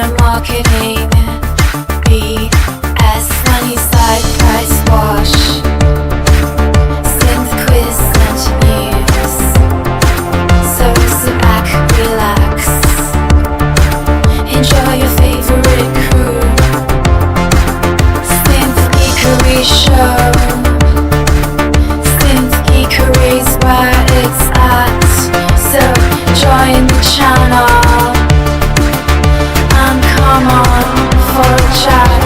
no marketing BS when you side price wash. Synth quiz and news. So sit back, relax. Enjoy your favorite crew. Synth Geekery show. Synth Geekery's where it's at. So join the channel and come on for a chat.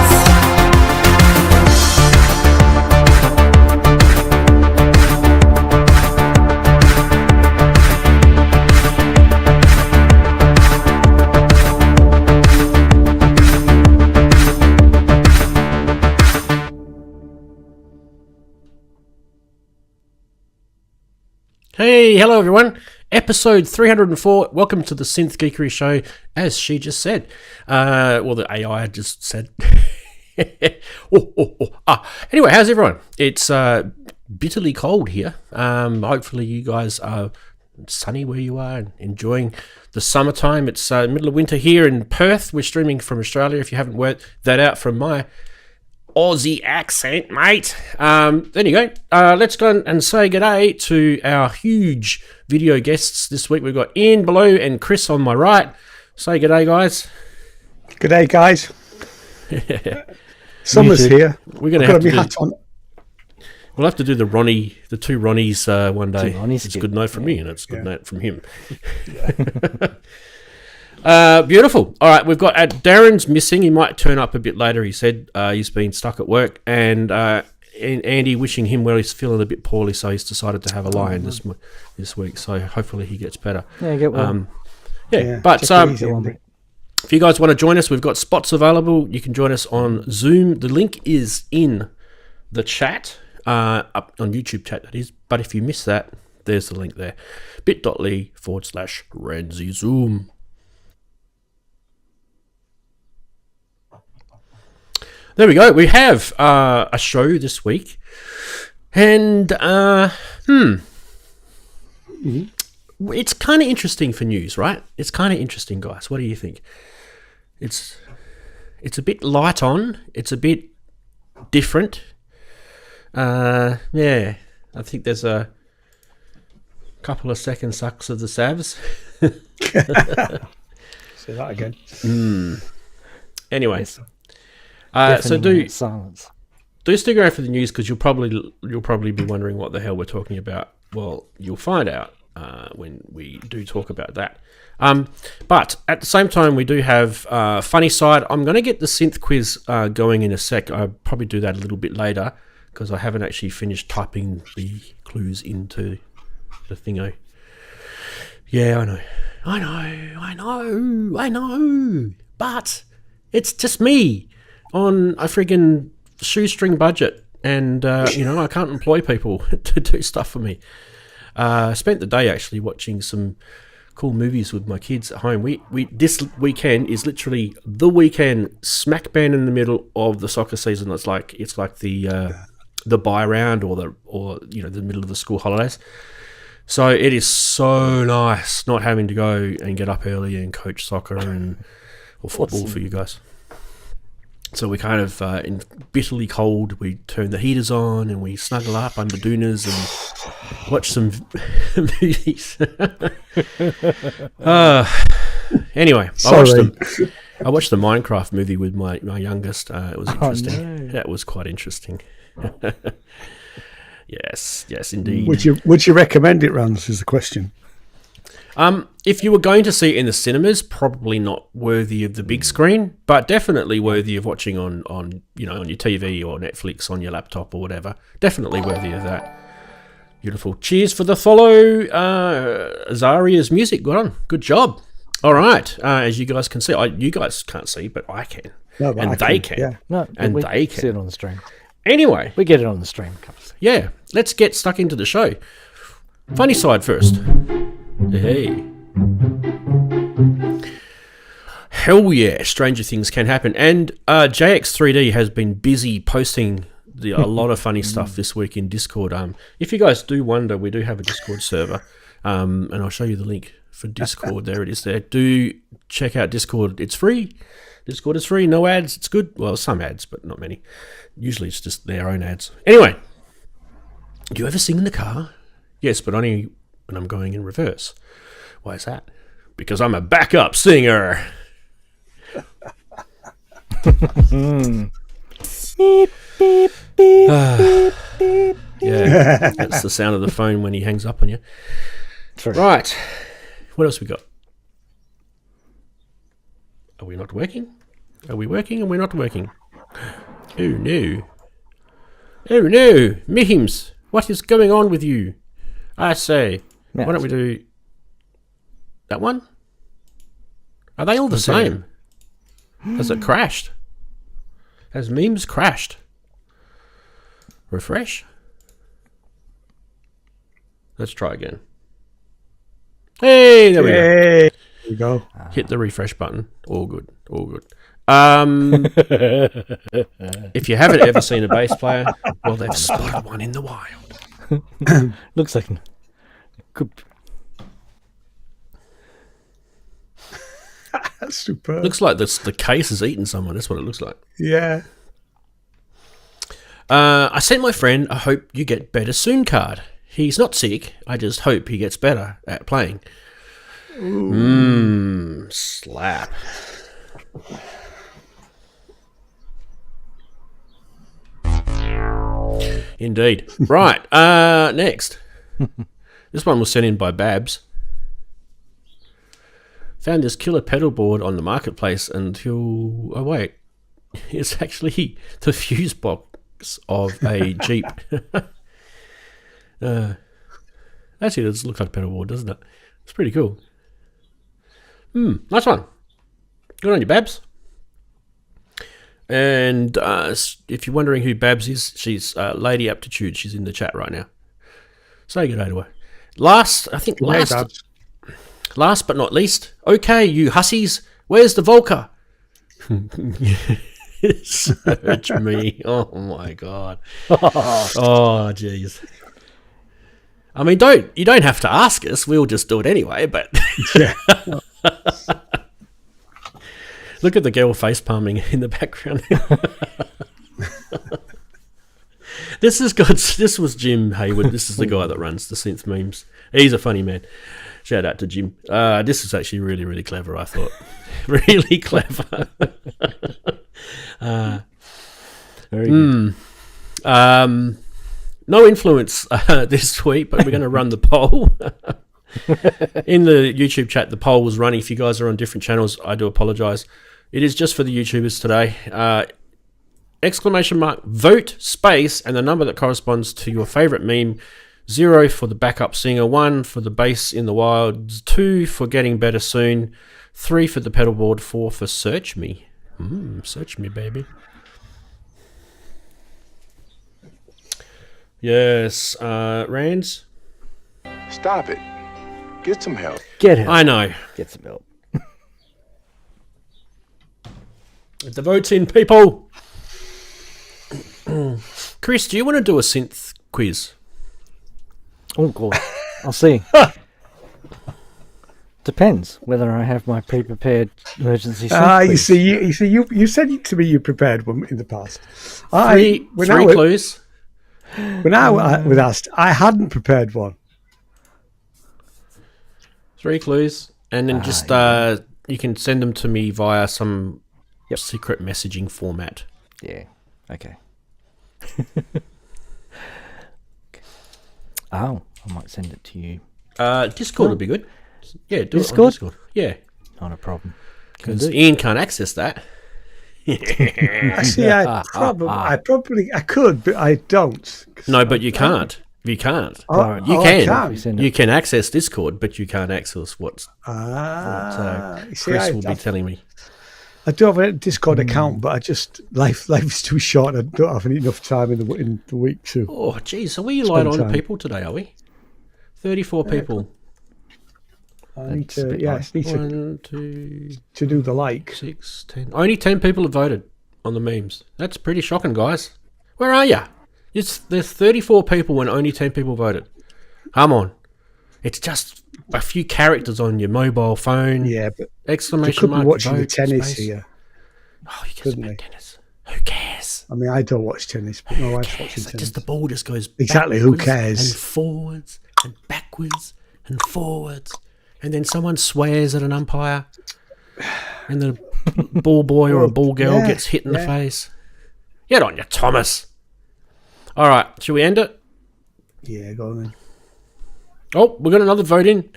Hey, hello everyone. Episode 304. Welcome to the Synth Geekery show, as she just said. Well, the AI just said. Anyway, how's everyone? It's bitterly cold here. Hopefully you guys are sunny where you are and enjoying the summertime. It's middle of winter here in Perth. We're streaming from Australia, if you haven't worked that out from my Aussie accent, mate. There you go. Let's go and say g'day to our huge video guests this week. We've got Ian below and Chris on my right. Say g'day, guys. G'day, guys. Summer's here. We're going to have to hat on. We'll have to do the two Ronnies one day. It's a good note from me, and it's a good note from him. Beautiful. All right, we've got Darren's missing. He might turn up a bit later. He said he's been stuck at work, and Andy wishing him well. He's feeling a bit poorly, so he's decided to have a lie-in this week. So hopefully he gets better. Yeah, get well. But if you guys want to join us, we've got spots available. You can join us on Zoom. The link is in the chat, up on YouTube chat, that is. But if you miss that, there's the link there. bit.ly/Ranzee Zoom. There we go. We have a show this week, and it's kind of interesting for news, right? It's kind of interesting, guys. What do you think? It's a bit light on. It's a bit different. I think there's a couple of second sucks of the Savs. Say that again. Anyway. Yes. So do silence. Do stick around for the news, because you'll probably be wondering what the hell we're talking about. Well, you'll find out when we do talk about that. But at the same time, we do have funny side. I'm going to get the synth quiz going in a sec. I'll probably do that a little bit later, because I haven't actually finished typing the clues into the thingo. Yeah, I know. But it's just me on a friggin' shoestring budget, and I can't employ people to do stuff for me. I spent the day actually watching some cool movies with my kids at home. We this weekend is literally the weekend smack bang in the middle of the soccer season. It's like the bye round or the middle of the school holidays. So it is so nice not having to go and get up early and coach soccer or football for you guys. So we kind of, in bitterly cold, we turn the heaters on and we snuggle up under doonas and watch some movies. Anyway, I watched the Minecraft movie with my youngest. It was interesting. Oh, no. That was quite interesting. Yes, indeed. Would you recommend it, Rance, is the question. If you were going to see it in the cinemas, probably not worthy of the big screen, but definitely worthy of watching on your TV or Netflix on your laptop or whatever. Definitely worthy of that. Beautiful. Cheers for the follow, Zaria's music. Good job. All right. As you guys can see, you guys can't see, but I can. No, but and they can. Yeah. No, and we they can see it on the stream. Anyway. We get it on the stream. Yeah. Let's get stuck into the show. Funny side first. Hey. Hell yeah, stranger things can happen. And JX3D has been busy posting a lot of funny stuff this week in Discord. If you guys do wonder, we do have a Discord server. And I'll show you the link for Discord. There it is there. Do check out Discord. It's free. Discord is free. No ads. It's good. Well, some ads, but not many. Usually it's just their own ads. Anyway, do you ever sing in the car? Yes, but only when I'm going in reverse. Why is that? Because I'm a backup singer. Beep, beep, beep, beep, beep. Yeah, that's the sound of the phone when he hangs up on you. True. Right. What else we got? Are we not working? Are we working and we're not working? Oh no. Oh no. Mihims, what is going on with you? I say, why don't we do that one? Are they all the same? Has it crashed? Has memes crashed? Refresh. Let's try again. Hey, there we go. There we go. Hit the refresh button. All good. All good. If you haven't ever seen a bass player, well, they've spotted one in the wild. Looks like good. That's superb. Looks like the case has eaten someone. That's what it looks like. Yeah. I sent my friend a hope you get better soon card. He's not sick. I just hope he gets better at playing. Slap. Indeed. Right. Next. This one was sent in by Babs. Found this killer pedal board on the marketplace until... Oh, wait. It's actually the fuse box of a Jeep. Actually, it does look like a pedal board, doesn't it? It's pretty cool. Nice one. Good on you, Babs. And if you're wondering who Babs is, she's Lady Aptitude. She's in the chat right now. Say good day to her. Last but not least, okay, you hussies, where's the Volca? Search me. Oh my god. Oh jeez. I mean, you don't have to ask us. We'll just do it anyway. But Yeah. look at the girl face palming in the background. This was Jim Hayward. This is the guy that runs the synth memes. He's a funny man. Shout out to Jim. This is actually really, really clever, I thought. Really clever. Very good. No influence this week, but we're going to run the poll. In the YouTube chat, the poll was running. If you guys are on different channels, I do apologise. It is just for the YouTubers today. Exclamation mark, vote, space, and the number that corresponds to your favourite meme. 0 for the backup singer, 1 for the bass in the wilds, 2 for getting better soon, 3 for the pedal board, 4 for search me. Search me, baby. Yes, Ranz? Stop it. Get some help. Get him. I know. Get some help. Get the votes in, people. Chris, do you want to do a synth quiz? Oh god. I'll see. Depends whether I have my pre-prepared emergency. You see, you said to me you prepared one in the past. Three clues. When I was asked, I hadn't prepared one. 3 clues, and then just you can send them to me via some secret messaging format. Yeah. Okay. Oh, I might send it to you. Discord would be good. Yeah, do Discord? it on Discord. Yeah, Not a problem. because Ian can't access that. Actually, I could, but I don't. No, but you can't. You can't. Oh, You I can. Send You it. can access Discord, but you can't access what You see, Chris will be telling me. I do have a Discord account, but I just life's too short. I don't have enough time in the week to. Oh, geez, are we light on time. people today? Are we? 34 people. I need That's a to, bit yeah, light. I need 1, 2, to do the like. 6, 10. Only 10 people have voted on the memes. That's pretty shocking, guys. Where are you? There's 34 people and only 10 people voted. Come on. It's just a few characters on your mobile phone. Yeah, but you Exclamation could be mark. watching the vote, tennis space. here. Oh, you guess couldn't about they? tennis. Who cares? I mean, I don't watch tennis, but my wife's watching It's tennis. just the ball just goes Exactly, who backwards cares? And forwards and backwards and forwards, and then someone swears at an umpire, and the ball boy or a ball girl Yeah, gets hit in the yeah. face. Get on you, Thomas. All right, shall we end it? Yeah, go on then. Oh, we got another vote in.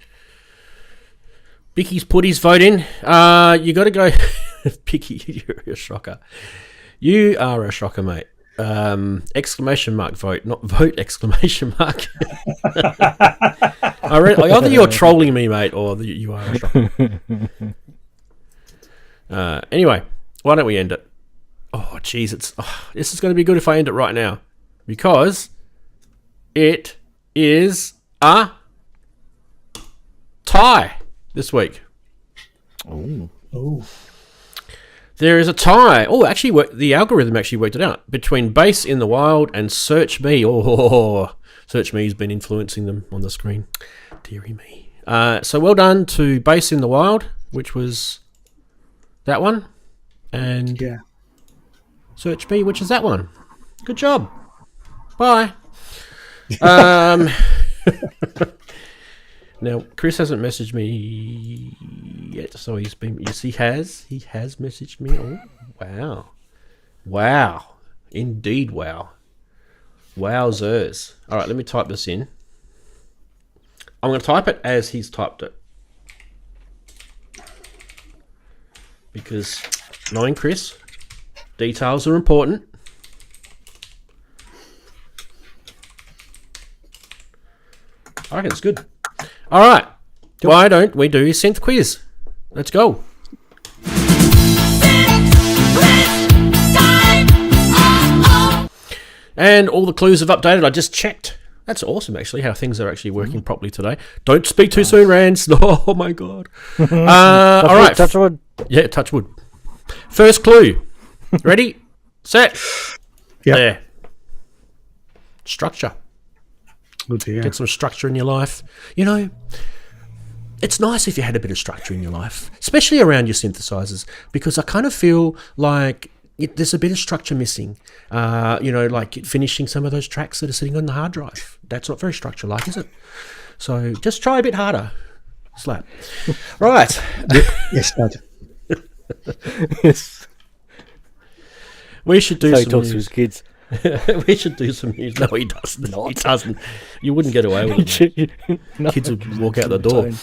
Bicky's put his vote in. You got to go. Bicky, you're a shocker. You are a shocker, mate. Exclamation mark vote, not vote exclamation mark. Either you're trolling me, mate, or you are a shocker. Anyway, why don't we end it? Oh, jeez, this is going to be good if I end it right now, because it is a tie this week. Oh, There is a tie. Oh, actually, the algorithm actually worked it out between Bass in the Wild and Search Me. Oh, Search Me has been influencing them on the screen. Deary me. So well done to Bass in the Wild, which was that one, and yeah. Search Me, which is that one. Good job. Bye. Now, Chris hasn't messaged me yet, so he has messaged me. Oh, wow, indeed, wow, wowzers. All right, let me type this in. I'm going to type it as he's typed it, because knowing Chris, details are important. I reckon it's good. All right. Why don't we do synth quiz? Let's go. And all the clues have updated. I just checked. That's awesome, actually, how things are actually working properly today. Don't speak too soon, Rance. Oh, my God. All right. Touch wood. Yeah, touch wood. First clue. Ready? Set. Yep. There. Structure. Oh dear. Get some structure in your life. You know, it's nice if you had a bit of structure in your life, especially around your synthesizers, because I kind of feel like there's a bit of structure missing. You know, like finishing some of those tracks that are sitting on the hard drive. That's not very structure-like, is it? So just try a bit harder. Slap. Right. Yes, Dad. Yes. We should do So he some talks to news. his kids. We should do some news. No, he doesn't. He doesn't. You wouldn't get away with it. No, Kids would walk out the door. tone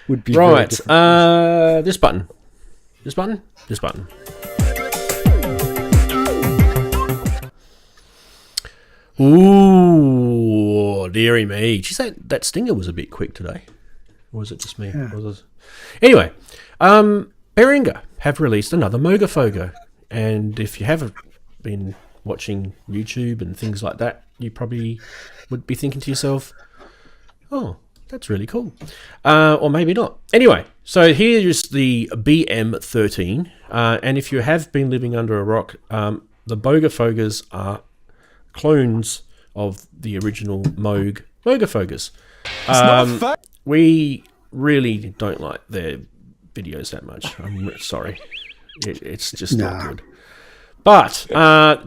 would be very Right. different. This button. This button. This button. Ooh, dearie me. Geez, that stinger was a bit quick today. Or was it just me? Yeah. Anyway, Behringer have released another Mogafogo. And if you haven't been watching YouTube and things like that, you probably would be thinking to yourself, oh, that's really cool. Or maybe not. Anyway, so here's the BM13. And if you have been living under a rock, the Bogafogas are clones of the original Moog Mogafogas. We really don't like their videos that much. I'm sorry. It's just not good. But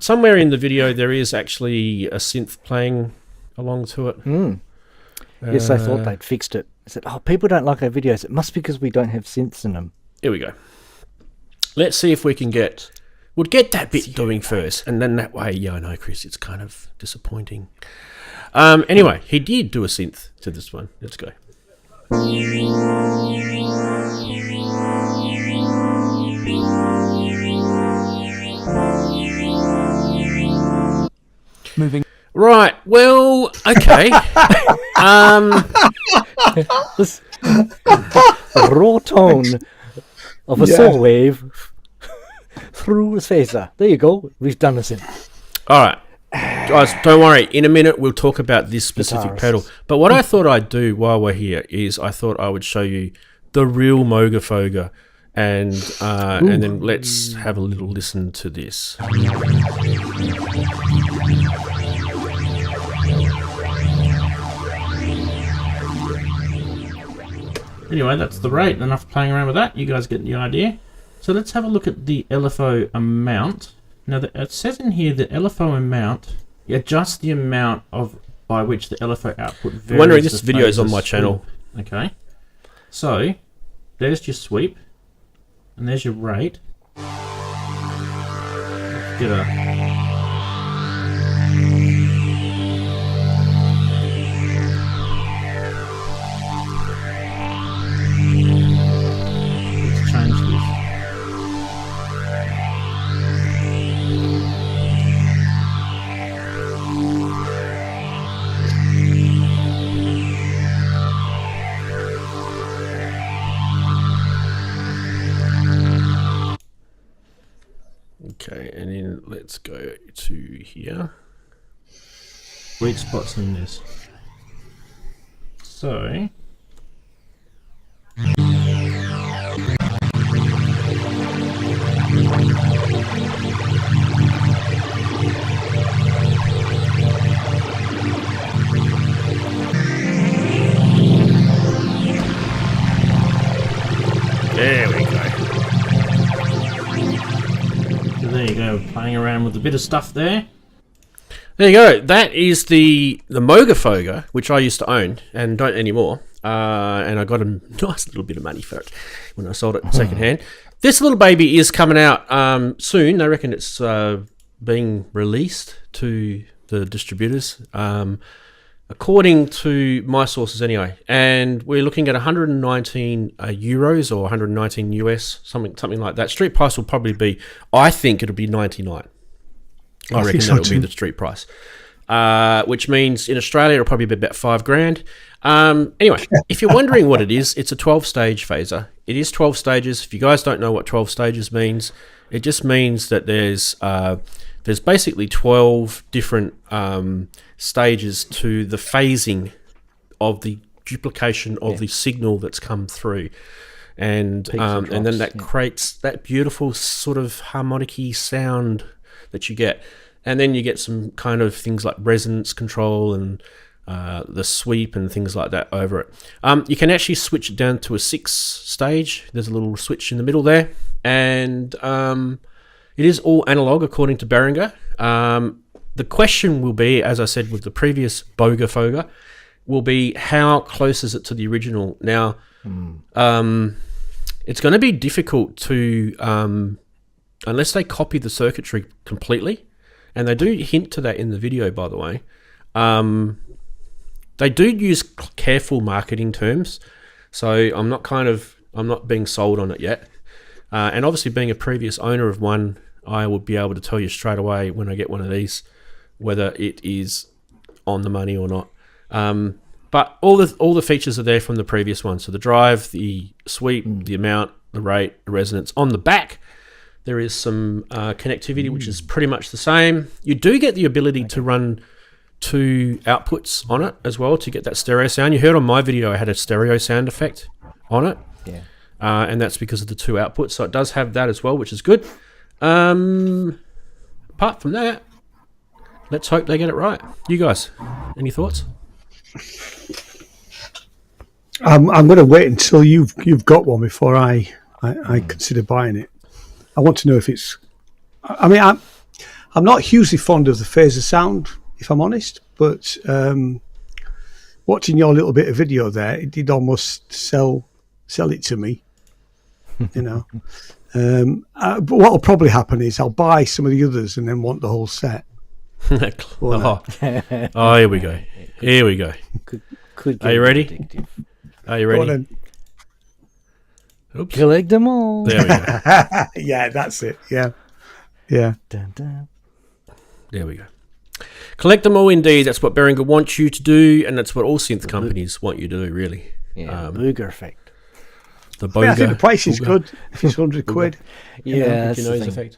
somewhere in the video there is actually a synth playing along to it. Yes, I thought they'd fixed it. I said, oh, people don't like our videos. It must be because we don't have synths in them. Here we go. Let's see if we can get... We'll get that bit doing first, and then that way, yeah, I know, Chris, it's kind of disappointing. Anyway, he did do a synth to this one. Let's go. Moving. Right, well, okay. This raw tone of a saw wave through a phaser. There you go. We've done a synth. All right. Guys, don't worry. In a minute, we'll talk about this specific Guitarists. pedal. But what I thought I'd do while we're here is I thought I would show you the real Mogafoga, and then let's have a little listen to this. Anyway, that's the rate. Enough playing around with that. You guys get the idea. So let's have a look at the LFO amount. Now, it says in here that LFO amount, adjust the amount by which the LFO output varies. I'm wondering, this video is on my channel. Mm-hmm. Okay. So, there's your sweep. And there's your rate. Let's get a... Let's change this. Okay, and then let's go to here. Weak spots in this. So... There we go. So there you go, playing around with a bit of stuff there. There you go. That is the Mogafoga, which I used to own and don't anymore. And I got a nice little bit of money for it when I sold it second hand. This little baby is coming out soon. I reckon it's being released to the distributors. According to my sources anyway, and we're looking at 119 euros or 119 US, something like that. Street price will probably be, I think it'll be 99. I reckon that'll be the street price, which means in Australia it'll probably be about $5,000. Anyway, if you're wondering what it is, it's a 12-stage phaser. It is 12 stages. If you guys don't know what 12 stages means, it just means that there's basically 12 different stages to the phasing of the duplication of the signal that's come through, and then that creates that beautiful sort of harmonic-y sound that you get, and then you get some kind of things like resonance control and the sweep and things like that over it. You can actually switch it down to a 6 stage. There's a little switch in the middle there, and it is all analog according to Behringer. The question will be, as I said with the previous Bogafoga, will be how close is it to the original? Now, it's going to be difficult to, unless they copy the circuitry completely, and they do hint to that in the video, by the way. They do use careful marketing terms, so I'm not being sold on it yet. And obviously, being a previous owner of one, I would be able to tell you straight away when I get one of these whether it is on the money or not. But all the features are there from the previous one. So the drive, the sweep, the amount, the rate, the resonance. On the back, there is some connectivity, which is pretty much the same. You do get the ability to run 2 outputs on it as well to get that stereo sound. You heard on my video I had a stereo sound effect on it. Yeah. And that's because of the 2 outputs. So it does have that as well, which is good. Apart from that, let's hope they get it right. You guys, any thoughts? I'm going to wait until you've got one before I consider buying it. I want to know if it's. I mean, I'm not hugely fond of the phaser sound, if I'm honest, but watching your little bit of video there, it did almost sell it to me. You know. But what will probably happen is I'll buy some of the others and then want the whole set. Oh, here we go. Here we go. Are you ready? Addictive. Are you ready? Oops. Collect them all. There we go. Yeah, that's it. Yeah. Yeah. Dun, dun. There we go. Collect them all, indeed. That's what Behringer wants you to do, and that's what all synth companies want you to do, really. Yeah, booger effect. The I think the price is good if it's £100. Yeah, that's you the know his thing. effect.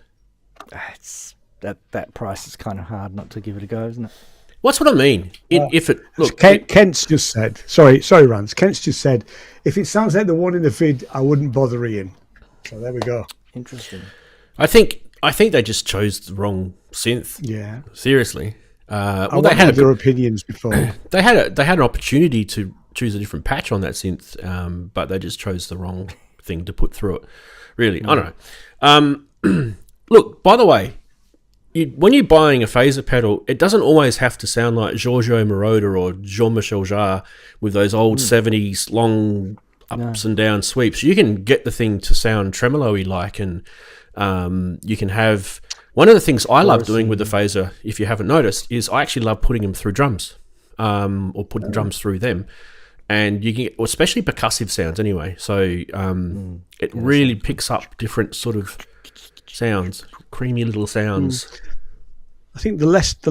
It's that price is kind of hard not to give it a go, isn't it? What's what I mean? If it look, Kent's just said. Sorry, Rance. Kent's just said if it sounds like the one in the vid, I wouldn't bother Ian. So there we go. Interesting. I think they just chose the wrong synth. Yeah. Seriously. I Well, they had had their opinions before. they had an opportunity to choose a different patch on that synth, but they just chose the wrong thing to put through it. Really, I don't know. Look, by the way, when you're buying a phaser pedal, it doesn't always have to sound like Giorgio Moroder or Jean-Michel Jarre with those old 70s long ups and down sweeps. You can get the thing to sound tremolo-y like, and you can have... One of the things I love doing with the phaser, if you haven't noticed, is I actually love putting them through drums, or putting drums through them. And you can get, especially percussive sounds anyway. So it really picks up different sort of sounds, creamy little sounds. I think the last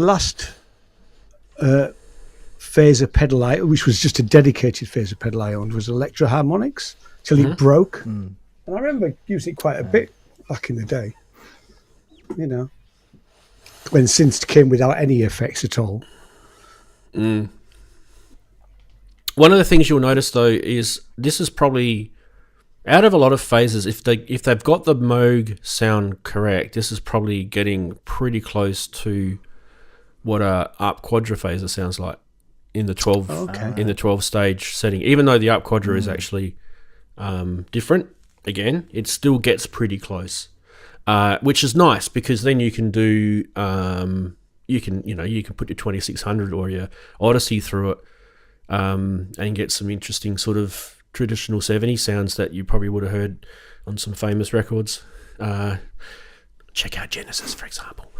phaser pedal which was just a dedicated phaser pedal I owned, was Electro Harmonics till it broke. And I remember using it quite a bit back in the day. You know, when synths came without any effects at all. One of the things you'll notice though is this is probably, out of a lot of phasers, if they've got the Moog sound correct, this is probably getting pretty close to what a ARP Quadra phaser sounds like in the 12 stage setting. Even though the ARP Quadra is actually different, again, it still gets pretty close. Which is nice because then you can do you can put your 2600 or your Odyssey through it and get some interesting sort of traditional 70s sounds that you probably would have heard on some famous records. Check out Genesis, for example.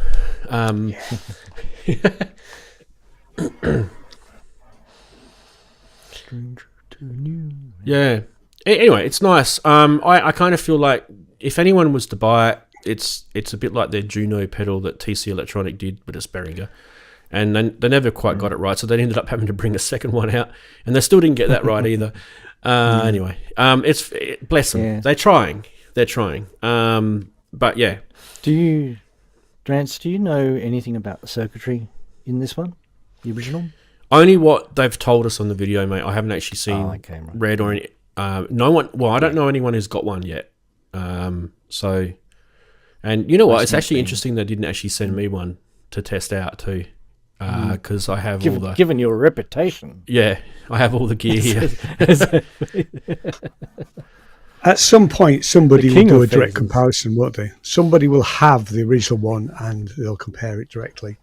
Yeah. Anyway, it's nice. I kind of feel like if anyone was to buy it, it's a bit like their Juno pedal that TC Electronic did, but it's Behringer. And they never quite got it right, so they ended up having to bring a second one out, and they still didn't get that right either. Anyway, bless them. Yeah. They're trying. But yeah. Rance, do you know anything about the circuitry in this one, the original? Only what they've told us on the video, mate. I haven't actually seen Red or any. No one. Well, I don't know anyone who's got one yet. So, and you know what? It's actually interesting they didn't actually send me one to test out too, because I have all the. Given your reputation, yeah, I have all the gear here. At some point, somebody will do a direct comparison, won't they? Somebody will have the original one and they'll compare it directly.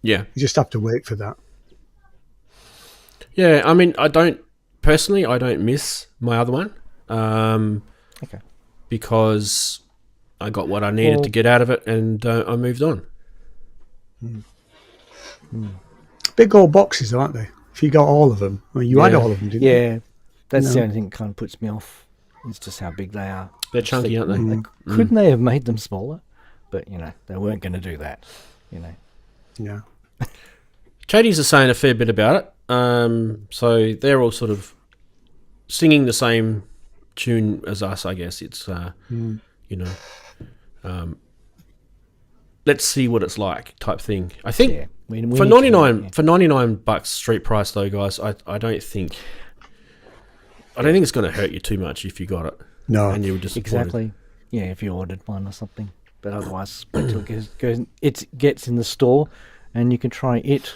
Yeah, you just have to wait for that. Yeah, I mean, I don't miss my other one. Because I got what I needed to get out of it, and I moved on. Big old boxes, aren't they? If you got all of them, you had all of them, didn't you? Yeah, that's the only thing that kind of puts me off. It's just how big they are. They're chunky, aren't they? Couldn't they have made them smaller? But they weren't going to do that. Yeah. Chatties are saying a fair bit about it. So they're all sort of singing the same tune as us, I guess. It's let's see what it's like type thing. I think for $99 street price though, guys, I don't think it's going to hurt you too much if you got it. No, and you were disappointed. Exactly. Yeah, if you ordered one or something, but otherwise until it gets in the store, and you can try it.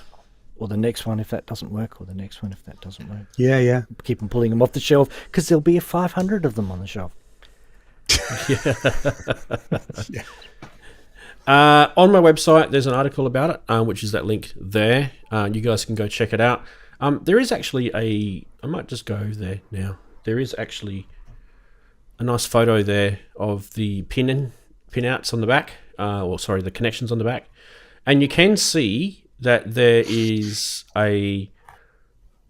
Or the next one if that doesn't work, or the next one if that doesn't work. Yeah. Keep on pulling them off the shelf because there'll be 500 of them on the shelf. On my website, there's an article about it, which is that link there. You guys can go check it out. There is actually I might just go there now. There is actually a nice photo there of the pin outs on the back, the connections on the back, and you can see that there is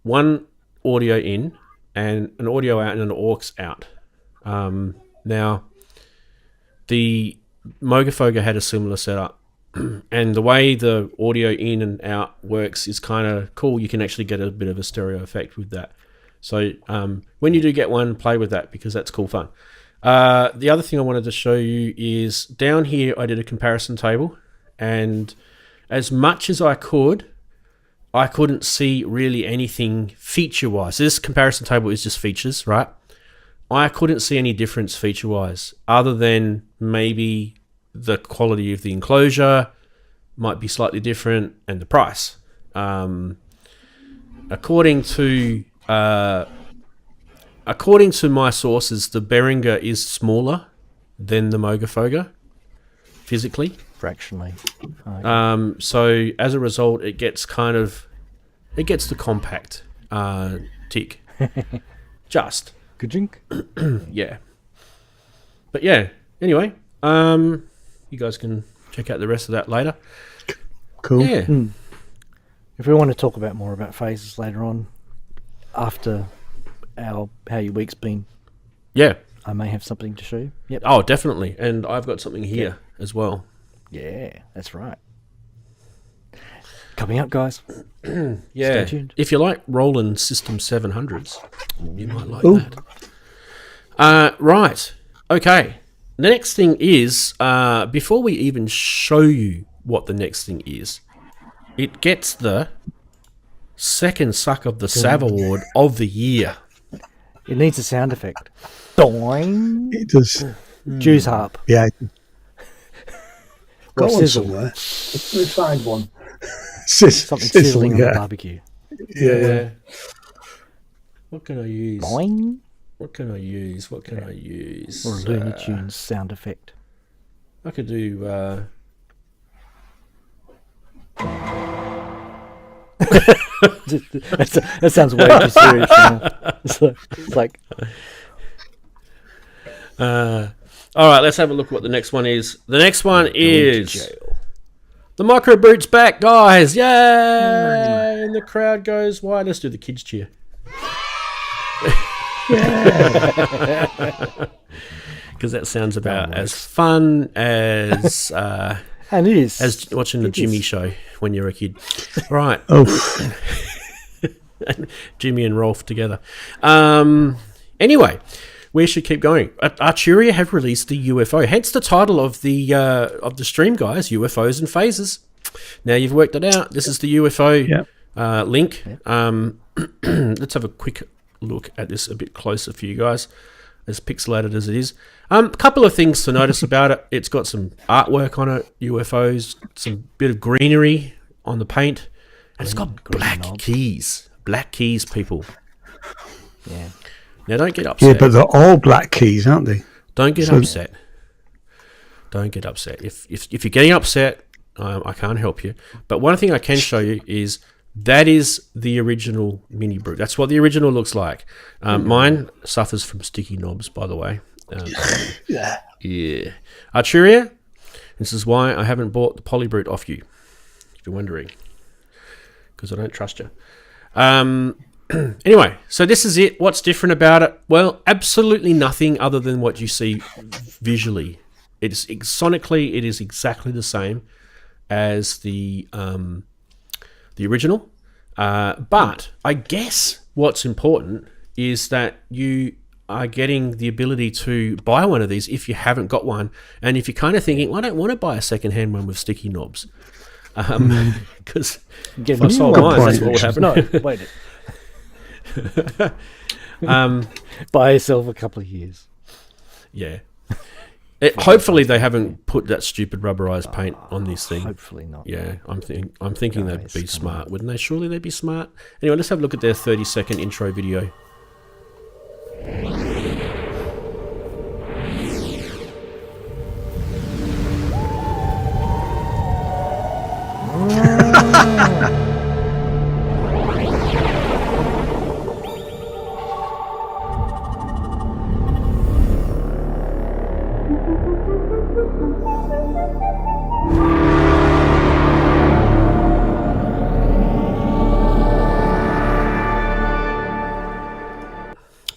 one audio in and an audio out and an aux out. Now, the Mogafoga had a similar setup, and the way the audio in and out works is kind of cool. You can actually get a bit of a stereo effect with that. So when you do get one, play with that because that's cool fun. The other thing I wanted to show you is down here I did a comparison table, and as much as I couldn't see really anything feature-wise. This comparison table is just features, right? I couldn't see any difference feature-wise other than maybe the quality of the enclosure might be slightly different and the price. According to according to my sources, the Behringer is smaller than the Mogafoga physically. Fractionally. So as a result, it gets the compact tick. Just. Good drink. Yeah. But yeah, anyway, you guys can check out the rest of that later. Cool. Yeah. If we want to talk more about phases later on, after how your week's been, Yeah. I may have something to show you. Yep. Oh, definitely. And I've got something here as well. Yeah, that's right. Coming up, guys. Yeah. Stay tuned. If you like Roland System 700s, you might like Ooh. that. Right. Okay. The next thing is, before we even show you what the next thing is, it gets the second Suck of the Sav Award of the year. It needs a sound effect. Doing. It does. Jews harp. Yeah. Or Got one sizzle. somewhere. Let me find one. Something sizzling on the barbecue. Yeah. What can I use? Boing. What can I use? Or a Uh, Looney Tunes sound effect. I could do. That sounds way too serious. It's like All right, let's have a look at what the next one is. The next one is jail. the Microbrute's back, guys! Yay! And the crowd goes wild. Let's do the kids cheer. Because that sounds about as fun as And it is. as watching the Jimmy show when you're a kid. Right. Oh, Jimmy and Rolf together. Anyway, we should keep going. Arturia have released the UFO, hence the title of the stream, guys. UFOs and phases. Now you've worked it out. This is the UFO link. Let's have a quick look at this a bit closer for you guys, as pixelated as it is. A couple of things to notice about it. It's got some artwork on it, UFOs, some bit of greenery on the paint, and it's got black keys. Black keys, people. Yeah. Now don't get upset. yeah, but they're all black keys, aren't they? Don't get upset. Don't get upset. If you're getting upset, I can't help you. But one thing I can show you is that is the original Mini Brute. That's what the original looks like. Mine suffers from sticky knobs, by the way. Yeah. Arturia, this is why I haven't bought the Polybrute off you, if you're wondering, because I don't trust you. Anyway, so this is it. What's different about it? Well, absolutely nothing other than what you see visually. Sonically, it is exactly the same as the original. But I guess what's important is that you are getting the ability to buy one of these if you haven't got one. And if you're kind of thinking, well, I don't want to buy a second-hand one with sticky knobs. Because if I sold mine, that's what would happen. No, wait. Buy yourself a couple of years. Yeah. Hopefully they haven't put that stupid rubberized paint on this thing. Hopefully not. Yeah, I'm thinking they'd be Guys, smart, wouldn't they? Surely they'd be smart. Anyway, let's have a look at their 30-second intro video.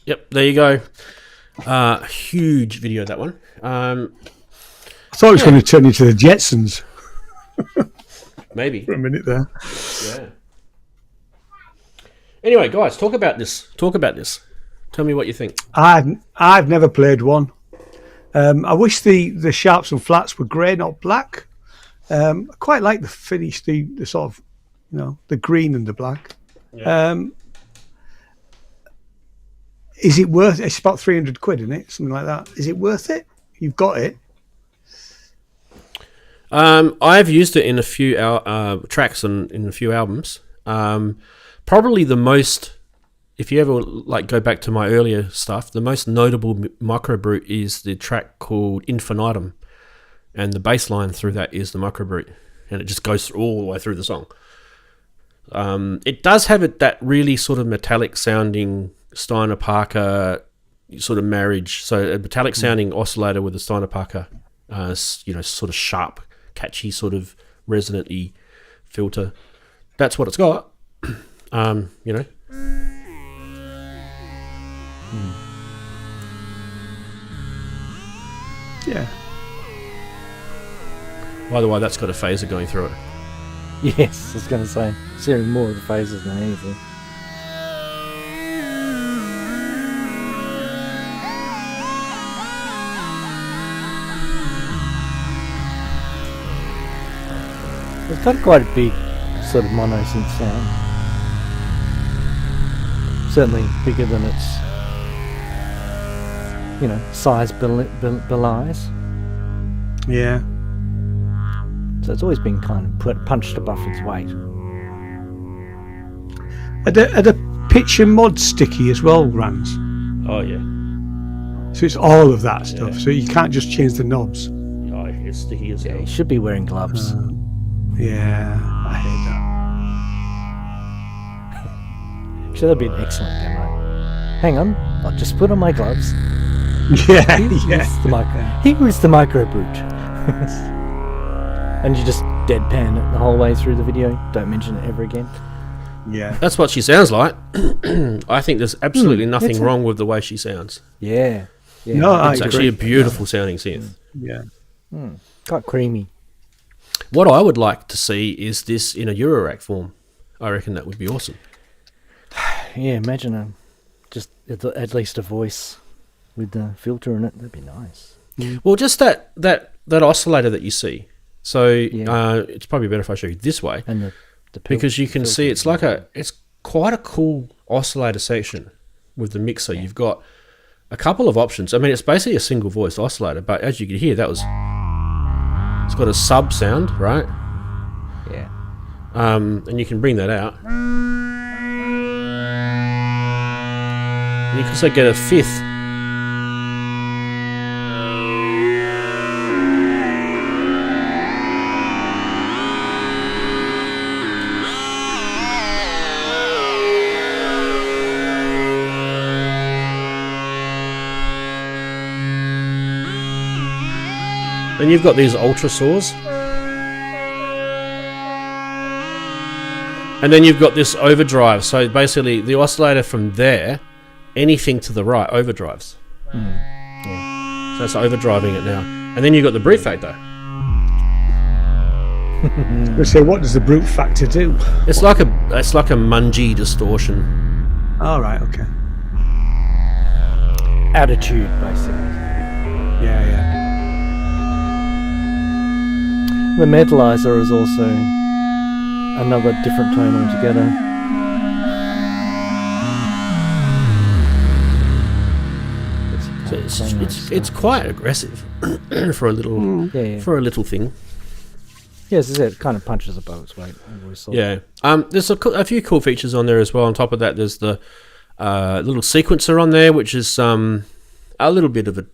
Yep, there you go. Huge video, that one. I thought it was going to turn into the Jetsons Maybe. for a minute there. Yeah. Anyway, guys, talk about this. Tell me what you think. I've never played one. I wish the sharps and flats were grey, not black. I quite like the finish, the sort of, the green and the black. Yeah. Is it worth? It's about 300 quid, isn't it? Something like that. Is it worth it? You've got it. I've used it in a few tracks and in a few albums. Probably the most if you ever like go back to my earlier stuff, the most notable Microbrute is the track called Infinitum, and the bass line through that is the Microbrute, and it just goes all the way through the song. It does have that really sort of metallic sounding Steiner Parker sort of marriage. So a metallic sounding oscillator with a Steiner Parker, sort of sharp, catchy, sort of resonant-y filter. That's what it's got. Yeah. By the way, that's got a phaser going through it. Yes, I was going to say, it's hearing more of the phases than anything. It's got quite a big sort of mono synth sound. Certainly bigger than its, size belies. Yeah. So it's always been kind of punched above its weight. Are the pitch and mod sticky as well, Rans? Oh, yeah. So it's all of that stuff. Yeah. So you can't just change the knobs. Oh, it's sticky as Yeah, hell. you should be wearing gloves. Yeah, I hate that. Sure, that'd be an excellent demo. Hang on, I'll just put on my gloves. Yeah, Here's the Microbrute. And you just deadpan it the whole way through the video. Don't mention it ever again. yeah. That's what she sounds like. I think there's absolutely nothing it's wrong with the way she sounds. Yeah. No, I It's agree. actually a beautiful sounding synth. Yeah. Quite creamy. What I would like to see is this in a eurorack form. I reckon that would be awesome. Yeah, imagine just at least a voice with the filter in it. That'd be nice. Well, just that oscillator that you see. So Yeah. it's probably better if I show you this way, And the because you can see it's quite a cool oscillator section with the mixer. You've got a couple of options. I mean, it's basically a single voice oscillator, but as you can hear, it's got a sub sound, right? Yeah. And you can bring that out. You can also get a fifth. And you've got these ultra saws. And then you've got this overdrive. So basically the oscillator from there, anything to the right overdrives. Yeah. So it's overdriving it now. And then you've got the brute factor. So what does the brute factor do? It's like a mungy distortion. All right, okay. Attitude, basically. Yeah. The metalizer is also another different tone altogether. So it's quite aggressive for a little for a little thing. Yeah, as I said, it kind of punches above its weight. I've always thought. Yeah. There's a few cool features on there as well. On top of that, there's the little sequencer on there, which is a little bit of a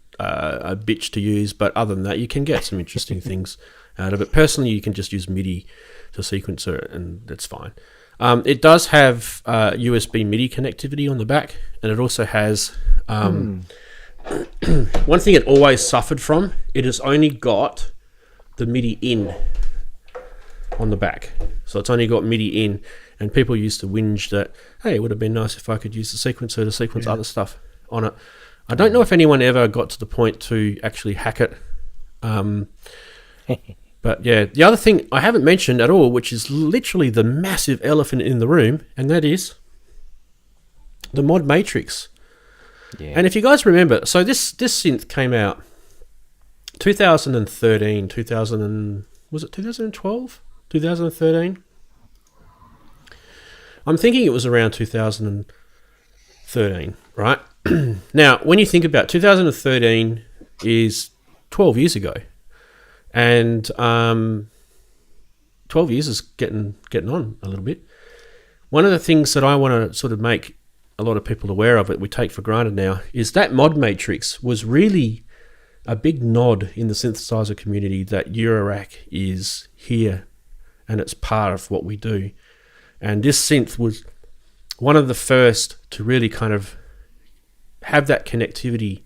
bitch to use, but other than that, you can get some interesting things out of it. Personally, you can just use MIDI to sequencer, and that's fine. It does have USB MIDI connectivity on the back, and it also has one thing it always suffered from. It has only got the MIDI in on the back, so it's only got MIDI in, and people used to whinge that, hey, it would have been nice if I could use the sequencer to sequence other stuff on it. I don't know if anyone ever got to the point to actually hack it. But yeah, the other thing I haven't mentioned at all, which is literally the massive elephant in the room, and that is the mod matrix. Yeah. And if you guys remember, so this synth came out 2013, was it 2012? 2013? I'm thinking it was around 2013, right? Now, when you think about 2013 is 12 years ago. And 12 years is getting on a little bit. One of the things that I want to sort of make a lot of people aware of it, we take for granted now, is that mod matrix was really a big nod in the synthesizer community that Eurorack is here and it's part of what we do. And this synth was one of the first to really kind of have that connectivity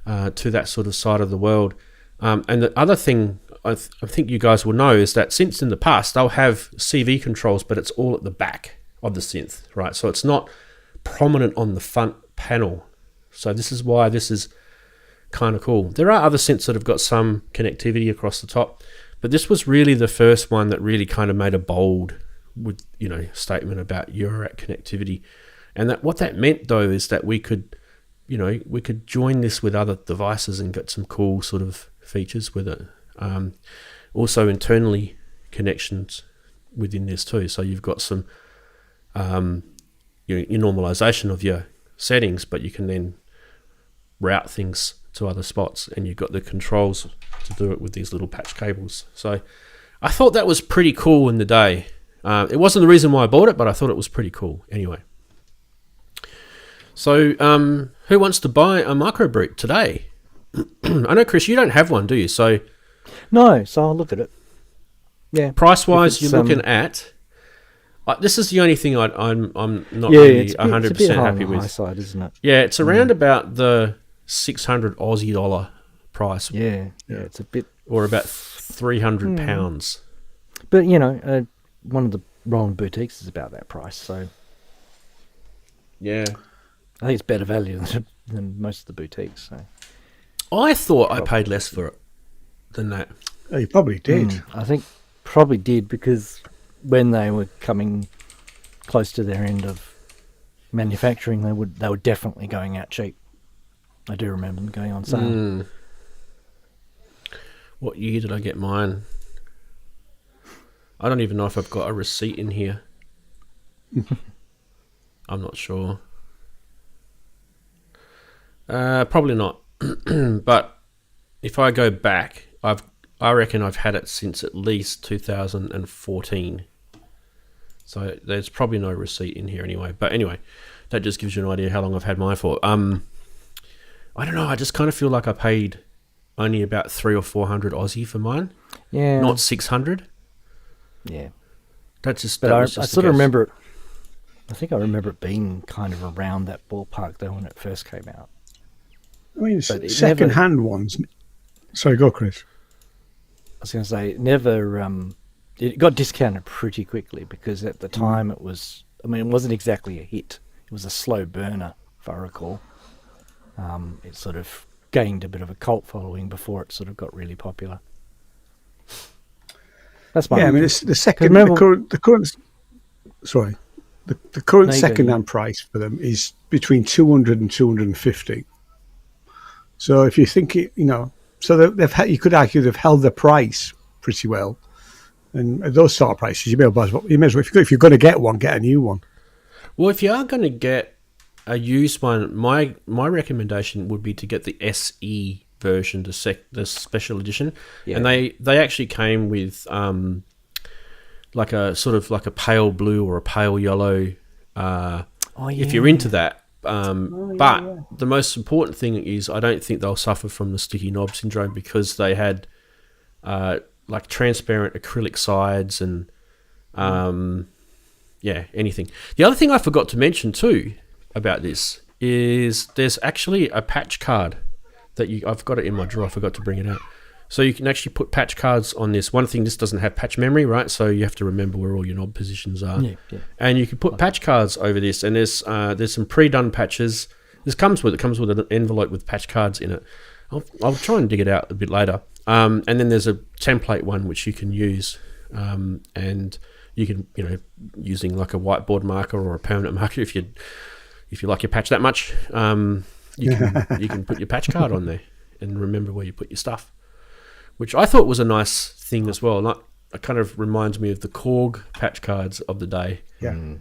to that sort of side of the world. And the other thing I think you guys will know is that synths in the past, they'll have CV controls, but it's all at the back of the synth, right? So it's not prominent on the front panel. So this is why this is kind of cool. There are other synths that have got some connectivity across the top, but this was really the first one that really kind of made a bold statement about Eurorack connectivity. And that what that meant though is that we could join this with other devices and get some cool sort of features with it. Also internally connections within this too. So you've got some your normalization of your settings, but you can then route things to other spots, and you've got the controls to do it with these little patch cables. So I thought that was pretty cool in the day. It wasn't the reason why I bought it, but I thought it was pretty cool anyway. So who wants to buy a Microbrute today? I know, Chris, you don't have one, do you? So No, so I'll look at it. Yeah. price-wise, you're looking at... this is the only thing I'm not really 100% happy with. High side, isn't it? Yeah, it's around about the 600 Aussie dollar price. Yeah, it's a bit... Or about £300. But, one of the Roland boutiques is about that price, so Yeah. I think it's better value than most of the boutiques. So I thought I paid less for it than that. Oh, you probably did. I think probably did, because when they were coming close to their end of manufacturing, they were definitely going out cheap. I do remember them going on sale. What year did I get mine? I don't even know if I've got a receipt in here. I'm not sure. Probably not. But if I go back, I reckon I've had it since at least 2014. So there's probably no receipt in here anyway. But anyway, that just gives you an idea how long I've had mine for. I don't know. I just kind of feel like I paid only about 300 or 400 Aussie for mine. Yeah. Not 600. Yeah. That's just. But that I was just sort the of case. remember it. I think I remember it being kind of around that ballpark though when it first came out. I mean, But it second-hand ones. Sorry, go, Chris. I was going to say, it never. It got discounted pretty quickly because at the time it was. I mean, it wasn't exactly a hit. It was a slow burner, if I recall. It sort of gained a bit of a cult following before it sort of got really popular. That's my. Yeah, I mean, it's the second. remember- The current. Sorry, the current No, you go, second-hand price for them is between 200 and 250. So if you think it, so you could argue they've held their price pretty well, and at those sort of prices, you may as well if you're going to get one, get a new one. Well, if you are going to get a used one, my recommendation would be to get the SE version, the special edition, and they actually came with like a pale blue or a pale yellow. If you're into that. But the most important thing is I don't think they'll suffer from the sticky knob syndrome because they had like transparent acrylic sides and anything. The other thing I forgot to mention too about this is there's actually a patch card that I've got it in my drawer. I forgot to bring it out. So you can actually put patch cards on this. One thing, this doesn't have patch memory, right? So you have to remember where all your knob positions are. Yeah. And you can put patch cards over this. And there's some pre-done patches. This comes with an envelope with patch cards in it. I'll try and dig it out a bit later. And then there's a template one which you can use. And you can, using like a whiteboard marker or a permanent marker, if you like your patch that much, you can put your patch card on there and remember where you put your stuff. Which I thought was a nice thing as well. It kind of reminds me of the Korg patch cards of the day. Yeah.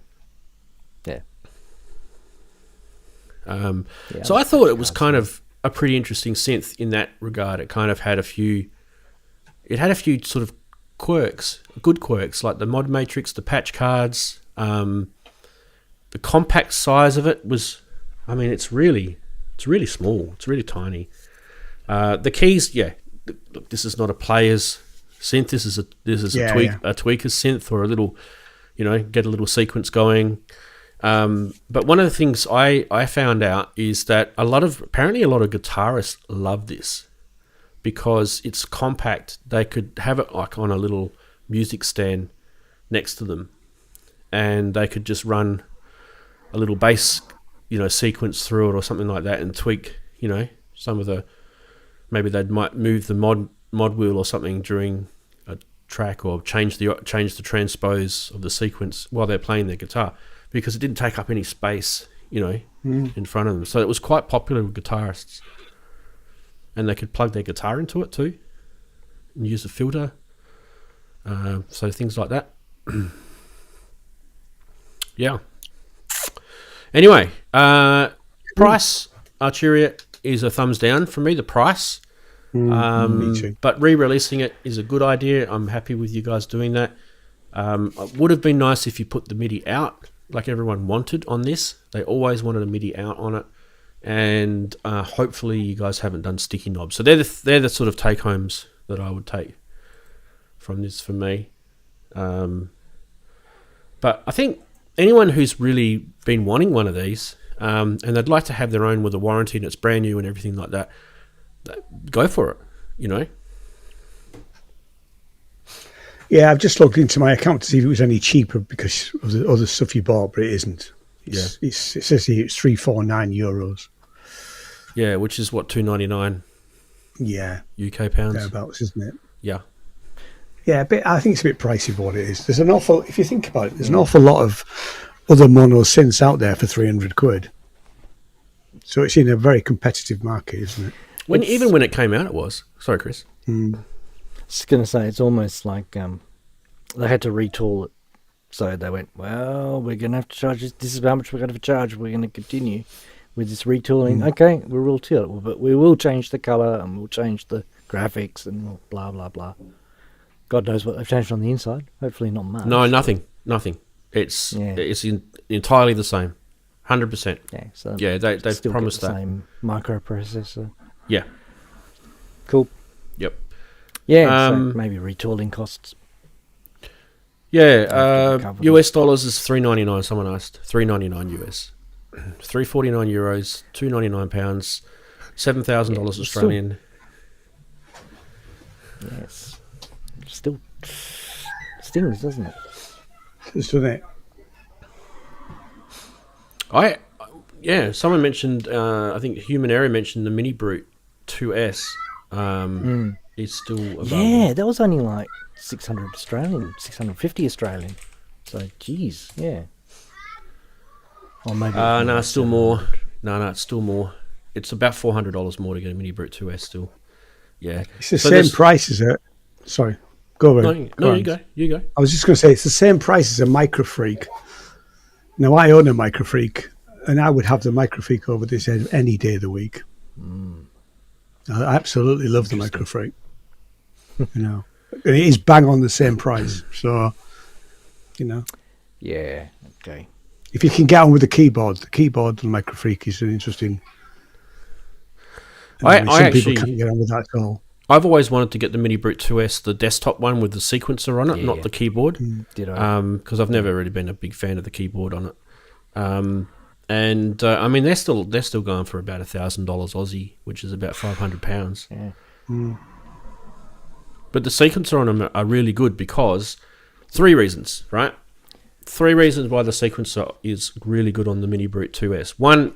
So I thought it was kind of a pretty interesting synth in that regard. It kind of had a few sort of quirks, good quirks, like the mod matrix, the patch cards, the compact size of it was, I mean, it's really small. It's really tiny. The keys, look, this is not a player's synth. This is a tweaker's synth, or a little, get a little sequence going. But one of the things I found out is that apparently a lot of guitarists love this because it's compact. They could have it like on a little music stand next to them, and they could just run a little bass, sequence through it or something like that, and tweak, some of the, maybe might move the mod wheel or something during a track, or change the transpose of the sequence while they're playing their guitar, because it didn't take up any space, in front of them. So it was quite popular with guitarists, and they could plug their guitar into it too, and use a filter. So things like that. Yeah. Anyway, price, Arturia is a thumbs down for me, the price. Me too. But re-releasing it is a good idea. I'm happy with you guys doing that. It would have been nice if you put the MIDI out like everyone wanted on this. They always wanted a MIDI out on it. And hopefully you guys haven't done sticky knobs. So they're the sort of take-homes that I would take from this for me. But I think anyone who's really been wanting one of these, and they'd like to have their own with a warranty and it's brand new and everything like that, go for it, Yeah, I've just logged into my account to see if it was any cheaper because of the other stuff you bought, but it isn't. It says here it's €349. Yeah, which is what, $2.99. Yeah, UK pounds. Thereabouts, isn't it? Yeah. Yeah, I think it's a bit pricey for what it is. There's if you think about it, there's an awful lot of other mono synths out there for £300. So it's in a very competitive market, isn't it? Even when it came out, it was. Sorry, Chris. I was going to say, it's almost like they had to retool it. So they went, well, we're going to have to charge this is how much we're going to charge. We're going to continue with this retooling. Okay, we'll retool it, but we will change the colour and we'll change the graphics and we'll blah, blah, blah. God knows what they've changed on the inside. Hopefully not much. No, nothing. It's entirely the same. 100%. Yeah, so they've still promised get the that. same microprocessor. Yeah. Cool. Yep. Yeah, so maybe retooling costs. Yeah, US dollars is $3.99. Someone asked $3.99 US, €349, £2.99, $7,000 Australian. Yes, still stings, doesn't it? Doesn't it? Someone mentioned. I think Human Area mentioned the Mnemomic 2S. Is still available. Yeah, that was only like 600 Australian, 650 Australian. So, geez, yeah. Or maybe. No, it's still more. No, it's still more. It's about $400 more to get a Mnemomic 2S still. Yeah, it's the same price as a. Sorry, go ahead. No, you go. I was just going to say it's the same price as a Microfreak. Now I own a Microfreak, and I would have the Microfreak over this any day of the week. I absolutely love the Microfreak. And it is bang on the same price. So, Yeah. Okay. If you can get on with the keyboard on Microfreak is an interesting. Some people can't get on with that at all. I've always wanted to get the Mnemomic 2S, the desktop one with the sequencer on it, not the keyboard. Because I've never really been a big fan of the keyboard on it. I mean, they're still going for about $1,000 Aussie, which is about £500. Yeah. But the sequencer on them are really good because 3 reasons, right? 3 reasons why the sequencer is really good on the Mnemomic 2S. One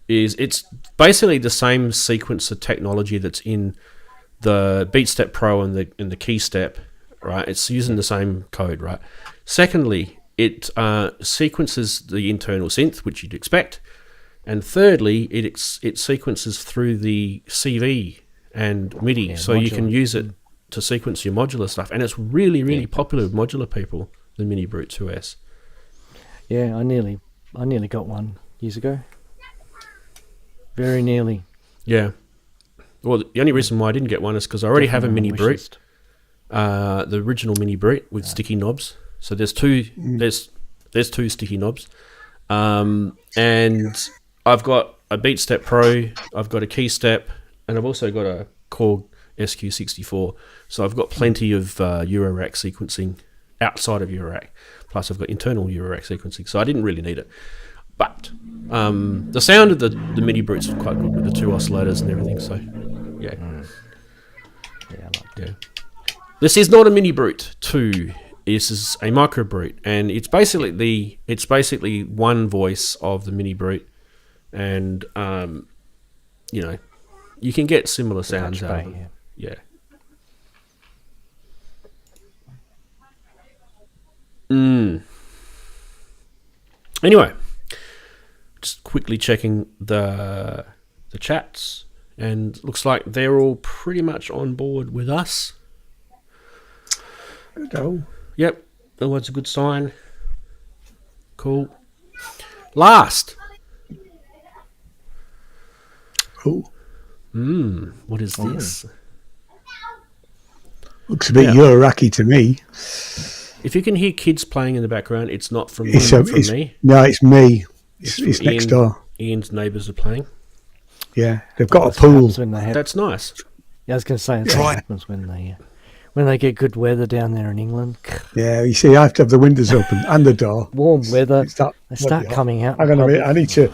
is it's basically the same sequencer technology that's in the BeatStep Pro and the KeyStep, right? It's using the same code, right? Secondly, it sequences the internal synth, which you'd expect. And thirdly, it sequences through the CV and MIDI, so modular. You can use it to sequence your modular stuff. And it's really, really popular with modular people, the Mnemomic 2S. Yeah, I nearly got one years ago. Very nearly. Yeah. Well, the only reason why I didn't get one is because I already have a Mnemomic, the original Mnemomic with sticky knobs. So there's two. There's 2 sticky knobs. And I've got a Beat Step Pro, I've got a Key Step, and I've also got a Korg SQ64. So I've got plenty of eurorack sequencing outside of eurorack. Plus I've got internal eurorack sequencing, so I didn't really need it. But the sound of the MIDI Brute's quite good with the 2 oscillators and everything, so yeah. Yeah, I like Yeah. This is not a Mini Brute 2. This is a Microbrute, and it's basically one voice of the Mini Brute, and you know, you can get similar sounds out of them. Yeah. Anyway, just quickly checking the chats, and looks like they're all pretty much on board with us. Oh. Yep, that was a good sign. Cool. Last. Oh. What is this? Looks a bit Euroracky to me. If you can hear kids playing in the background, it's not from It's me. No, it's me. It's next door. Ian's neighbours are playing. Yeah, they've got a pool. That's nice. Yeah, I was going to say, that's what happens when they get good weather down there in England. Yeah, you see, I have to have the windows open and the door. Warm weather. They start coming out. Hang on a minute. I need to.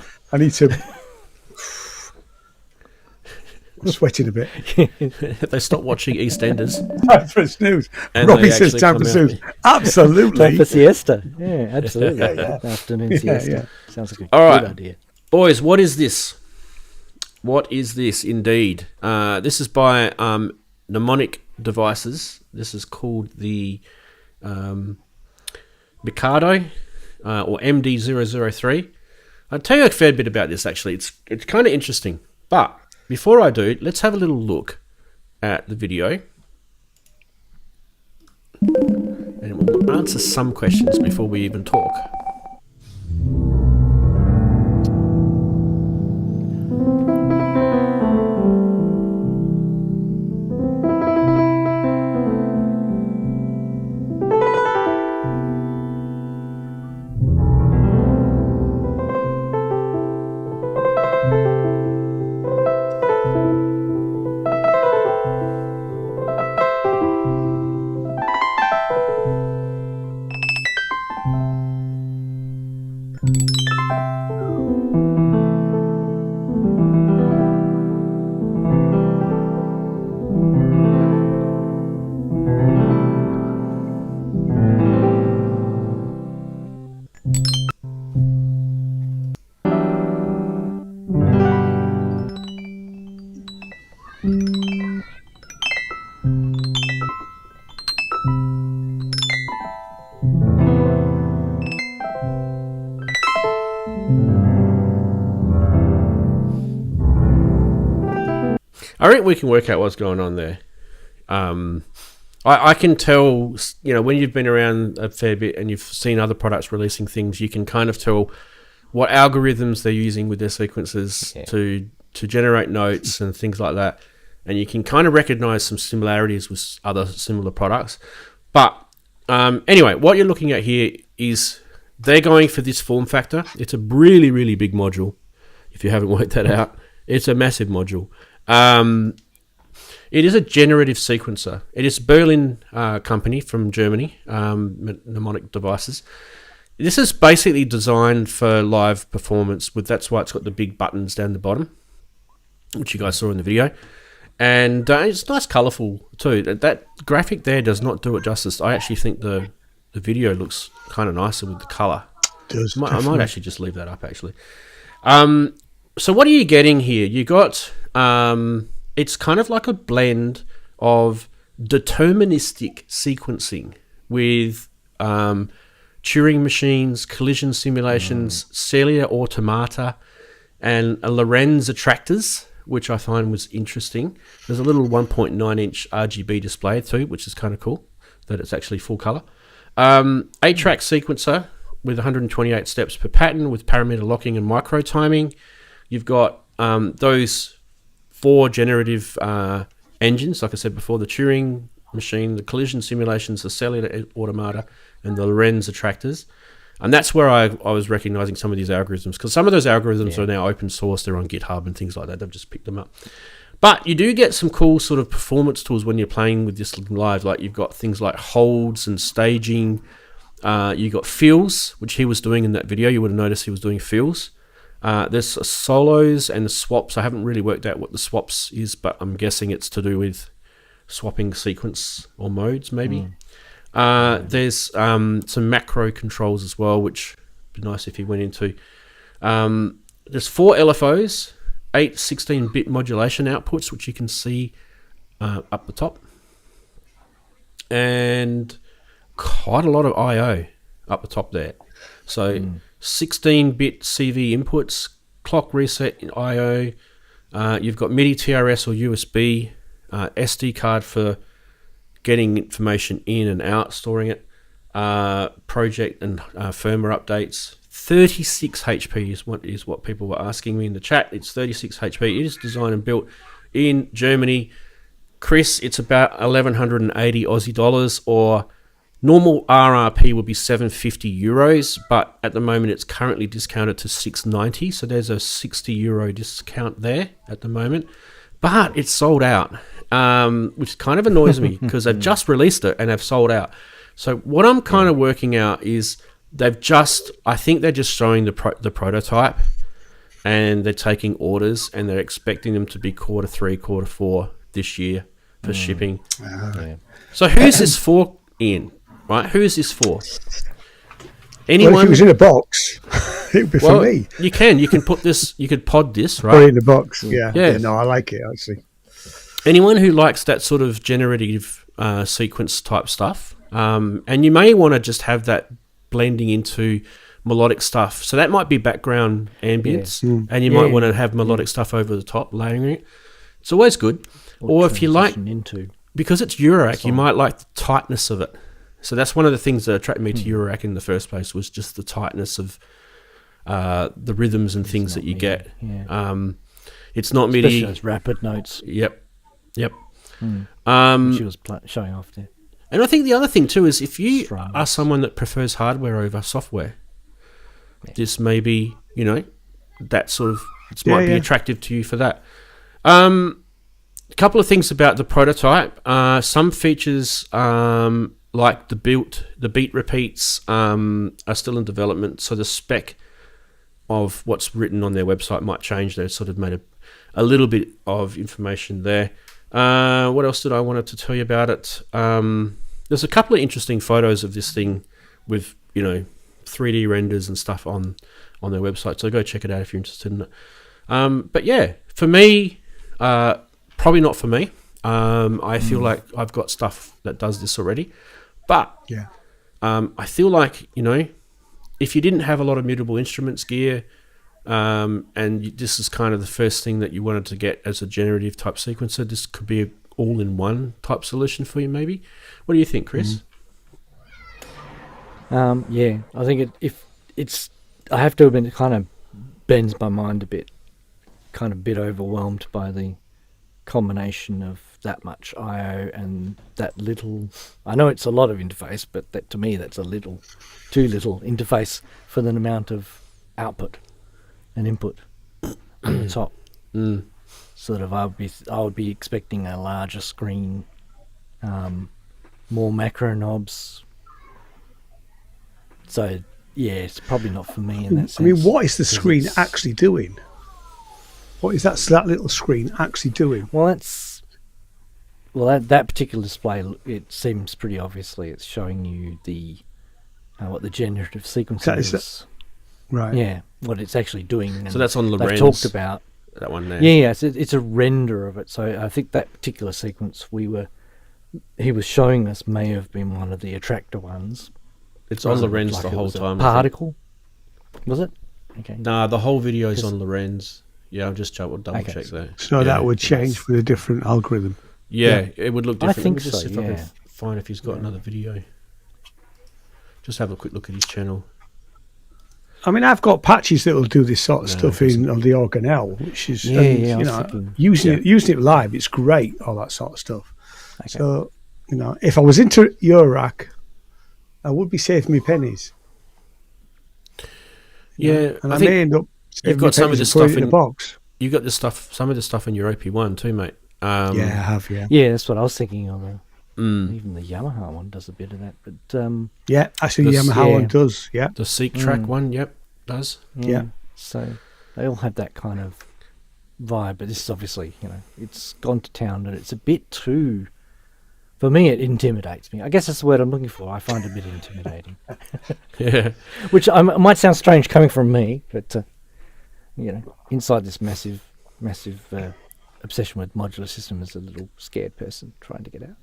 I'm sweating a bit. They stop watching EastEnders. Time for a snooze. And Robbie says time for snooze. Absolutely. Time for siesta. Yeah, absolutely. Yeah. Afternoon siesta. Yeah. Sounds like a All good right. idea. Boys, what is this? What is this indeed? This is by Mnemomic Devices. This is called the Mikado or MD003. I'll tell you a fair bit about this actually. It's kind of interesting. But before I do, let's have a little look at the video. And we'll answer some questions before we even talk. I think we can work out what's going on there. I can tell, you know, when you've been around a fair bit and you've seen other products releasing things, you can kind of tell what algorithms they're using with their sequences to generate notes and things like that. And you can kind of recognize some similarities with other similar products. But anyway, what you're looking at here is they're going for this form factor. It's a really, really big module. If you haven't worked that out, it's a massive module. It is a generative sequencer. It is a Berlin company from Germany, Mnemomic Devices. This is basically designed for live performance. That's why it's got the big buttons down the bottom, which you guys saw in the video. And it's nice, colourful too. That graphic there does not do it justice. I actually think the video looks kind of nicer with the colour. I might actually just leave that up, actually. So what are you getting here? You got... it's kind of like a blend of deterministic sequencing with Turing machines, collision simulations, cellular automata, and a Lorenz attractors, which I find was interesting. There's a little 1.9-inch RGB display too, which is kind of cool, that it's actually full color. 8-track sequencer with 128 steps per pattern with parameter locking and micro timing. You've got those 4 generative engines, like I said before, the Turing machine, the collision simulations, the cellular automata, and the Lorenz attractors. And that's where I was recognizing some of these algorithms, because some of those algorithms are now open source. They're on GitHub and things like that. They've just picked them up. But you do get some cool sort of performance tools when you're playing with this live. Like you've got things like holds and staging. You got fills, which he was doing in that video. You would have noticed he was doing fills. There's solos and the swaps. I haven't really worked out what the swaps is, but I'm guessing it's to do with swapping sequence or modes, maybe. There's some macro controls as well, which would be nice if he went into. There's 4 LFOs, 8 16-bit modulation outputs, which you can see up the top, and quite a lot of I/O up the top there. So 16-bit CV inputs, clock reset in I/O. You've got MIDI TRS or USB, SD card for getting information in and out, storing it, project and firmware updates. 36 HP is what people were asking me in the chat. It's 36 HP. It is designed and built in Germany. Chris, it's about 1,180 Aussie dollars, or normal RRP would be 750 euros, but at the moment it's currently discounted to 690. So there's a 60 euro discount there at the moment, but it's sold out, which kind of annoys me because they've just released it and they've sold out. So what I'm kind of working out is I think they're just showing the prototype, and they're taking orders, and they're expecting them to be Q3, Q4 this year for shipping. So who's this for, Ian? Right? Who is this for? Anyone? Well, if it was in a box, it would be for me. You can put this. You could pod this, right? Put it in the box. Yeah. No, I like it actually. Anyone who likes that sort of generative sequence type stuff, and you may want to just have that blending into melodic stuff. So that might be background ambience, and you might want to have melodic stuff over the top, layering it. It's always good. Or if you like, because it's Eurorack, you might like the tightness of it. So that's one of the things that attracted me to Eurorack in the first place, was just the tightness of the rhythms and things that you get. It's not MIDI. Especially those rapid notes. Yep. She was showing off there. And I think the other thing too is, if you are someone that prefers hardware over software, this may be, that sort of, might be attractive to you for that. A couple of things about the prototype. Some features, like the beat repeats, are still in development, so the spec of what's written on their website might change. They've sort of made a little bit of information there. What else did I wanted to tell you about it? There's a couple of interesting photos of this thing with 3D renders and stuff on their website, so go check it out if you're interested in it. But yeah, for me, probably not for me. I feel like I've got stuff that does this already, but I feel like if you didn't have a lot of mutable instruments gear, and this is kind of the first thing that you wanted to get as a generative type sequencer, this could be an all-in-one type solution for you, maybe. What do you think, Chris? I think I have to admit, it kind of bends my mind a bit, kind of a bit overwhelmed by the combination of that much I/O and that little. I know it's a lot of interface, but that to me that's too little interface for the amount of output and input on the top. Sort of, I would be expecting a larger screen, more macro knobs. So it's probably not for me in that sense. I mean, what is the screen actually doing? What is that little screen actually doing? Well, that particular display, it seems pretty obviously it's showing you the what the generative sequencing is. Right. Yeah, what it's actually doing. And so that's on the they've talked about that one there. Yeah, it's a render of it. So I think that particular sequence he was showing us may have been one of the attractor ones. It's on Lorenz the whole time. Particle, was it? Okay. Nah, the whole video is on Lorenz. Yeah, I'll just double check there. So that would change with a different algorithm. Yeah, it would look different. I think Let me just so. see if I can find if he's got another video. Just have a quick look at his channel. I mean, I've got patches that will do this sort of stuff on the organelle, which is using it live. It's great, all that sort of stuff. Okay. So if I was into Eurorack, I would be saving me pennies. Yeah, and I I think may end up you've got some of this stuff in a box. You got some of the stuff in your OP1 too, mate. Yeah, I have. Yeah, Yeah, that's what I was thinking of. Even the Yamaha one does a bit of that, but yeah. Actually, This- Yamaha one yeah. does. Yeah, The Seek Track one, yep, does. Yeah. So they all have that kind of vibe, but this is obviously, it's gone to town and it's a bit too. For me, it intimidates me. I guess that's the word I'm looking for. I find it a bit intimidating, Yeah. which might sound strange coming from me, but inside this massive obsession with modular system as a little scared person trying to get out.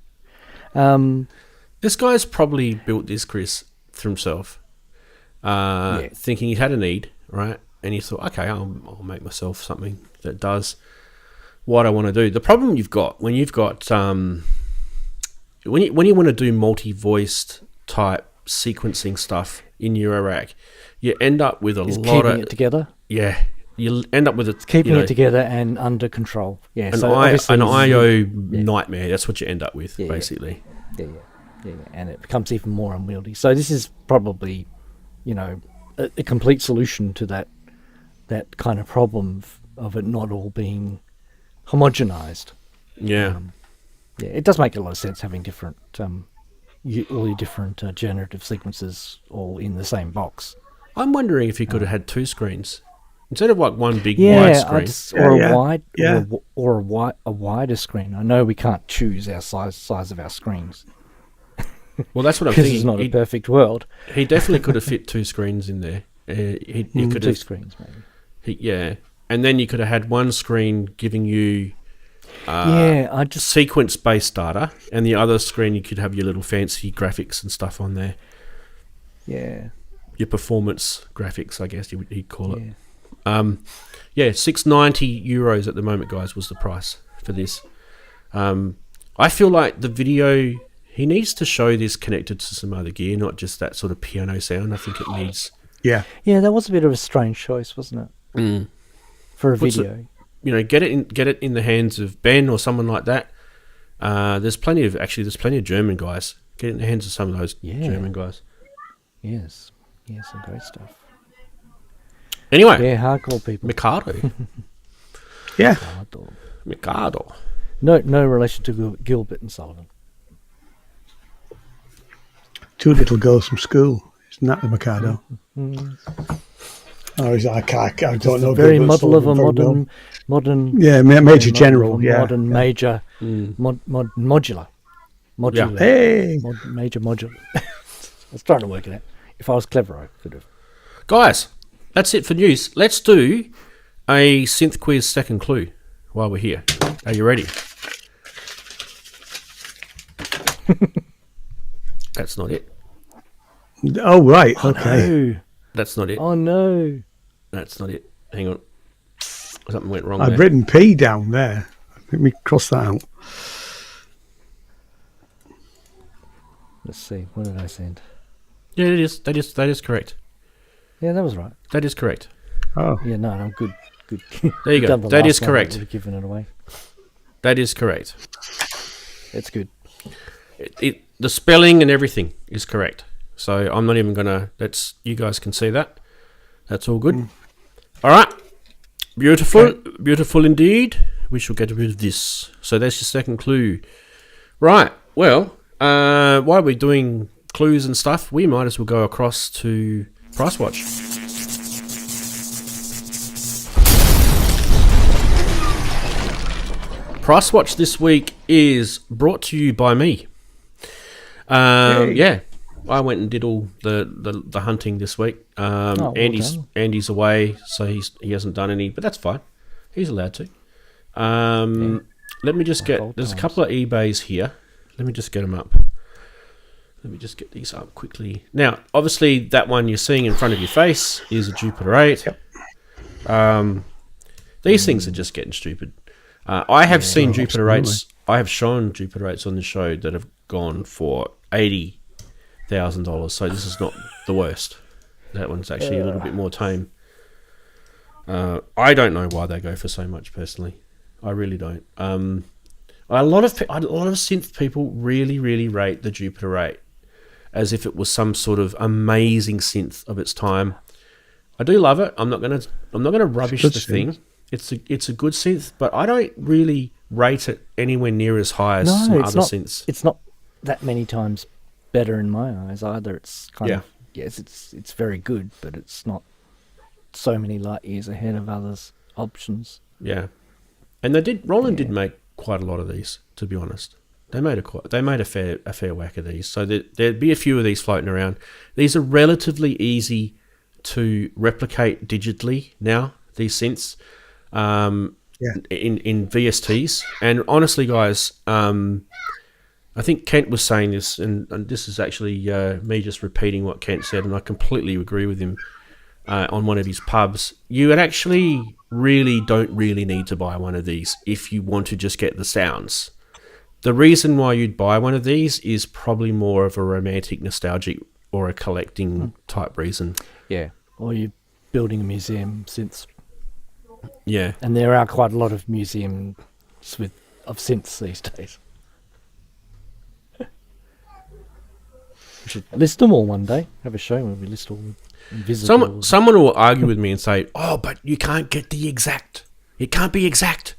This guy's probably built this, Chris, for himself, thinking he had a need, right? And he thought, okay, I'll make myself something that does what I want to do. The problem you've got when you've got when you want to do multi-voiced type sequencing stuff in Eurorack, you end up with a lot keeping of it together. Yeah, you end up with it Keeping it together and under control. Yeah, an, so I, obviously an IO nightmare. That's what you end up with, Yeah. basically. Yeah, and it becomes even more unwieldy. So this is probably, a complete solution to that kind of problem of it not all being homogenized. Yeah. Yeah, it does make a lot of sense having different, all your different generative sequences all in the same box. I'm wondering if you could have had two screens instead of like one big wide screen. Or a wider screen. I know we can't choose our size of our screens. Well, that's what I'm Because thinking. it's not a perfect world. He definitely could have fit two screens in there. He could Two have, screens, maybe. and then you could have had one screen giving you sequence-based data, and the other screen you could have your little fancy graphics and stuff on there. Yeah. Your performance graphics, I guess he'd call it. Yeah. €690 at the moment, guys, was the price for this. I feel like the video, he needs to show this connected to some other gear, not just that sort of piano sound. I think it needs... yeah. Yeah, that was a bit of a strange choice, wasn't it? For a video. Get it in the hands of Ben or someone like that. There's plenty of German guys. Get it in the hands of some of those German guys. Yes. Yeah, some great stuff. Anyway, Yeah, hardcore people. Mikado. Yeah. Mikado. No relation to Gilbert and Sullivan. Two little girls from school. Isn't that the Mikado? Oh, I don't know. Very Gilbert model of a Sullivan very well. modern. Yeah, major general. Yeah. Modern major. Modular. Modular. Hey. Major modular. I was trying to work it out. If I was clever, I could have. Guys, that's it for news. Let's do a synth quiz second clue while we're here. Are you ready? That's not it. Oh, right. Okay. No. That's not it. Oh no. That's not it. Hang on. Something went wrong I've there. written P down there. Let me cross that out. Let's see. What did I send? Yeah, it is. That is correct. Yeah, that was right. That is correct. Oh. Yeah, no, I'm good. There you go. Done the That last is one, correct. I would have given it away. That is correct. It's good. The spelling and everything is correct. So I'm not even gonna. You guys can see that. That's all good. All right. Beautiful, Okay. Beautiful indeed. We shall get rid of this. So that's your second clue. Right. Well, while we're doing clues and stuff, we might as well go across to Price Watch. Price Watch this week is brought to you by me. Yeah, I went and did all the hunting this week. well Andy's away, so he hasn't done any, but that's fine. He's allowed to. Let me just there's a couple of eBays here. Let me just get them up. Let me just get these up quickly. Now, obviously, that one you're seeing in front of your face is a Jupiter 8. Yep. These things are just getting stupid. I have seen Jupiter 8s. I have shown Jupiter 8s on the show that have gone for $80,000. So this is not the worst. That one's actually a little bit more tame. I don't know why they go for so much personally. I really don't. A lot of synth people really, really rate the Jupiter 8 as if it was some sort of amazing synth of its time. I do love it. I'm not gonna rubbish good the synth. thing. It's a good synth, but I don't really rate it anywhere near as high as some it's other not. synths. It's not that many times better in my eyes either. It's kind of yes, it's very good, but it's not so many light years ahead of others options. Yeah, and Roland did make quite a lot of these. To be honest, they made a fair whack of these. So there'd be a few of these floating around. These are relatively easy to replicate digitally now. These synths, in VSTs, and honestly, guys, I think Kent was saying this, and this is actually me just repeating what Kent said, and I completely agree with him. On one of his pubs, you would actually don't really need to buy one of these if you want to just get the sounds. The reason why you'd buy one of these is probably more of a romantic, nostalgic, or a collecting type reason. Yeah, or you're building a museum synths. Yeah, and there are quite a lot of museums of synths these days. We should list them all one day. Have a show where we list all them. Someone will argue with me and say, "Oh, but you can't get the exact. It can't be exact.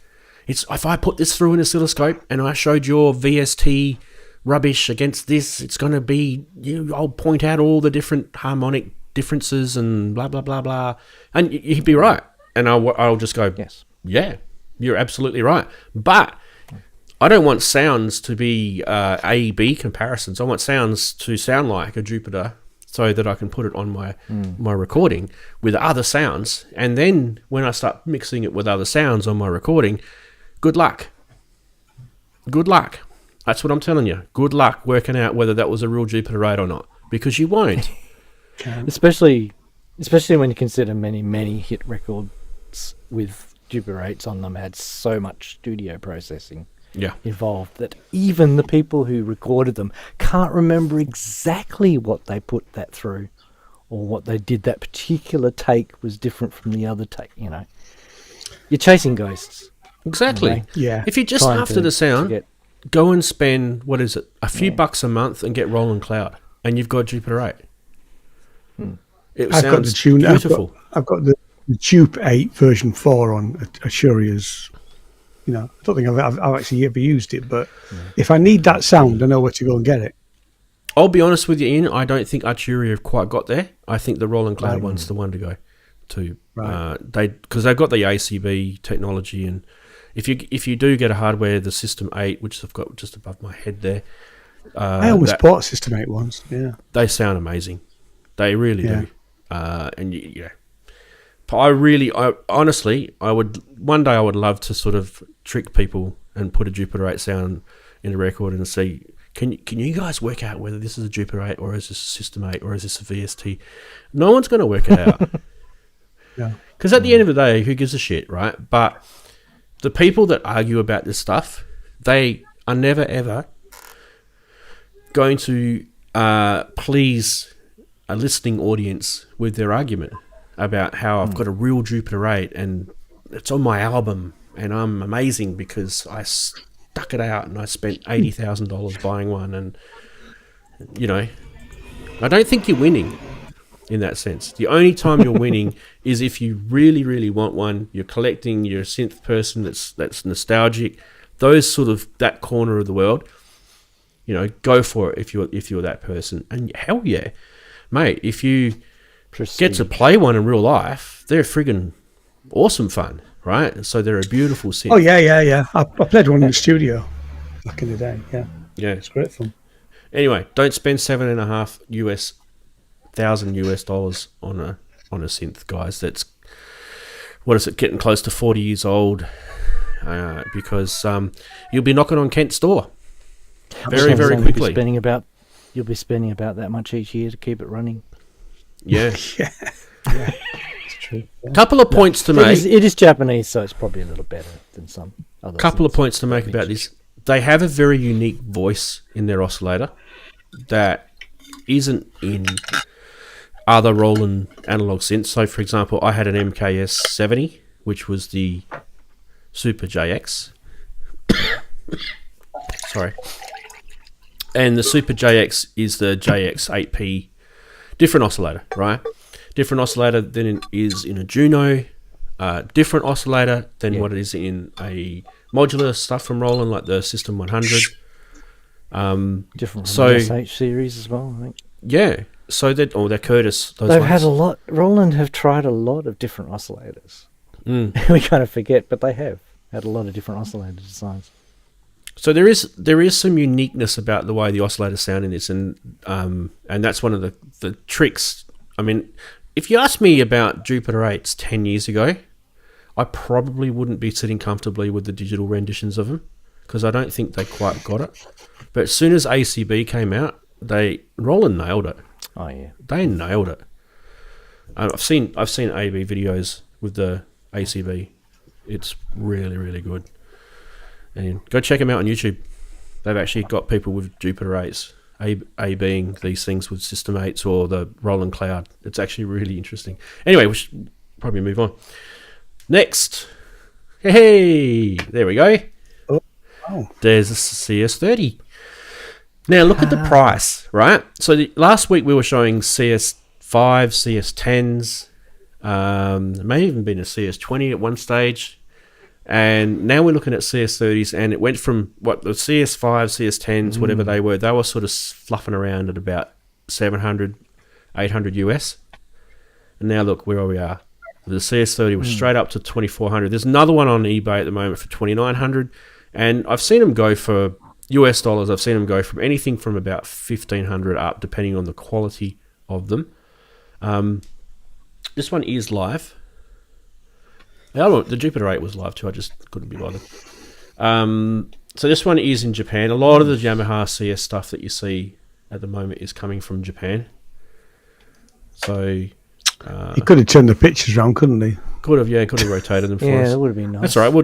It's if I put this through an oscilloscope and I showed your VST rubbish against this, it's going to be. I'll point out all the different harmonic differences and blah blah blah blah." And you'd be right, and I'll just go, "Yes, yeah, you're absolutely right." But I don't want sounds to be A/B comparisons. I want sounds to sound like a Jupiter, so that I can put it on my recording with other sounds. And then when I start mixing it with other sounds on my recording, good luck. Good luck. That's what I'm telling you. Good luck working out whether that was a real Jupiter 8 or not, because you won't. especially when you consider many hit records with Jupiter 8s on them had so much studio processing involved that even the people who recorded them can't remember exactly what they put that through or what they did. That particular take was different from the other take. You're chasing ghosts. Exactly. Anyway, Yeah. If you're just after the sound, go and spend a few bucks a month and get Roland Cloud, and you've got Jupiter 8. It I've got the sounds tune. beautiful. I've got the Jupe 8 version 4 on Arturia's. I don't think I've actually ever used it, but if I need that sound, I know where to go and get it. I'll be honest with you, Ian. I don't think Arturia have quite got there. I think the Roland Cloud one's the one to go to. Right. Because they've got the ACB technology, and if you do get a hardware, the System 8, which I've got just above my head there. I almost bought System 8 once. Yeah, they sound amazing. They really do. And honestly, I would one day I would love to sort of trick people and put a Jupiter 8 sound in a record and see, can you guys work out whether this is a Jupiter 8 or is this a System 8 or is this a VST? No one's going to work it out. Because at the end of the day, who gives a shit, right? But the people that argue about this stuff, they are never ever going to please a listening audience with their argument about how I've got a real Jupiter 8 and it's on my album and I'm amazing because I stuck it out and I spent $80,000 buying one, and I don't think you're winning in that sense. The only time you're winning is if you really, really want one, you're collecting, you're a synth person that's nostalgic, those sort of that corner of the world, go for it if you're that person. And hell yeah, mate, if you get to play one in real life, they're friggin' awesome fun, right? So they're a beautiful synth. Oh yeah. I played one in the studio back in the day. Yeah, it's great fun. Anyway, don't spend $7,500 on a synth, guys. That's getting close to 40 years old, because you'll be knocking on Kent's door very, very quickly. You'll be spending about that much each year to keep it running. Yeah. Yeah. It's true. Yeah. Couple of points to make. It is Japanese, so it's probably a little better than some other. Couple of points to make about this. They have a very unique voice in their oscillator that isn't in other Roland analog synths. So, for example, I had an MKS 70, which was the Super JX. Sorry. And the Super JX is the JX 8P different oscillator, right? different oscillator than it is in a Juno, different oscillator than what it is in a modular stuff from Roland, like the System 100. Different from the SH series as well, I think. Yeah. So they're Curtis. They've had a lot. Roland have tried a lot of different oscillators. We kind of forget, but they have had a lot of different oscillator designs. So there is some uniqueness about the way the oscillators sound in this, and that's one of the tricks. I mean, if you asked me about Jupiter 8s 10 years ago, I probably wouldn't be sitting comfortably with the digital renditions of them because I don't think they quite got it. But as soon as ACB came out, Roland nailed it. Oh yeah, they nailed it. I've seen AB videos with the ACB. It's really, really good. And go check them out on YouTube. They've actually got people with Jupiter 8s, A being these things with System 8s or the Roland Cloud. It's actually really interesting. Anyway, we should probably move on. Next. Hey, there we go. Oh. There's a CS30. Now look at the price, right? So last week we were showing CS5, CS10s, it may have even been a CS20 at one stage. And now we're looking at CS30s, and it went from the CS5, CS10s, whatever they were sort of fluffing around at about 700, 800 US. And now look where we are. The CS30 was straight up to 2,400. There's another one on eBay at the moment for 2,900. And I've seen them go for US dollars. I've seen them go from anything from about 1,500 up, depending on the quality of them. This one is live. The Jupiter 8 was live too. I just couldn't be bothered. So this one is in Japan. A lot of the Yamaha CS stuff that you see at the moment is coming from Japan. So he could have turned the pictures around, couldn't he? Could have rotated them for us. Yeah, that would have been nice. That's all right. We'll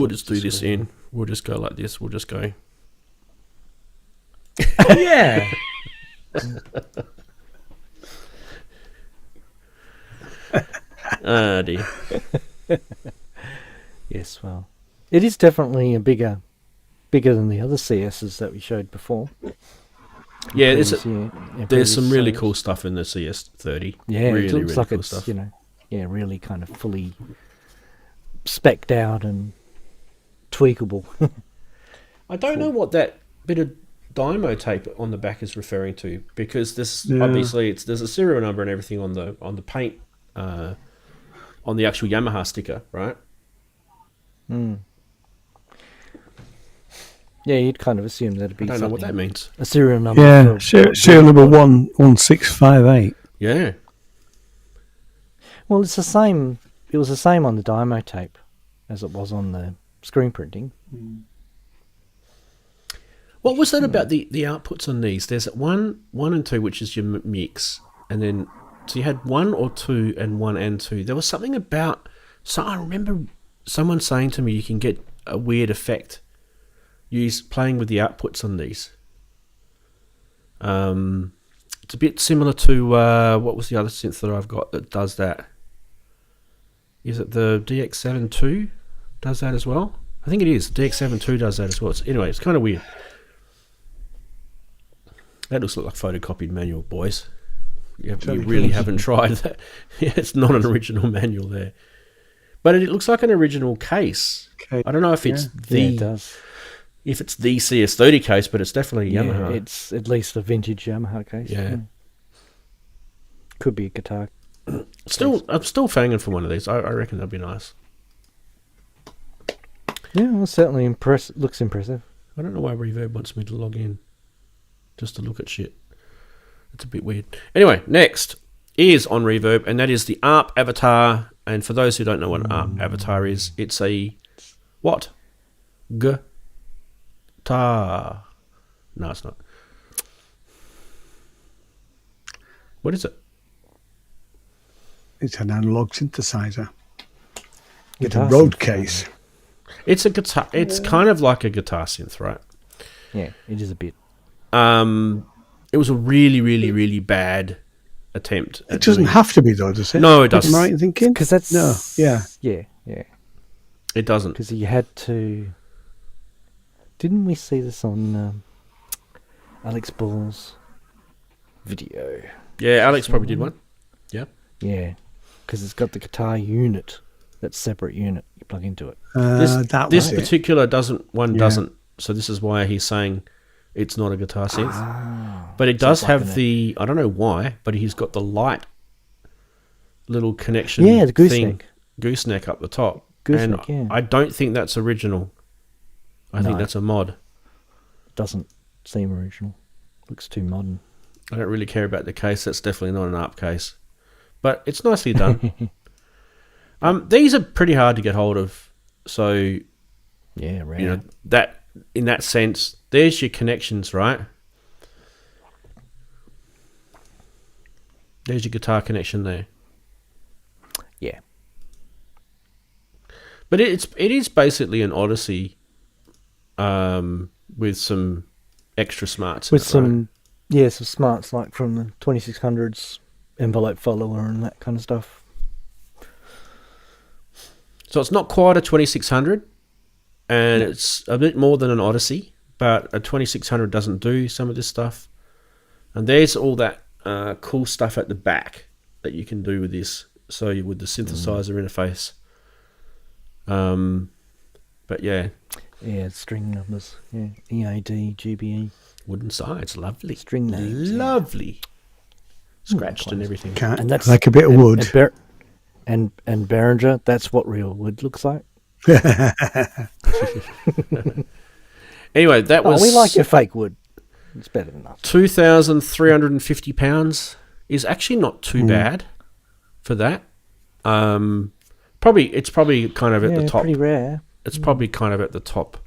just do this in. We'll just go like this. We'll just go. Yeah. Dear. Yes, well, it is definitely bigger than the other CSs that we showed before. Yeah, there's some really cool stuff in the CS30. Yeah, really, it looks really like cool it's stuff. Really kind of fully specced out and tweakable. I don't know what that bit of Dymo tape on the back is referring to, because this obviously there's a serial number and everything on the paint on the actual Yamaha sticker, right? Yeah, you'd kind of assume that'd be. I don't know what that means. A serial number. Yeah, serial number 11658. Yeah. Well, it's the same. It was the same on the Dymo tape as it was on the screen printing. What was that about the outputs on these? There's 1 and 2, which is your mix, and then so you had 1 or 2 and 1 and 2. There was something about. So I remember someone saying to me, you can get a weird effect playing with the outputs on these. It's a bit similar to what was the other synth that I've got that does that? Is it the DX72 does that as well? I think it is. DX72 does that as well. Anyway, it's kind of weird. That looks like photocopied manual, boys. You really haven't tried that. Yeah, it's not an original manual there. But it looks like an original case. Okay. I don't know if it's it does. If it's the CS30 case, but it's definitely a Yamaha. It's at least a vintage Yamaha case. Yeah. Could be a guitar. I'm still fanging for one of these. I reckon that'd be nice. Yeah, well, certainly looks impressive. I don't know why Reverb wants me to log in just to look at shit. It's a bit weird. Anyway, next is on Reverb, and that is the ARP Avatar. And for those who don't know what an ARP Avatar is, it's a what? Guitar. No, it's not. What is it? It's an analog synthesizer. It's Guitar a road synth, case. It's a guitar. It's kind of like a guitar synth, right? Yeah, it is a bit. It was a really, really, really bad attempt. It doesn't have to be though, does it? No, it doesn't. Am I right in thinking? Because that's yeah. It doesn't. Because you had to. Didn't we see this on Alex Ball's video. Yeah, Alex probably did one. Yeah. Yeah, because it's got the guitar unit, that separate unit you plug into it. This was it. particular doesn't. So this is why he's saying it's not a guitar synth. But it does it's like have the, I don't know why, but he's got the light little connection Yeah, the gooseneck gooseneck. up the top. Gooseneck, and yeah. I don't think that's original. I think No. that's a mod. Doesn't seem original. Looks too modern. I don't really care about the case. That's definitely not an ARP case. But it's nicely done. These are pretty hard to get hold of. So, Yeah, rare. you know, that in that sense, there's your connections, right? There's your guitar connection there. Yeah. But it is basically an Odyssey with some extra smarts. With in it, some, yeah, some smarts like from the 2600s, envelope follower and that kind of stuff. So it's not quite a 2600, and it's a bit more than an Odyssey, but a 2600 doesn't do some of this stuff. And there's all that cool stuff at the back that you can do with this. So with the synthesizer interface. But yeah. Yeah, string numbers. Yeah, EAD, GBE. Wooden sides, lovely. String names, yeah. Lovely. Scratched and everything. And that's like a bit of wood. And Behringer, that's what real wood looks like. Anyway, that was... we like your fake wood. It's better than us. £2,350 is actually not too bad for that. It's probably kind of at the top. Pretty rare. It's probably kind of at the top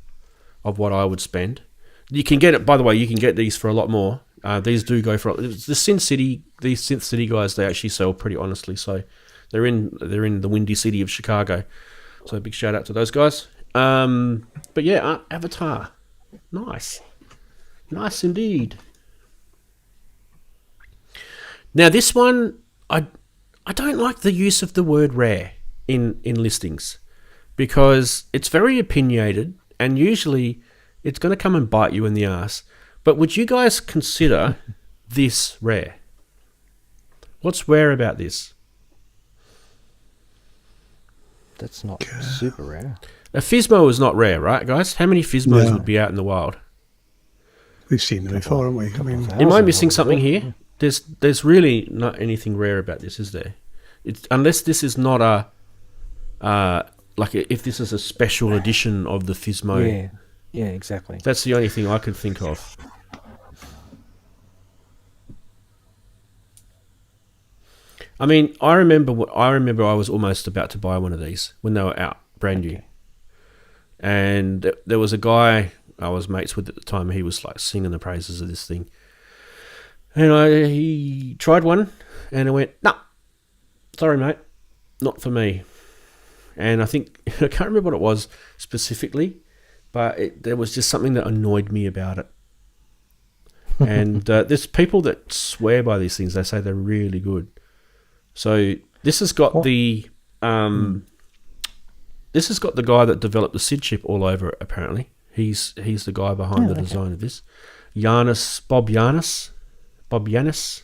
of what I would spend. You can get it, by the way, you can get these for a lot more. These do go for the Synth City. These Synth City guys, they actually sell pretty honestly. So they're in the windy city of Chicago. So big shout out to those guys. But yeah, Avatar, nice indeed. Now this one, I don't like the use of the word rare in listings because it's very opinionated and usually it's going to come and bite you in the ass. But would you guys consider this rare? What's rare about this? That's not super rare. A Fismo is not rare, right, guys? How many Fismos would be out in the wild? We've seen them before, haven't we? I mean, Am I missing something here? There's really not anything rare about this, is there? Unless this is not a if this is a special edition of the Fismo. Yeah, exactly. That's the only thing I could think of. I mean, I remember I was almost about to buy one of these when they were out, brand new. And there was a guy I was mates with at the time. He was like singing the praises of this thing. And he tried one and I went, nah, sorry mate, not for me. And I think, I can't remember what it was specifically, but there was just something that annoyed me about it. And there's people that swear by these things. They say they're really good. So this has got the this has got the guy that developed the SID chip all over it. Apparently, he's the guy behind the design of this. Bob Yanis.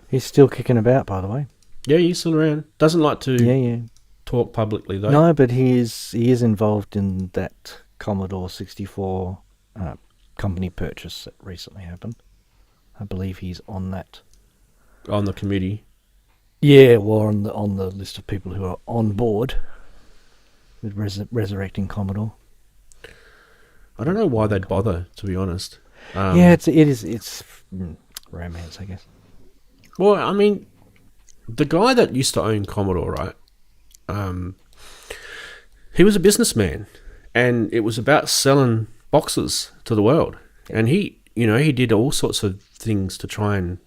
He's still kicking about, by the way. Yeah, he's still around. Doesn't like to talk publicly though. No, but he is involved in that Commodore 64 company purchase that recently happened. I believe he's on that. On the committee. Yeah, or on the list of people who are on board with resurrecting Commodore. I don't know why they'd bother, to be honest. It's romance, I guess. Well, I mean, the guy that used to own Commodore, right? He was a businessman, and it was about selling boxes to the world. And he did all sorts of things to try and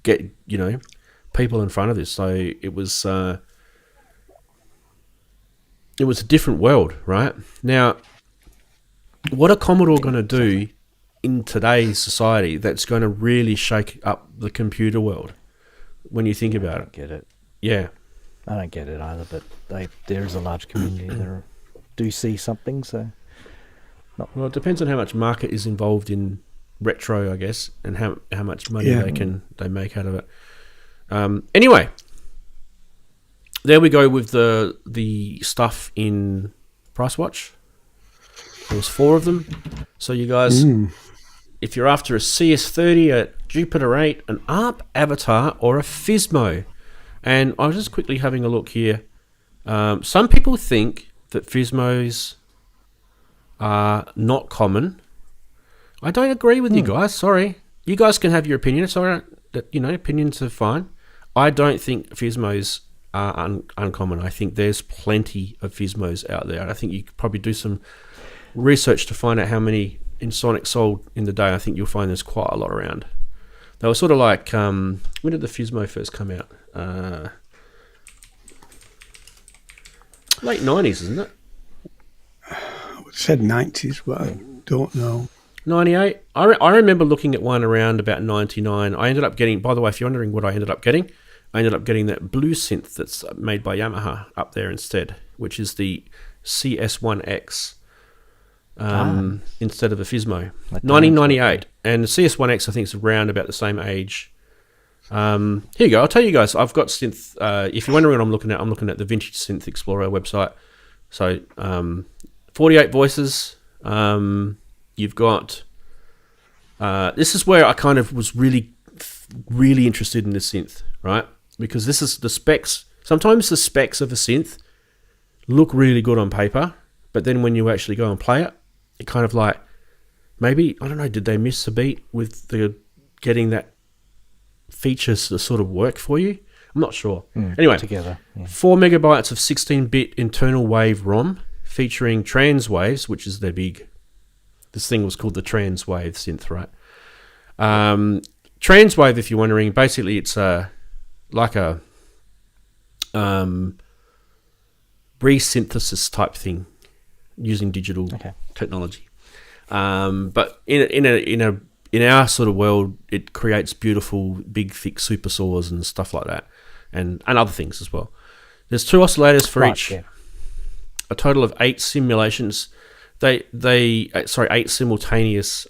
get, people in front of this. So it was a different world, right? Now, what are Commodore going to do in today's society that's going to really shake up the computer world when you think about it? I don't get it. Yeah. I don't get it either, but there is a large community that do see something, so... Well, it depends on how much market is involved in retro, I guess, and how much money they make out of it. Anyway, there we go with the stuff in Price Watch. There was 4 of them. So you guys, if you're after a CS30, a Jupiter 8, an ARP Avatar, or a Physmo, and I was just quickly having a look here. Some people think that Physmos are not common. I don't agree with you guys. Sorry, you guys can have your opinion. It's all right. That opinions are fine. I don't think Physmos are uncommon. I think there's plenty of Physmos out there. I think you could probably do some research to find out how many Ensoniq sold in the day. I think you'll find there's quite a lot around. They were sort of like, when did the Physmo first come out? Late 90s, isn't it? I said 90s, but I don't know. 98. I remember looking at one around about 99. I ended up getting, by the way, if you're wondering what I ended up getting that blue synth that's made by Yamaha up there instead, which is the CS1X instead of a Physmo. 1998. And the CS1X, I think, is around about the same age. Here you go. I'll tell you guys, I've got synth. If you're wondering what I'm looking at the Vintage Synth Explorer website. So 48 voices. You've got... this is where I kind of was really interested in the synth, right? Because this is the specs. Sometimes the specs of a synth look really good on paper, but then when you actually go and play it, it kind of like, maybe, I don't know, did they miss a beat with the getting that features to sort of work for you? I'm not sure. Anyway, together, 4 megabytes of 16-bit internal wave ROM featuring trans waves, which is their big... This thing was called the trans wave synth, right? Trans wave, if you're wondering, basically it's like a resynthesis type thing using digital technology. But in our sort of world, it creates beautiful, big, thick super saws and stuff like that, and other things as well. There's 2 oscillators for each. Yeah. A total of 8 simulations. 8 simultaneous.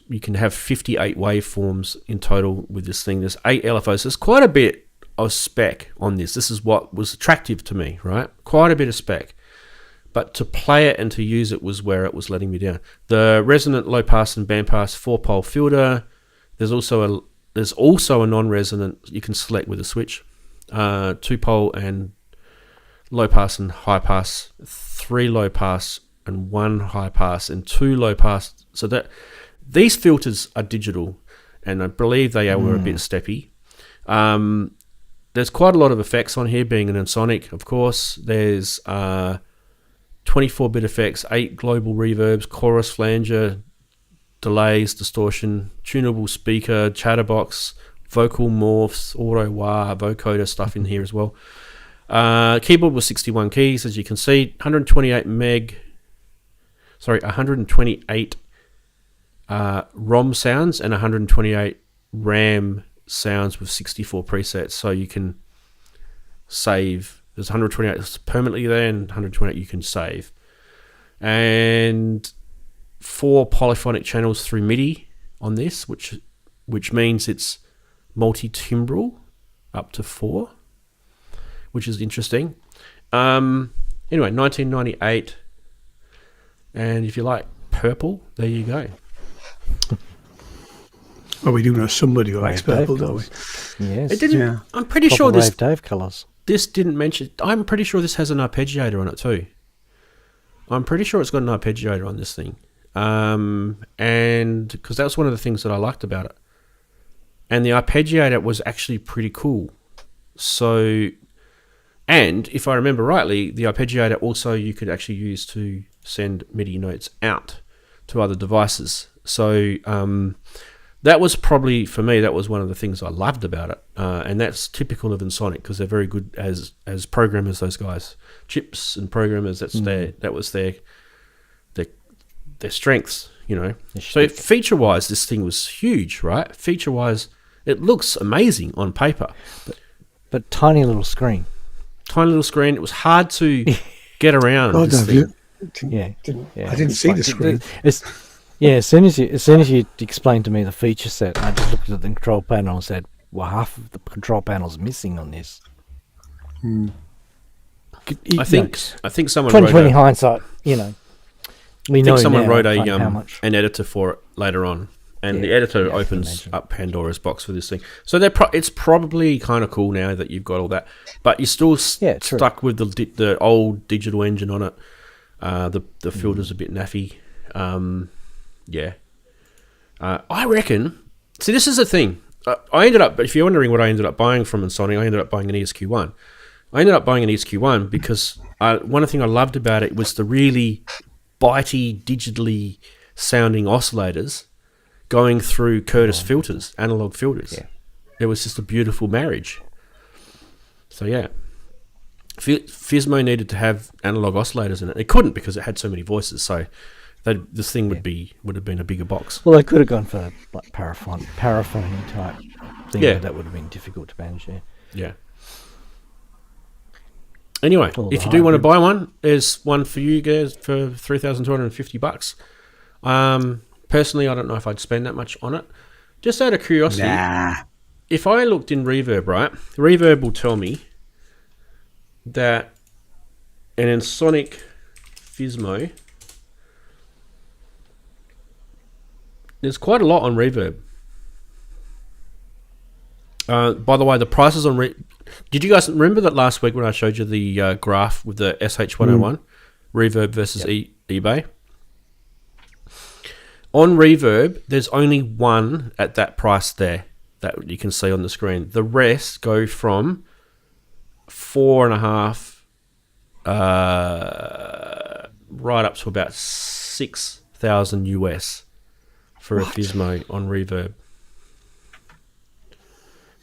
You can have 58 waveforms in total with this thing. There's 8 LFOs. There's quite a bit of spec on this. This is what was attractive to me, right? Quite a bit of spec. But to play it and to use it was where it was letting me down. The resonant low pass and band pass 4-pole filter. There's also a non-resonant you can select with a switch. 2-pole and low pass and high pass, 3 low pass and 1 high pass, and 2 low pass. So that these filters are digital, and I believe they were a bit steppy. There's quite a lot of effects on here, being an Ensoniq, of course. There's 24-bit effects, 8 global reverbs, chorus flanger, delays, distortion, tunable speaker, chatterbox, vocal morphs, auto wah, vocoder stuff in here as well. Keyboard was 61 keys, as you can see, 128 ROM sounds and 128 RAM sounds with 64 presets, so you can save. There's 128 that's permanently there and 128 you can save. And 4 polyphonic channels through MIDI on this, which means it's multi-timbral up to 4, which is interesting. Anyway, 1998. And if you like purple, there you go. Well, we do know somebody who likes purple, don't we? Yes. It didn't. Yeah. I'm pretty sure this. Dave colours. This didn't mention. I'm pretty sure this has an arpeggiator on it too. I'm pretty sure it's got an arpeggiator on this thing, and because that's one of the things that I liked about it. And the arpeggiator was actually pretty cool. So, and if I remember rightly, the arpeggiator also you could actually use to send MIDI notes out to other devices. So that was probably, for me, that was one of the things I loved about it. And that's typical of Ensoniq because they're very good as programmers, those guys. Chips and programmers, that was their strengths, you know. So feature-wise, this thing was huge, right? Feature-wise, it looks amazing on paper. But tiny little screen. Tiny little screen. It was hard to get around this thing. Yeah. I didn't see the screen. As soon as you explained to me the feature set, I just looked at the control panel and said, "Well, half of the control panel's missing on this." I think someone 2020 wrote hindsight. You know, we I know think someone now wrote kind of how much. an editor for it later on, and Yeah, the editor yeah, I can opens imagine. up Pandora's box for this thing. So it's probably kind of cool now that you've got all that, but you're still Yeah, true. stuck with the old digital engine on it. The filter's a bit naffy. I reckon. See, this is the thing. I ended up. If you're wondering what I ended up buying from Sony, I ended up buying an ESQ1. I ended up buying an ESQ1 because one thing I loved about it was the really bitey, digitally sounding oscillators going through Curtis filters, analog filters. Yeah. It was just a beautiful marriage. So yeah, Fismo needed to have analog oscillators in it. It couldn't because it had so many voices. So this thing would have been a bigger box. Well, they could have gone for like paraphony type thing. Yeah. But that would have been difficult to manage. Yeah. Yeah. Anyway, All the if you do want to hybrids. buy one, there's one for you guys for $3,250. Personally, I don't know if I'd spend that much on it. Just out of curiosity, if I looked in Reverb, right, Reverb will tell me that an Ensoniq Fismo, there's quite a lot on Reverb. By the way, the prices on did you guys remember that last week when I showed you the graph with the SH101 Reverb versus eBay? On Reverb, there's only one at that price there that you can see on the screen. The rest go from 4.5 right up to about 6,000 US for a Fismo on Reverb.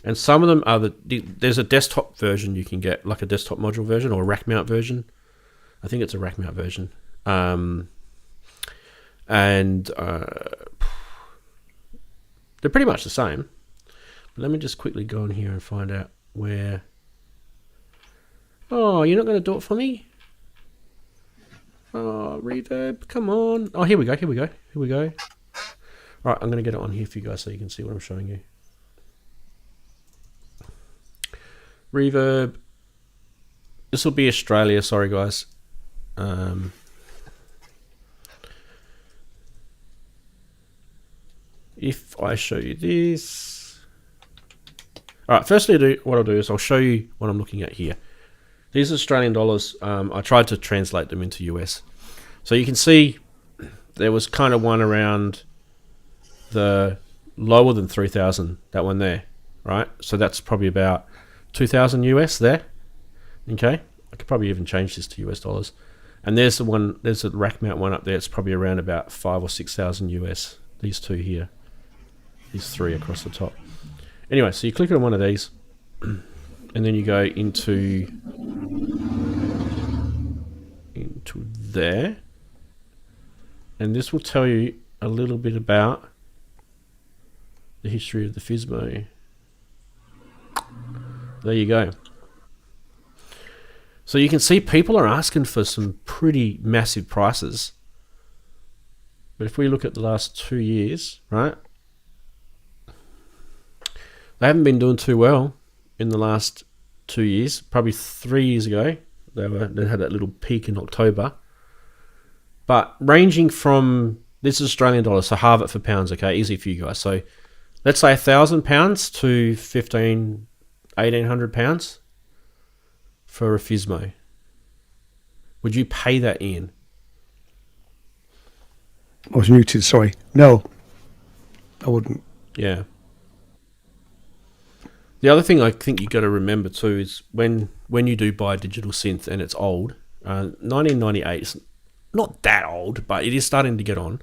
And some of them are there's a desktop version you can get, like a desktop module version or a rack mount version. I think it's a rack mount version. And they're pretty much the same. But let me just quickly go in here and find out where... Oh, you're not going to do it for me? Oh, Reverb, come on. Oh, here we go. All right, I'm going to get it on here for you guys so you can see what I'm showing you. Reverb. This will be Australia. Sorry, guys. If I show you this... All right, firstly, what I'll do is I'll show you what I'm looking at here. These are Australian dollars. I tried to translate them into US. So you can see there was kind of one around the lower than 3,000, that one there, right? So that's probably about 2,000 US there. Okay, I could probably even change this to US dollars. And there's the rack mount one up there. It's probably around about 5,000 or 6,000 US. These two here, these three across the top. Anyway, so you click on one of these, and then you go into there, and this will tell you a little bit about the history of the Fismo. There you go. So you can see people are asking for some pretty massive prices. But if we look at the last 2 years, right? They haven't been doing too well in the last 2 years. Probably 3 years ago, they had that little peak in October. But ranging from, this is Australian dollars, so halve it for pounds, okay? Easy for you guys. So let's say £1,000 to 1,800 pounds for a Fismo. Would you pay that, Ian? I was muted, sorry. No, I wouldn't. Yeah. The other thing I think you got to remember too is when you do buy a digital synth and it's old, 1998 is not that old, but it is starting to get on.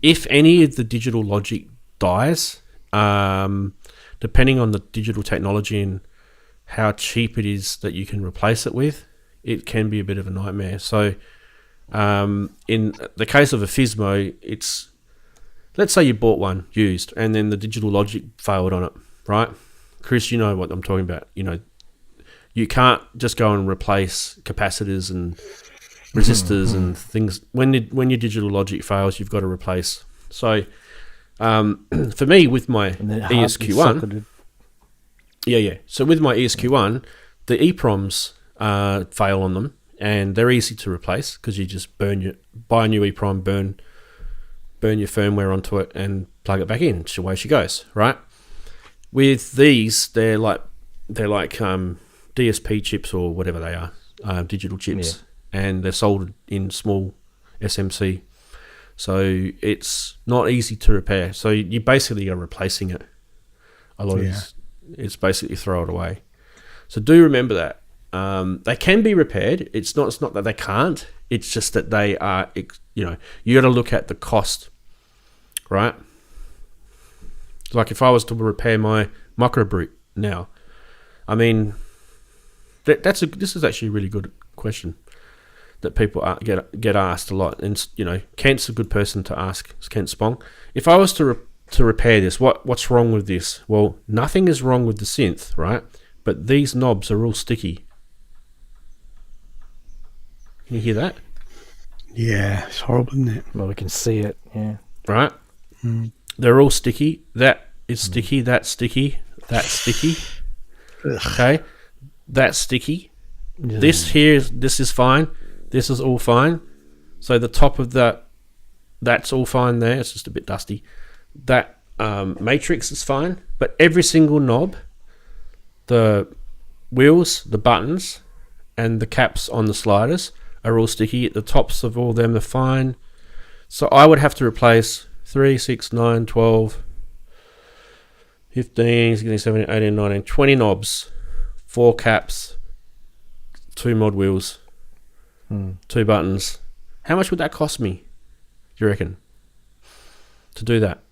If any of the digital logic dies, depending on the digital technology and how cheap it is that you can replace it with, it can be a bit of a nightmare. So in the case of a Fismo, it's, let's say you bought one used and then the digital logic failed on it, right? Chris, you know what I'm talking about. You know, you can't just go and replace capacitors and resistors and things. When your digital logic fails, you've got to replace. So for me, with my ESQ1, so with my ESQ1, the EPROMs fail on them, and they're easy to replace because you just buy a new EPROM, burn your firmware onto it, and plug it back in. Away she goes, right? With these, they're like DSP chips or whatever they are, digital chips, and they're soldered in small SMC. So it's not easy to repair. So you basically are replacing it. A lot of it's basically throw it away. So do remember that. They can be repaired. It's not that they can't. It's just that they are, you got to look at the cost, right? Like if I was to repair my Microbrute now, I mean, this is actually a really good question that people get asked a lot. And, Kent's a good person to ask, Kent Spong. If I was to repair this, what's wrong with this? Well, nothing is wrong with the synth, right? But these knobs are all sticky. Can you hear that? Yeah, it's horrible, isn't it? Well, we can see it, yeah. Right? Mm. They're all sticky. That is sticky. That's sticky. That's sticky. Okay? That's sticky. Yeah. This is fine. This is all fine. So the top of that's all fine there. It's just a bit dusty. That matrix is fine. But every single knob, the wheels, the buttons, and the caps on the sliders are all sticky. The tops of all them are fine. So I would have to replace 3, 6, 9, 12, 15, 16, 17, 18, 19, 20 knobs, 4 caps, 2 mod wheels, 2 buttons. How much would that cost me, do you reckon, to do that?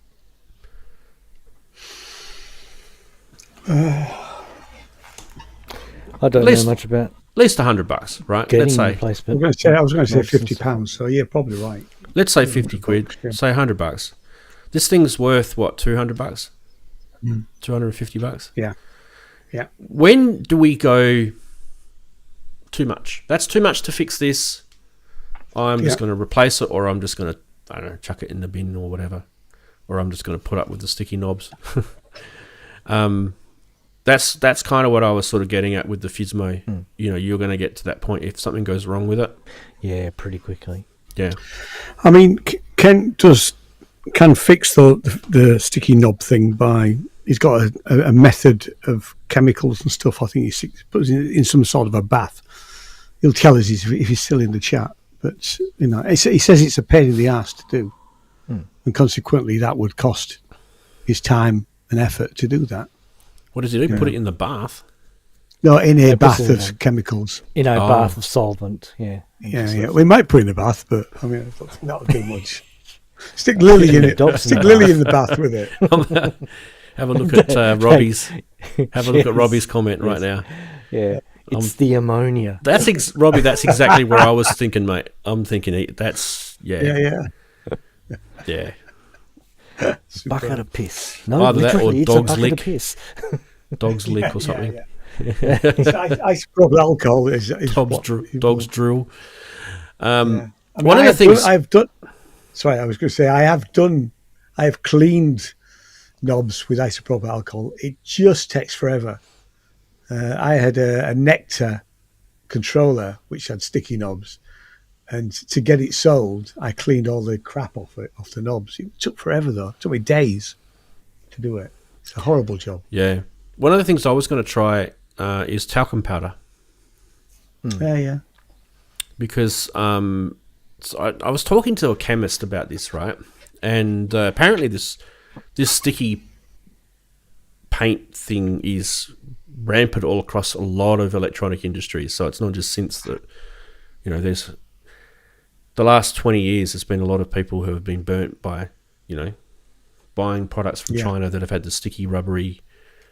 I don't know much about. At least $100, right? Let's say. I was going to say £50. So yeah, probably right. Let's say 50 quid. Say $100. This thing's worth what? $200? $250? Yeah. When do we go too much? That's too much to fix this. I'm just going to replace it, or I'm just going to, I don't know, chuck it in the bin or whatever, or I'm just going to put up with the sticky knobs. That's kind of what I was sort of getting at with the Fizmo. You're going to get to that point if something goes wrong with it. Yeah, pretty quickly. Yeah. I mean, Ken can fix the sticky knob thing by, he's got a method of chemicals and stuff. I think he puts in some sort of a bath. He'll tell us if he's still in the chat. But, he says it's a pain in the arse to do. And consequently, that would cost his time and effort to do that. What does he do? Yeah. Put it in the bath? No, in a bath of chemicals. In a bath of solvent, yeah. Yeah. We might put it in the bath, but I mean, that would be much. Stick Lily in it. Stick Lily in the bath with it. Have a look at Robbie's. Have a look at Robbie's comment right now. Yeah, it's the ammonia. Robbie. That's exactly where I was thinking, mate. I'm thinking that's Yeah. Bucket of piss. No, either that or it's dog's a bucket lick. Of piss. Dog's lick or something. Yeah. Isopropyl alcohol is dog's drool. One of the things I've done. Sorry, I was going to say I have cleaned knobs with isopropyl alcohol. It just takes forever. I had a Nectar controller which had sticky knobs. And to get it sold, I cleaned all the crap off the knobs. It took forever, though. It took me days to do it. It's a horrible job. Yeah. One of the things I was going to try is talcum powder. Yeah. Because so I was talking to a chemist about this, right? And apparently this sticky paint thing is rampant all across a lot of electronic industries. So it's not just synths that, there's... The last 20 years, there's been a lot of people who have been burnt by, buying products from China that have had the sticky, rubbery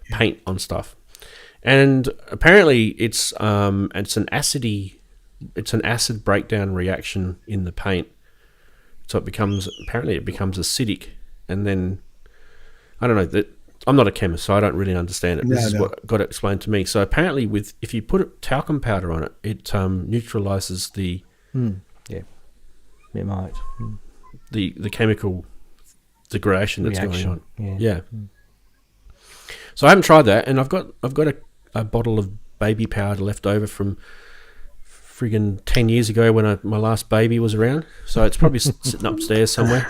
paint on stuff. And apparently, it's an acid breakdown reaction in the paint. So it becomes acidic, and then I don't know. I'm not a chemist, so I don't really understand it. This is what got explained to me. So apparently, if you put talcum powder on it, it neutralizes the Yeah. It might. The chemical degradation that's Reaction. going on. Yeah. So I haven't tried that, and I've got a bottle of baby powder left over from friggin' 10 years ago when my last baby was around. So it's probably sitting upstairs somewhere.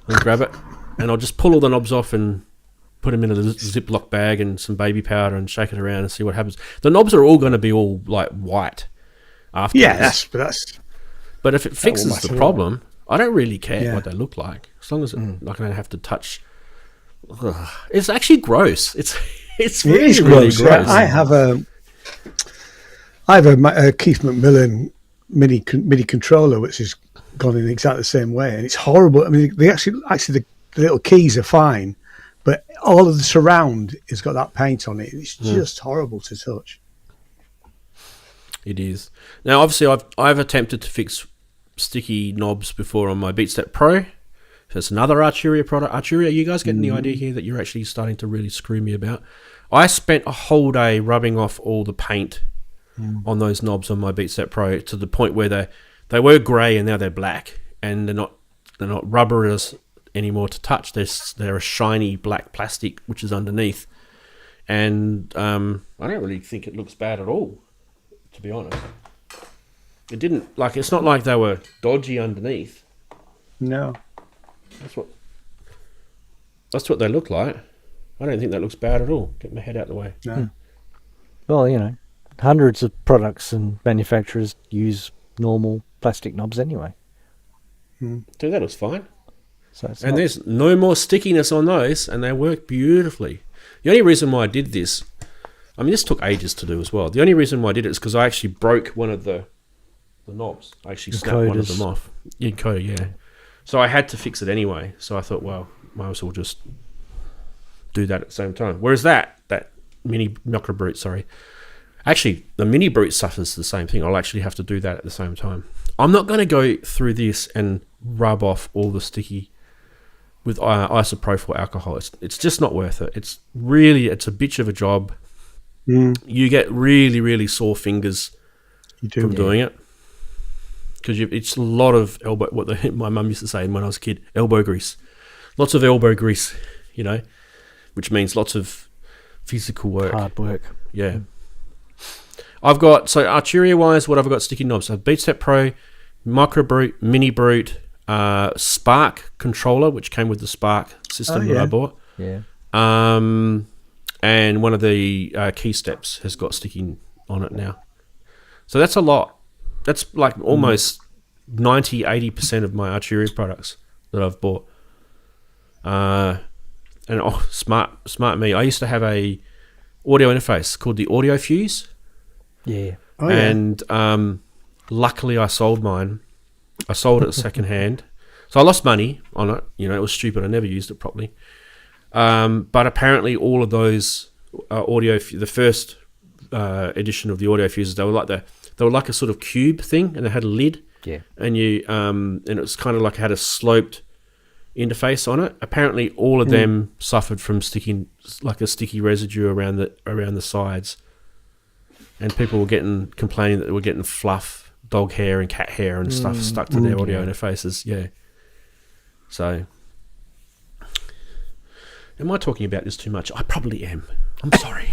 I'll grab it, and I'll just pull all the knobs off and put them in a Ziploc bag and some baby powder and shake it around and see what happens. The knobs are all going to be all like white afterwards. Yeah, But if it fixes the problem, I don't really care Yeah. what they look like, as long as I don't have to touch. Ugh. It's actually gross. It's really, is really gross. gross. I have a Keith McMillan mini controller which has gone in exactly the same way, and it's horrible. I mean, they actually the little keys are fine, but all of the surround has got that paint on it. It's just horrible to touch. It is. Now, obviously, I've attempted to fix sticky knobs before on my BeatStep Pro. So it's another Arturia product. Arturia, are you guys getting the idea here that you're actually starting to really screw me about? I spent a whole day rubbing off all the paint on those knobs on my BeatStep Pro to the point where they were grey and now they're black, and they're not rubberers anymore to touch. They're a shiny black plastic which is underneath, and I don't really think it looks bad at all, to be honest. It didn't, it's not like they were dodgy underneath. No. That's what they look like. I don't think that looks bad at all. Get my head out of the way. No. Well, hundreds of products and manufacturers use normal plastic knobs anyway. Dude, that looks fine. So it's And not- there's no more stickiness on those, and they work beautifully. The only reason why I did this, I mean, this took ages to do as well. The only reason why I did it is because I actually broke one of the knobs. I actually snapped one of them off. Encoder, yeah. So I had to fix it anyway. So I thought, well, might as well just do that at the same time. Whereas that mini Microbrute, sorry. Actually, the Mini Brute suffers the same thing. I'll actually have to do that at the same time. I'm not going to go through this and rub off all the sticky with isopropyl alcohol. It's just not worth it. It's a bitch of a job. You get really, really sore fingers from doing it. Because it's a lot of elbow, my mum used to say when I was a kid, elbow grease. Lots of elbow grease, which means lots of physical work. hard work. Yeah. I've got, Arturia-wise, what I've got sticky knobs. I have BeatStep Pro, Microbrute, Mini Brute, Spark controller, which came with the Spark system that I bought. Yeah. And one of the key steps has got sticky on it now. So that's a lot. That's like almost 90-80% of my Arturia products that I've bought. Smart me. I used to have a audio interface called the Audio Fuse. Yeah. Oh, yeah. And luckily I sold mine. I sold it second hand. So I lost money on it. It was stupid. I never used it properly. But apparently all of those the first edition of the Audio Fuses, they were like a sort of cube thing, and they had a lid. Yeah. And and it was kind of like it had a sloped interface on it. Apparently all of them suffered from a sticky residue around the sides. And people were complaining that they were getting fluff, dog hair and cat hair and stuff stuck to their audio interfaces. Yeah. So, am I talking about this too much? I probably am. I'm sorry.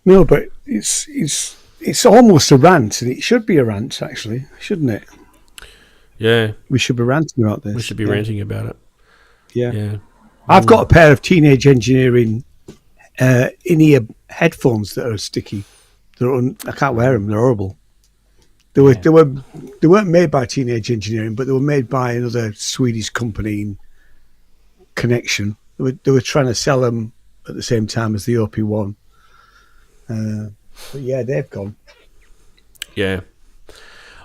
No, but it's almost a rant, and it should be a rant, actually, shouldn't it? Yeah. We should be ranting about this. We should be ranting about it. Yeah. Yeah. I've got a pair of Teenage Engineering in-ear headphones that are sticky. I can't wear them. They're horrible. They weren't made by Teenage Engineering, but they were made by another Swedish company in Connection. They were trying to sell them at the same time as the OP1. But yeah, they've gone. Yeah.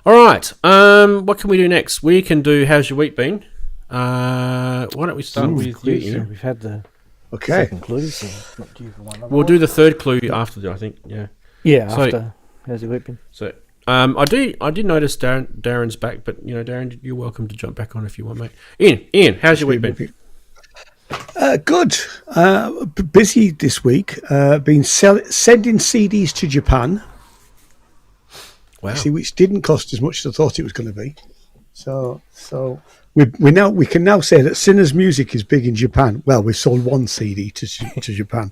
All right. What can we do next? We can do How's Your Week Been? Why don't we start with you? We've had the Okay. second clue, so it's not due for one other We'll one. do the third clue after, I think. Yeah. Yeah, So- after How's Your Week Been? So, I did notice Darren's back, but Darren, you're welcome to jump back on if you want, mate. Ian, how's your week been? Good. Busy this week. Been sending CDs to Japan. Wow. see, which didn't cost as much as I thought it was going to be. So we can now say that Sinner's music is big in Japan. Well, we've sold one CD to Japan.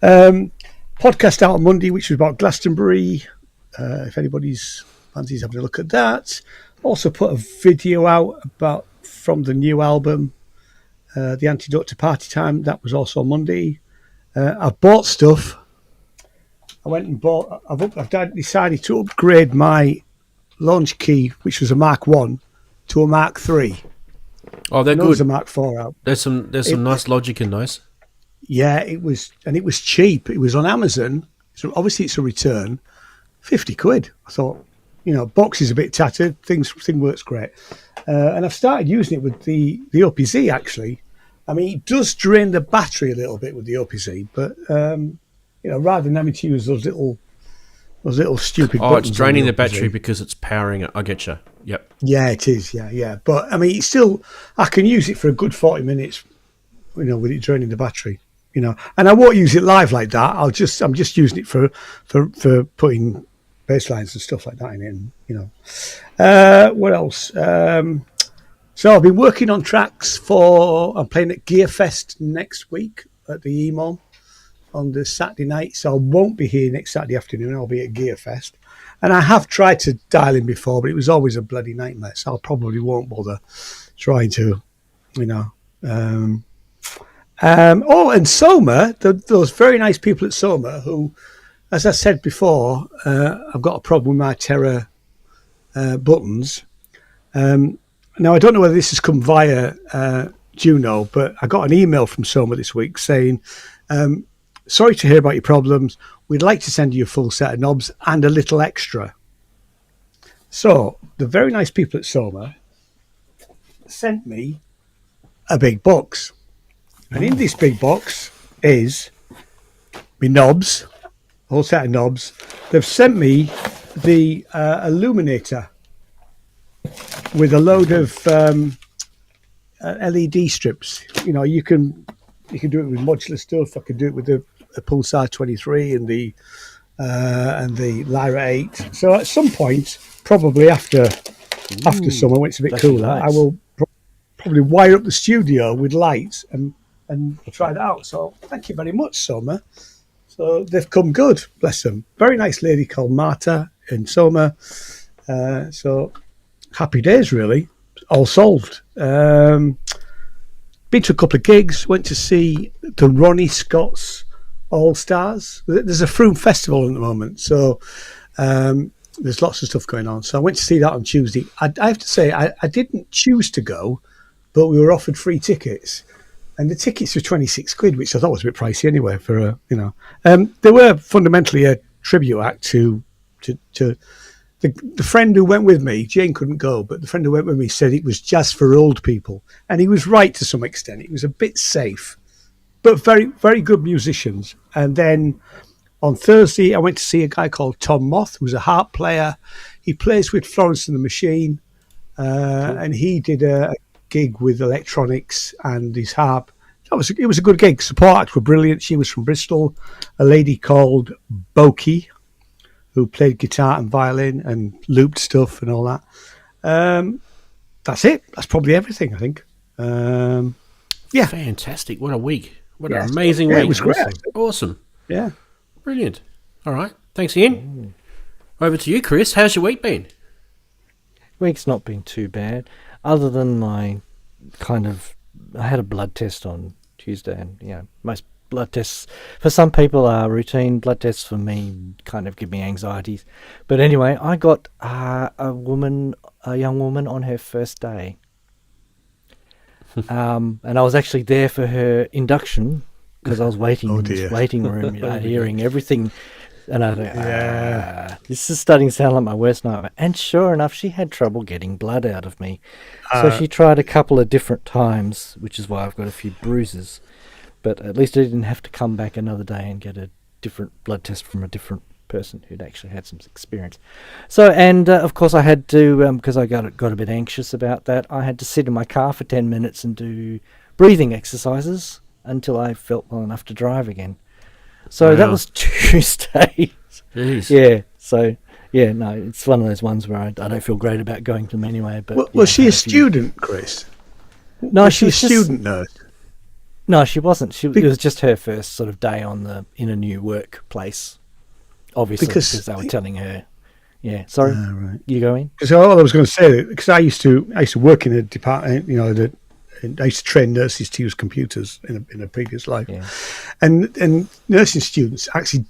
Podcast out on Monday, which was about Glastonbury. If anybody's fancies having a look at that. Also put a video out from the new album, The Antidote to Party Time. That was also on Monday. I've bought stuff. I went and bought. I've decided to upgrade my launch key, which was a Mark 1, to a Mark 3. Oh, they're good. There's a Mark 4 out. There's some nice logic in those. Yeah, it was cheap. It was on Amazon. So obviously it's a return. 50 quid. I thought, box is a bit tattered. Thing works great. And I've started using it with the OPZ actually. I mean, it does drain the battery a little bit with the OPZ, but rather than having to use those little stupid buttons. Oh, it's draining on the battery OPZ. because it's powering it. I get you. Yep. Yeah, it is. Yeah. But I mean, I can use it for a good 40 minutes, with it draining the battery, And I won't use it live like that. I'm just using it for putting bass lines and stuff like that in it. What else? So I've been working on tracks I'm playing at Gearfest next week at the EMOM on the Saturday night. So I won't be here next Saturday afternoon. I'll be at Gearfest. And I have tried to dial in before, but it was always a bloody nightmare. So I probably won't bother trying to, and Soma, those very nice people at Soma who, as I said before, I've got a problem with my Terra buttons. Now, I don't know whether this has come via Juno, but I got an email from Soma this week saying, sorry to hear about your problems. We'd like to send you a full set of knobs and a little extra. So the very nice people at Soma sent me a big box. And in this big box is my knobs, a whole set of knobs. They've sent me the illuminator with a load of LED strips. You can do it with modular stuff. I can do it with the Pulsar 23 and the Lyra 8. So at some point, probably after summer, when it's a bit cooler, nice. I will probably wire up the studio with lights and try that out. So thank you very much, Soma. So they've come good, bless them. Very nice lady called Marta in Soma. So happy days, really. All solved. Been to a couple of gigs. Went to see the Ronnie Scott's All Stars. There's a Froome Festival at the moment, so there's lots of stuff going on. So I went to see that on Tuesday. I have to say, I didn't choose to go, but we were offered free tickets. And the tickets were 26 quid, which I thought was a bit pricey anyway. They were fundamentally a tribute act to the friend who went with me. Jane couldn't go, but the friend who went with me said it was just for old people, and he was right to some extent. It was a bit safe, but very, very good musicians. And then on Thursday, I went to see a guy called Tom Moth, who's a harp player. He plays with Florence and the Machine, and he did a gig with electronics and his harp. It was a good gig. Support acts were brilliant. She was from Bristol. A lady called Boki, who played guitar and violin and looped stuff and all that. That's it. That's probably everything, I think. Yeah. Fantastic. What a week. What an amazing week. It was great. Awesome. Yeah. Brilliant. All right. Thanks, Ian. Over to you, Chris. How's your week been? Week's not been too bad, other than I had a blood test on Tuesday, and most blood tests for some people are routine. Blood tests for me kind of give me anxieties. But anyway, I got a young woman on her first day, and I was actually there for her induction because I was waiting in this waiting room, hearing everything. And I thought, this is starting to sound like my worst nightmare. And sure enough, she had trouble getting blood out of me. So she tried a couple of different times, which is why I've got a few bruises. But at least I didn't have to come back another day and get a different blood test from a different person who'd actually had some experience. So, and of course I had to, because I got a bit anxious about that, I had to sit in my car for 10 minutes and do breathing exercises until I felt well enough to drive again. So that was Tuesday. Jeez. Yeah. So Yeah, no, it's one of those ones where I don't feel great about going to them anyway. But Well, yeah, was she I a had few- student, Chris? No, was she she a was just- student nurse? No, she wasn't. It Be- was just her first sort of day in a new workplace. Obviously, Because- because they were telling her. Yeah, sorry. Right. You go in. Because all I was going to say, because I used to work in a department, you know, I used to train nurses to use computers in a previous life, Yeah. and nursing students actually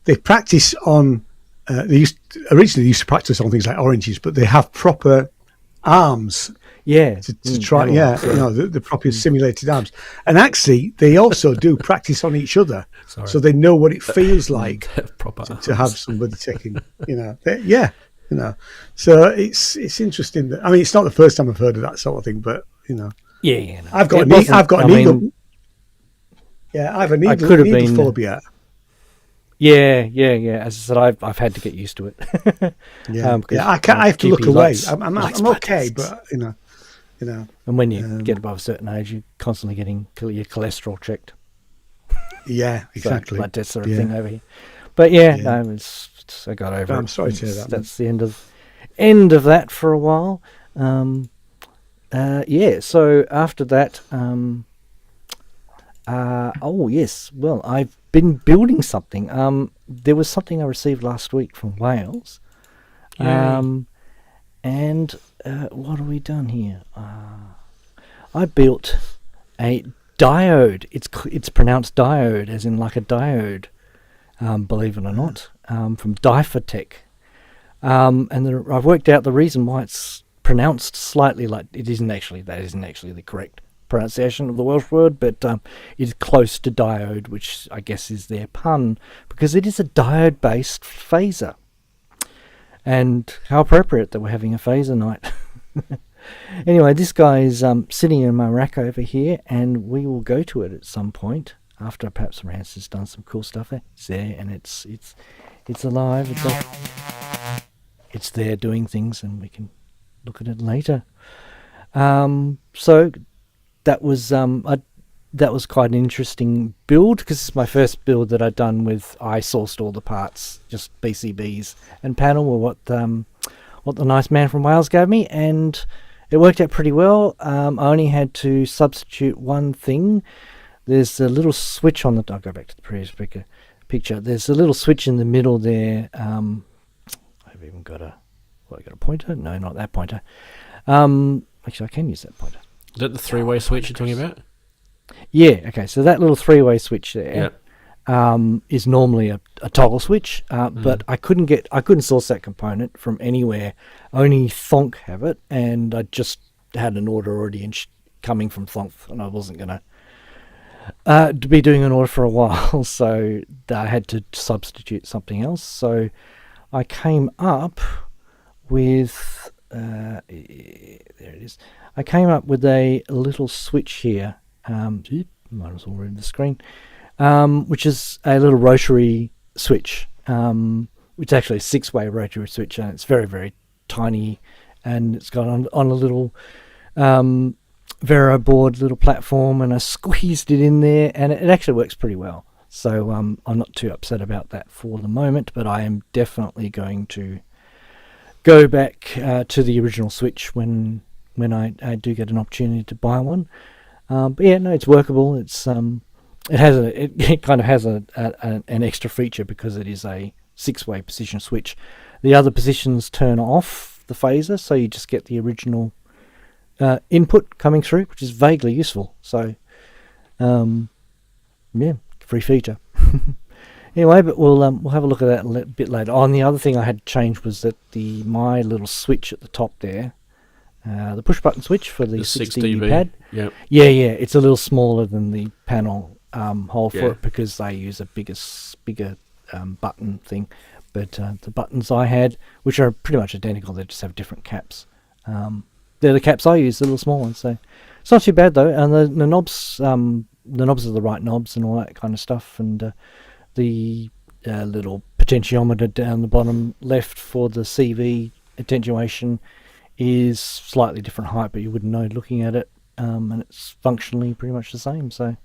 they practice on. Originally they used to practice on things like oranges, but they have proper arms Yeah. to try. metal Yeah, arms, you know, the proper simulated arms, and actually they also do practice on each other, so they know what it feels like Proper to have somebody taking, you know, you know. So it's interesting that, I mean, it's not the first time I've heard of that sort of thing, but you know, Yeah. No. I've got It wasn't- I've got a I needle. mean, Yeah, I have a I needle, could have been- phobia. Yeah. As I said, I've had to get used to it. Yeah, because I can't. I have to look GP away. likes- I'm likes okay, protests. but you know. And when you get above a certain age, you're constantly getting your cholesterol checked. Yeah, So exactly. blood test sort of Yeah. thing over here. But yeah, Yeah. no, I got over it. I'm sorry to hear that, man. That's the end of that for a while. Yeah. So after that, oh yes. Well, I've been building something. There was something I received last week from Wales. Yay. And what have we done here? I built a diode. It's pronounced diode, as in like a diode. Believe it or not, from Difotech. And I've worked out the reason why it's pronounced slightly like that isn't actually the correct pronunciation of the Welsh word, but it's close to diode, which I guess is their pun, because it is a diode-based phaser. And how appropriate that we're having a phaser night. Anyway, this guy is sitting in my rack over here, and we will go to it at some point after perhaps Rance has done some cool stuff there. It's there, and it's alive. It's there doing things, and we can look at it later. So that was quite an interesting build, because it's my first build that I'd done with I sourced all the parts, just PCBs and panel were what the nice man from Wales gave me, and it worked out pretty well. I only had to substitute one thing. There's a little switch on the. I'll go back to the previous picture. There's a little switch in the middle there. I've even got a. What, I got a pointer? No, not that pointer. Actually, I can use that pointer. Is that the three-way switch you're talking about? Yeah. Okay. So that little three-way switch there is normally a toggle switch, but I couldn't source that component from anywhere. Only Thonk have it, and I just had an order already coming from Thonk, and I wasn't gonna to be doing an order for a while, so I had to substitute something else. So I came up with there it is. I came up with a little switch here. Might as well read the screen. Which is a little rotary switch, which is actually a 6-way rotary switch, and it's very, very tiny, and it's got on a little Vero board, little platform, and I squeezed it in there, and it actually works pretty well. So I'm not too upset about that for the moment, but I am definitely going to go back to the original switch when I do get an opportunity to buy one. But yeah, no, it's workable. It's it kind of has an extra feature because it is a 6-way position switch. The other positions turn off the phaser, so you just get the original input coming through, which is vaguely useful. So, yeah, free feature. Anyway, but we'll have a look at that a bit later. Oh, and the other thing I had to change was that my little switch at the top there, the push button switch for the 6 dB pad. Yep. Yeah, it's a little smaller than the panel hole for it, because they use a bigger button thing. But the buttons I had, which are pretty much identical, they just have different caps. They're the caps I use, the little small ones. So it's not too bad though. And the knobs are the right knobs and all that kind of stuff. And the little potentiometer down the bottom left for the CV attenuation is slightly different height, but you wouldn't know looking at it. And it's functionally pretty much the same. So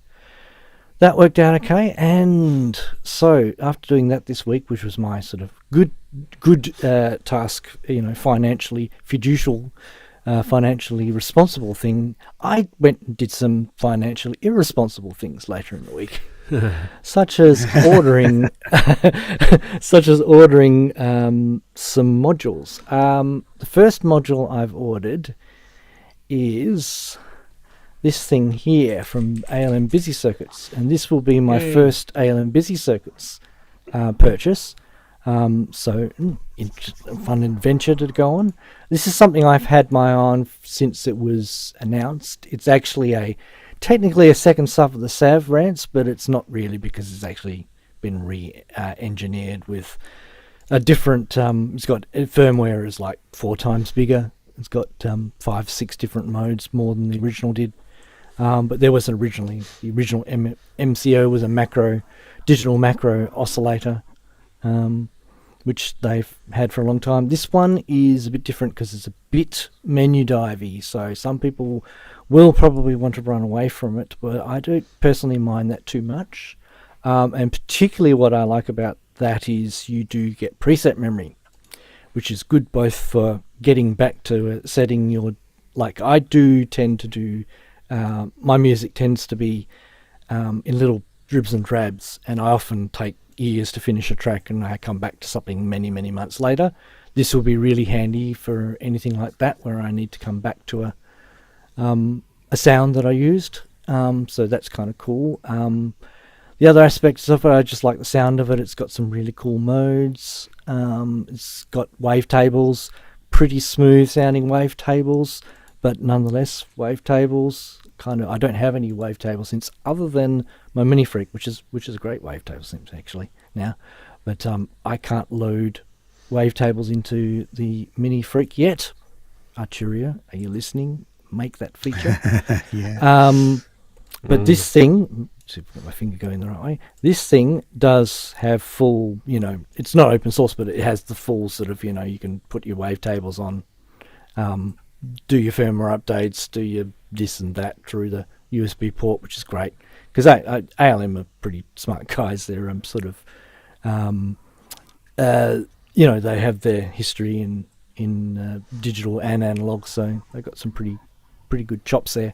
that worked out okay. And so after doing that this week, which was my sort of good task, financially fiducial, financially responsible thing, I went and did some financially irresponsible things later in the week. such as ordering some modules. The first module I've ordered is this thing here from ALM Busy Circuits, and this will be my first ALM Busy Circuits purchase. So a fun adventure to go on. This is something I've had my eye on since it was announced. It's actually technically a second sub of the Sav Rants, but it's not really, because it's actually been re-engineered with a different. It's got firmware is like 4 times bigger. It's got 5-6 different modes more than the original did. But there was the original MCO was a digital macro oscillator, which they've had for a long time. This one is a bit different because it's a bit menu divey, so some people will probably want to run away from it, but I don't personally mind that too much. And particularly what I like about that is you do get preset memory, which is good both for getting back to setting your, like I do tend to do, my music tends to be in little dribs and drabs, and I often take years to finish a track and I come back to something many, many months later. This will be really handy for anything like that where I need to come back to a sound that I used. So that's kind of cool. The other aspects of it, I just like the sound of it. It's got some really cool modes. It's got wavetables, pretty smooth sounding wavetables, but nonetheless wavetables. I don't have any wavetable synths other than my Mini Freak, which is a great wavetable synth actually now, but I can't load wavetables into the Mini Freak yet. Arturia, are you listening? Make that feature. Yeah. But this thing, see if I've got my finger going the right way. This thing does have full, it's not open source, but it has the full sort of, you can put your wavetables on, do your firmware updates, do your this and that through the USB port, which is great because ALM are pretty smart guys. They're sort of, they have their history in digital and analog, so they've got some pretty good chops there.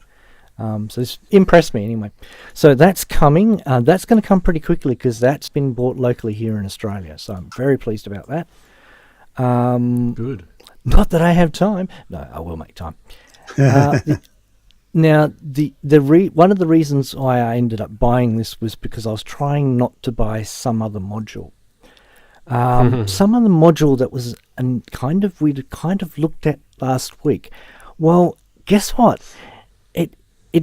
So this impressed me anyway. So that's coming. That's going to come pretty quickly because that's been bought locally here in Australia. So I'm very pleased about that. Good. Not that I have time. No, I will make time. Now, one of the reasons why I ended up buying this was because I was trying not to buy some other module. Some other module that was we'd kind of looked at last week. Well, guess what? It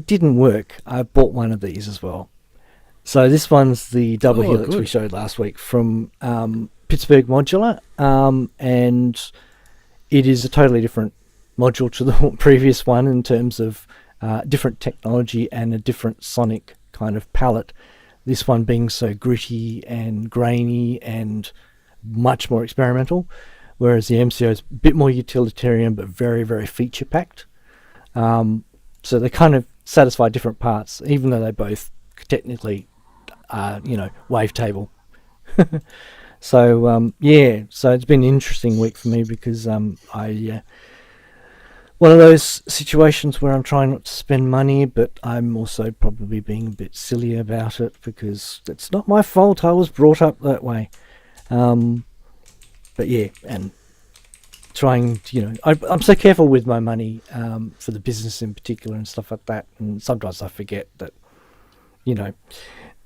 didn't work. I bought one of these as well. So this one's the double helix we showed last week from Pittsburgh Modular, and it is a totally different module to the previous one in terms of different technology and a different sonic kind of palette. This one being so gritty and grainy and much more experimental, whereas the MCO is a bit more utilitarian but very, very feature packed. So they kind of satisfy different parts, even though they both technically are, wavetable. So so it's been an interesting week for me because one of those situations where I'm trying not to spend money, but I'm also probably being a bit silly about it because it's not my fault. I was brought up that way. But yeah, and trying to, I'm so careful with my money for the business in particular and stuff like that. And sometimes I forget that,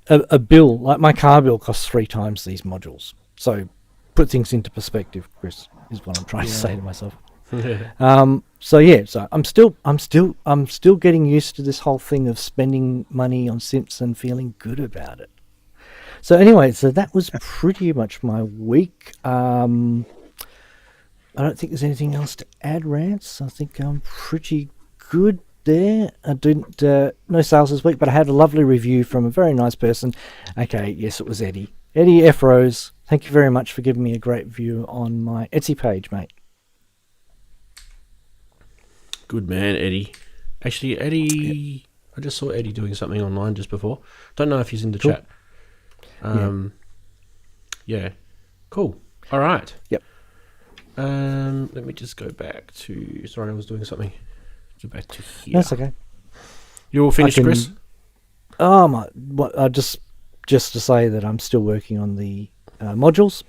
a bill, like my car bill costs 3 times these modules. So put things into perspective, Chris, is what I'm trying to say to myself. So I'm still getting used to this whole thing of spending money on synths and feeling good about it. So anyway, so that was pretty much my week. I don't think there's anything else to add, Rants. I think I'm pretty good there. I didn't no sales this week, but I had a lovely review from a very nice person. Okay, yes, it was Eddie F Rose. Thank you very much for giving me a great review on my Etsy page, mate. Good man, Eddie. Actually, Eddie, I just saw Eddie doing something online just before. Don't know if he's in the Cool. chat. Yeah. Cool. All right. Yep. Let me just go back to... Sorry, I was doing something. Go back to here. That's okay. You all finished, Chris? Just to say that I'm still working on the modules.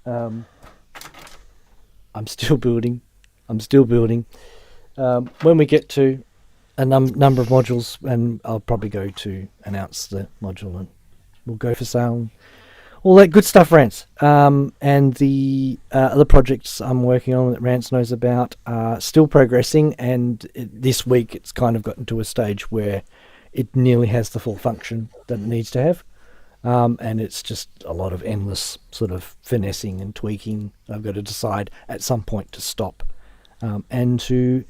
I'm still building. When we get to a number of modules, and I'll probably go to announce the module, and we'll go for sale. All that good stuff, Rants. And the other projects I'm working on that Rants knows about are still progressing, and this week it's kind of gotten to a stage where it nearly has the full function that it needs to have. And it's just a lot of endless sort of finessing and tweaking. I've got to decide at some point to stop and to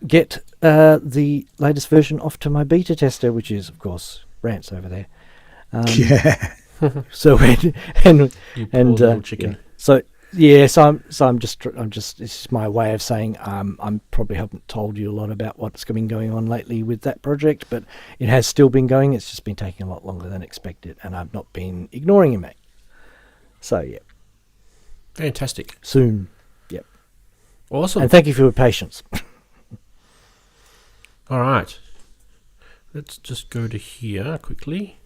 get the latest version off to my beta tester, which is, of course, Rants over there. Yeah. You poor little chicken. Yeah. So I'm just it's just my way of saying I'm probably haven't told you a lot about what's been going on lately with that project, but it has still been going. It's just been taking a lot longer than expected, and I've not been ignoring you, mate. So yeah, Fantastic. soon. Yep. Awesome. And thank you for your patience. All right. Let's just go to here quickly.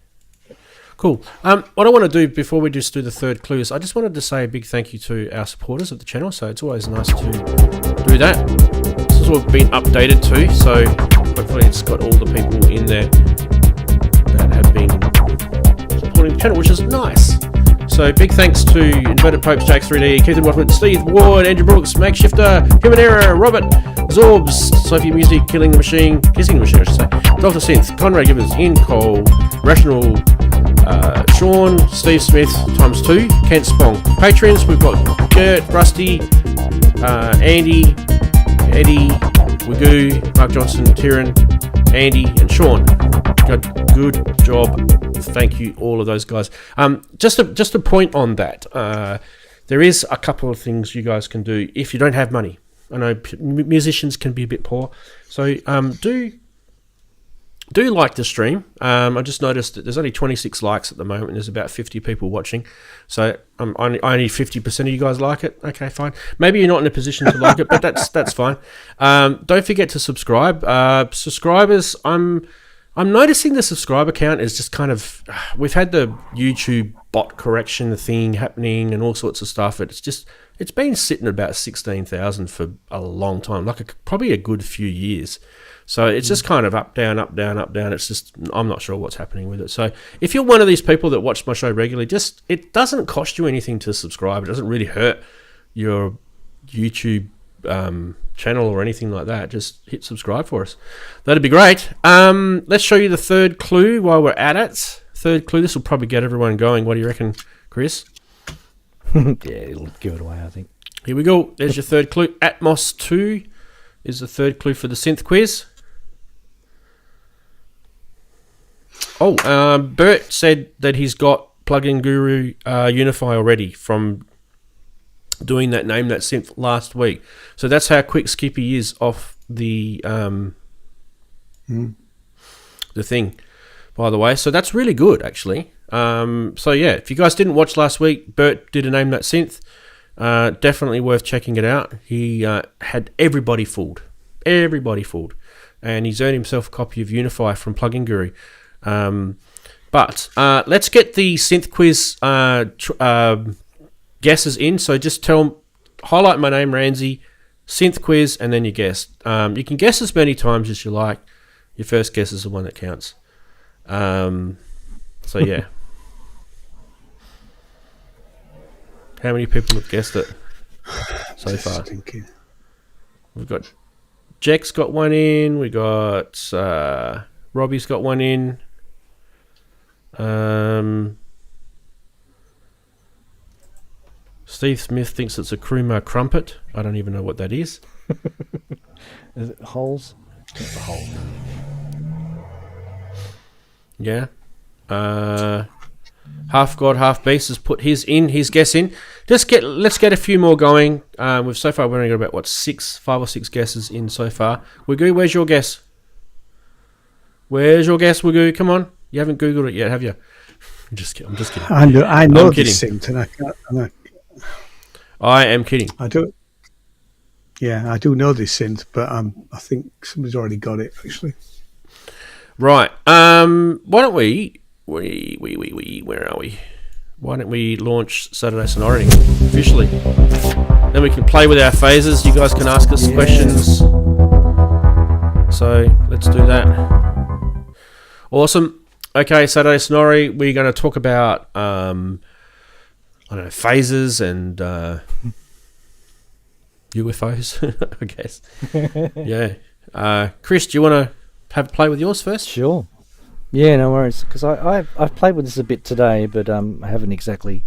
Cool. What I want to do before we just do the third clue is I just wanted to say a big thank you to our supporters of the channel. So it's always nice to do that. This has all been updated too, so hopefully it's got all the people in there that have been supporting the channel, which is nice. So big thanks to Inverted Popes, Jack3D, Keith Watford, Steve Ward, Andrew Brooks, Makeshifter, Human Error, Robert, Zorbs, Sophie Music, Killing the Machine, Kissing the Machine I should say, Dr. Synth, Conrad Givers, Ian Cole, Rational, Sean, Steve Smith ×2, Kent Spong. Patrons, we've got Gert, Rusty, Andy, Eddie, Wagoo, Mark Johnson, Tyrion, Andy, and Sean. Good job. Thank you, all of those guys. Just a point on that. There is a couple of things you guys can do if you don't have money. I know musicians can be a bit poor, so do like the stream. I just noticed that there's only 26 likes at the moment and there's about 50 people watching. So only 50% of you guys like it. Okay, fine. Maybe you're not in a position to like it, but that's fine. Don't forget to subscribe. Subscribers, I'm noticing the subscriber count is just kind of... We've had the YouTube bot correction thing happening and all sorts of stuff. It's been sitting at about 16,000 for a long time, probably a good few years. So it's just kind of up, down, up, down, up, down. It's just, I'm not sure what's happening with it. So if you're one of these people that watch my show regularly, it doesn't cost you anything to subscribe. It doesn't really hurt your YouTube channel or anything like that. Just hit subscribe for us. That'd be great. Let's show you the third clue while we're at it. Third clue. This will probably get everyone going. What do you reckon, Chris? Yeah, it'll give it away, I think. Here we go. There's your third clue. Atmos 2 is the third clue for the synth quiz. Oh, Bert said that he's got Plugin Guru Unify already from doing that Name That Synth last week. So that's how quick Skippy is off the thing, by the way. So that's really good, actually. So yeah, if you guys didn't watch last week, Bert did a Name That Synth. Definitely worth checking it out. He had everybody fooled. And he's earned himself a copy of Unify from Plugin Guru. But let's get the synth quiz guesses in. So just highlight my name, Ranzee, synth quiz, and then you guess. You can guess as many times as you like. Your first guess is the one that counts. So yeah. How many people have guessed it so far? We've got Jack's got one in. We got Robbie's got one in. Steve Smith thinks it's a Kruma crumpet. I don't even know what that is. Is it holes? It's a hole. Yeah. Half God, Half Beast has put his guess in. Let's get a few more going. We've so far only got about 5 or 6 guesses in so far. Wagoo, where's your guess? Where's your guess, Wagoo? Come on. You haven't Googled it yet, have you? I'm just kidding. I know I'm this synth, and I am kidding. I do. Yeah, I do know this synth, but I think somebody's already got it actually. Right. Why don't we where are we? Why don't we launch Saturday Sonority officially? Then we can play with our phases. You guys can ask us questions. So let's do that. Awesome. Okay, Saturday Sonority. We're going to talk about I don't know, phases and UFOs, I guess. Yeah. Chris, do you want to have a play with yours first? Sure. Yeah, no worries. Because I've played with this a bit today, but I haven't exactly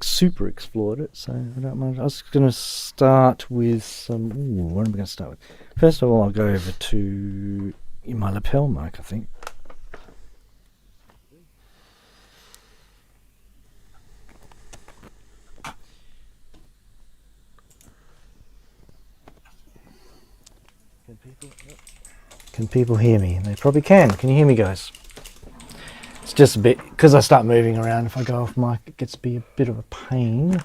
super explored it, so I don't mind. I was going to start with some... Ooh, what am I going to start with? First of all, I'll go over to my lapel mic, I think. Can people hear me? They probably can. Can you hear me, guys? It's just a bit, because I start moving around. If I go off mic, it gets to be a bit of a pain.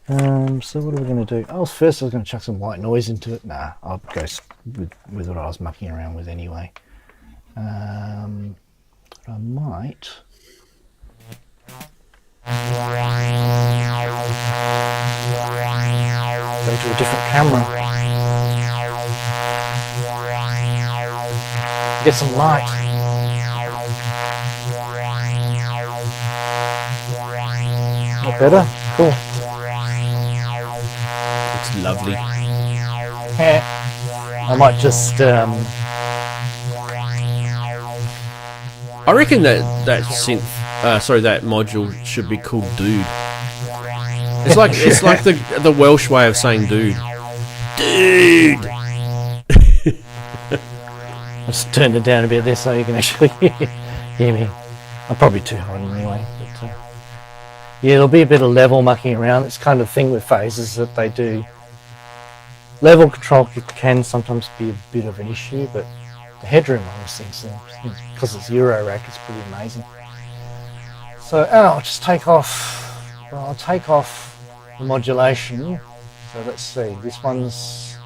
So what are we going to do? First I was going to chuck some white noise into it. Nah, I'll go with what I was mucking around with anyway. I might... go to a different camera. Get some light. Not better? Cool. It's lovely. I might just I reckon that synth, that module should be called Dude. It's like the Welsh way of saying dude. Dude. I'll just turn it down a bit there so you can actually hear me. I'm probably too hot anyway. But, yeah, there'll be a bit of level mucking around. It's kind of thing with phases that they do. Level control can sometimes be a bit of an issue, but the headroom on this thing, because it's eurorack, it's pretty amazing. So I'll just take off. Well, I'll take off the modulation. So let's see. This one's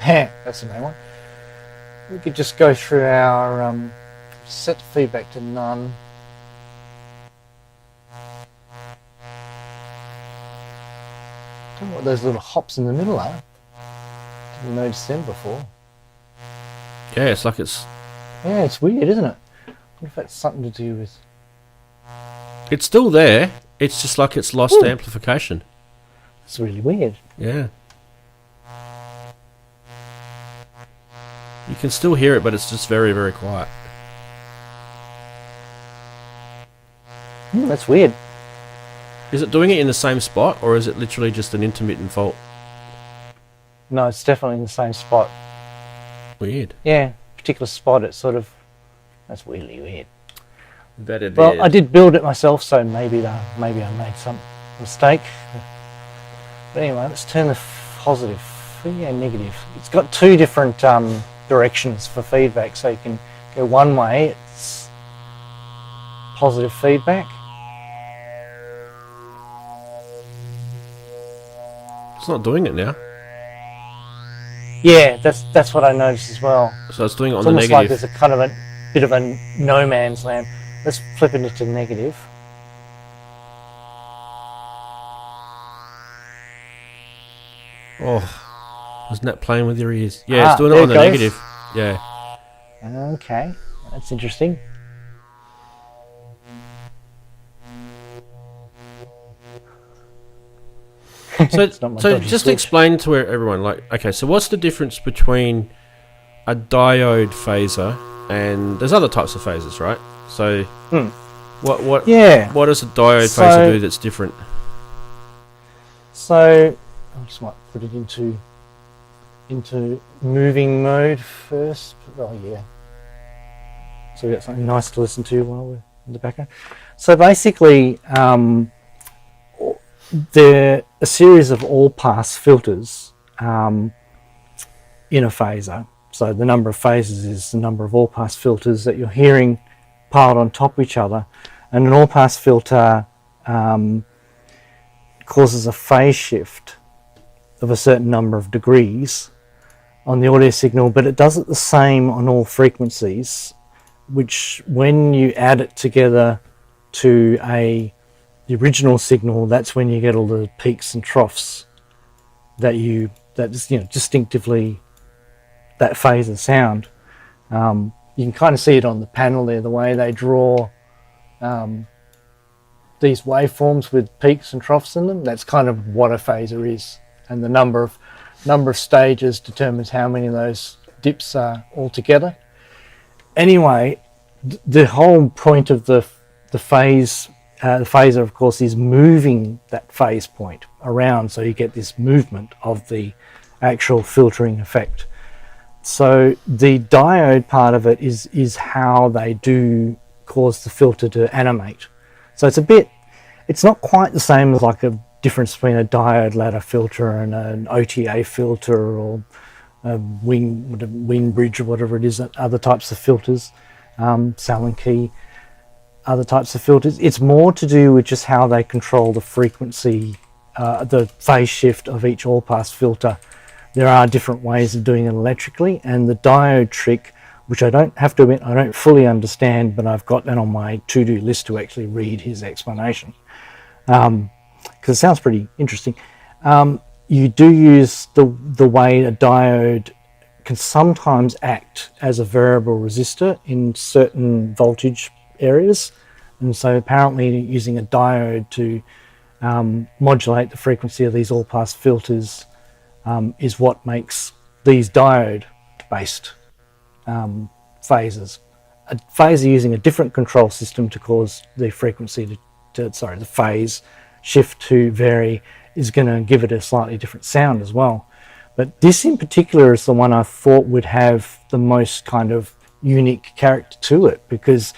that's the main one. We could just go through our set feedback to none. Don't know what those little hops in the middle are. Didn't notice them before. Yeah, it's like it's... Yeah, it's weird, isn't it? I wonder if that's something to do with... It's still there. It's just like it's lost amplification. It's really weird. Yeah. You can still hear it, but it's just very, very quiet. That's weird. Is it doing it in the same spot, or is it literally just an intermittent fault? No, it's definitely in the same spot. Weird. Yeah, particular spot. It's sort of... That's really weird. Well, I did build it myself, so maybe I made some mistake. But anyway, let's turn the positive. Yeah, negative. It's got two different directions for feedback, so you can go one way, it's positive feedback. It's not doing it now. Yeah, that's what I noticed as well. So it's doing it on It's the almost negative. like there's a kind of a bit of a no man's land. Let's flip it into negative. Oh, isn't that playing with your ears? Yeah, it's doing it there on the goes. negative. Yeah. Okay, that's interesting. So, It's not my so dodgy just switch. explain to everyone, like, okay, so what's the difference between a diode phaser and there's other types of phasers, right? So, what Yeah. what does a diode So- phaser do that's different? So I just might put it into moving mode first. Oh yeah. So we got something nice to listen to while we're in the background. So basically, they're a series of all-pass filters in a phaser. So the number of phases is the number of all-pass filters that you're hearing piled on top of each other. And an all-pass filter causes a phase shift of a certain number of degrees on the audio signal, but it does it the same on all frequencies, which when you add it together to the original signal, that's when you get all the peaks and troughs that is, you know, distinctively that phase of sound. You can kind of see it on the panel there, the way they draw these waveforms with peaks and troughs in them. That's kind of what a phaser is, and the number of stages determines how many of those dips are all together. Anyway, the whole point of the phaser, of course, is moving that phase point around, so you get this movement of the actual filtering effect. So the diode part of it is how they do cause the filter to animate. So it's not quite the same as like a difference between a diode ladder filter and an OTA filter, or a wing bridge, or whatever it is, other types of filters, Sallen key, other types of filters. It's more to do with just how they control the frequency, the phase shift of each all-pass filter. There are different ways of doing it electrically, and the diode trick, which I don't have to admit I don't fully understand, but I've got that on my to-do list to actually read his explanation, because it sounds pretty interesting. You do use the way a diode can sometimes act as a variable resistor in certain voltage areas, and so apparently using a diode to modulate the frequency of these all-pass filters is what makes these diode-based phasers. A phaser using a different control system to cause the frequency the phase shift to vary is going to give it a slightly different sound as well. But this in particular is the one I thought would have the most kind of unique character to it, because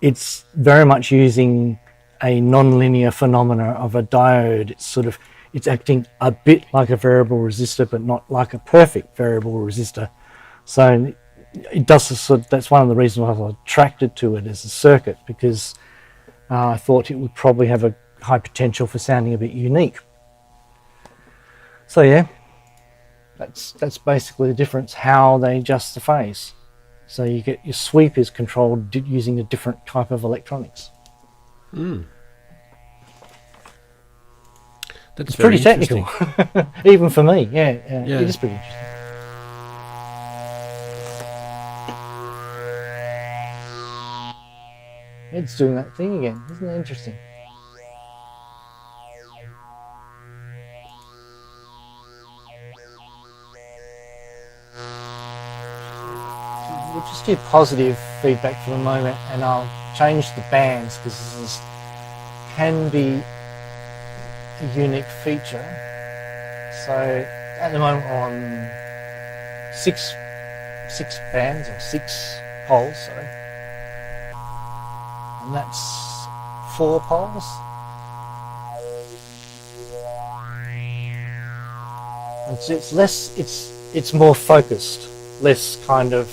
it's very much using a non-linear phenomena of a diode. It's acting a bit like a variable resistor, but not like a perfect variable resistor. So it does that's one of the reasons why I was attracted to it as a circuit, because I thought it would probably have a high potential for sounding a bit unique. So yeah, that's basically the difference, how they adjust the phase. So you get your sweep is controlled using a different type of electronics. That's it's pretty technical, even for me. Yeah, it is pretty interesting. It's doing that thing again, isn't it interesting? We'll just do positive feedback for the moment, and I'll change the bands, because this can be a unique feature. So at the moment we're on six bands, or 6 poles, sorry. And that's 4 poles. It's less, it's more focused, less kind of,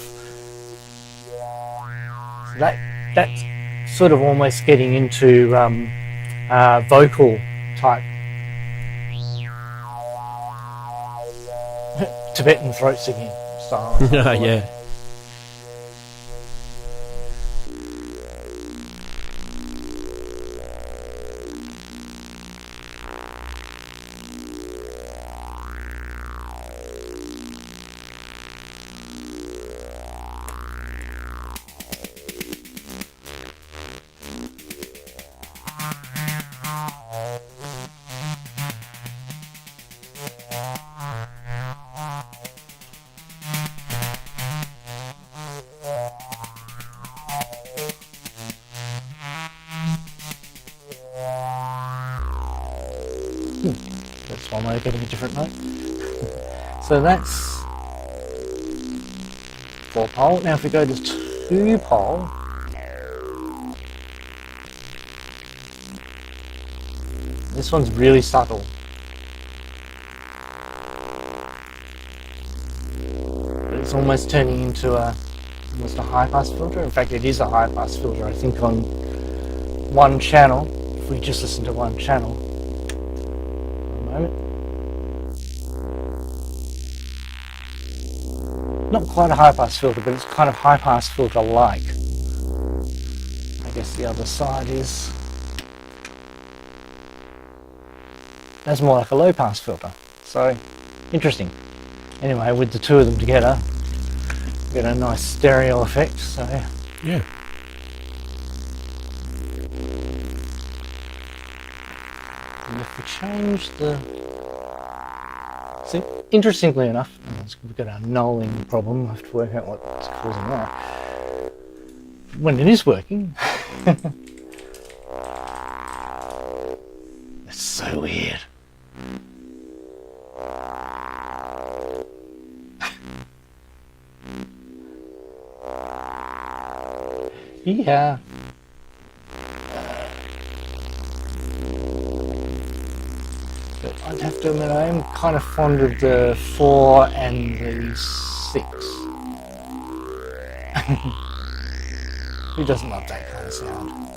that's sort of almost getting into vocal type Tibetan throat singing style. Yeah. That's one way of getting a different note. So that's 4 pole. Now if we go to 2 pole, this one's really subtle. But it's it's almost turning into almost a high-pass filter. In fact, it is a high-pass filter, I think, on one channel. If we just listen to one channel. A moment. Not quite a high-pass filter, but it's kind of high-pass filter-like. I guess the other side is... That's more like a low-pass filter. So, interesting. Anyway, with the two of them together, we get a nice stereo effect, so... Yeah. And if we change the... See, interestingly enough, we've got a nulling problem. I have to work out what's causing that. When it is working... It's so weird. Yeah. But I'd have to admit, I am kind of fond of the 4 and the 6. Who doesn't love that kind of sound?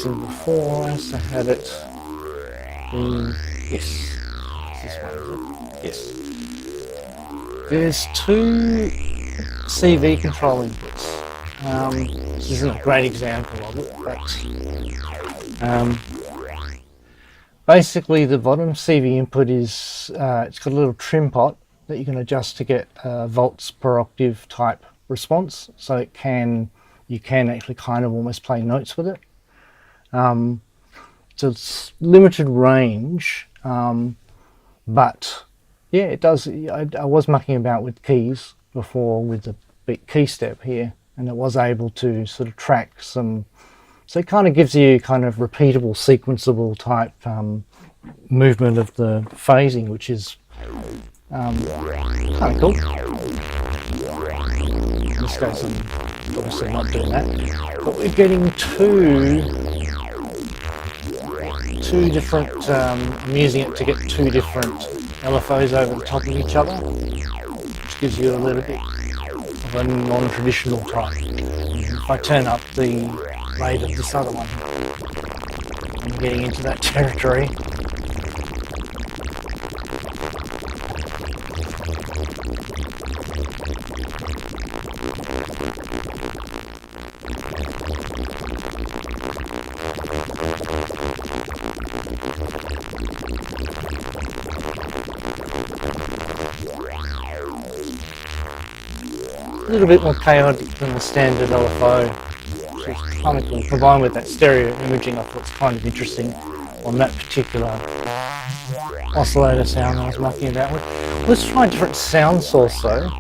Before I had it in, yes, this one is it? Yes. There's 2 CV control inputs. This isn't a great example of it, but basically the bottom CV input is it's got a little trim pot that you can adjust to get volts per octave type response, so you can actually kind of almost play notes with it. So it's limited range, but yeah, it does. I was mucking about with keys before with the big key step here, and it was able to sort of track some. So it kind of gives you kind of repeatable, sequenceable type movement of the phasing, which is kind of cool. In this case, I'm obviously not doing that, but we're getting two different, I'm using it to get 2 different LFOs over the top of each other, which gives you a little bit of a non-traditional type. If I turn up the rate of this other one, I'm getting into that territory. A little bit more chaotic than the standard LFO, which is kind of cool. Combined with that stereo imaging, I thought it's kind of interesting on that particular oscillator sound I was mucking about with. Let's try a different sound source though,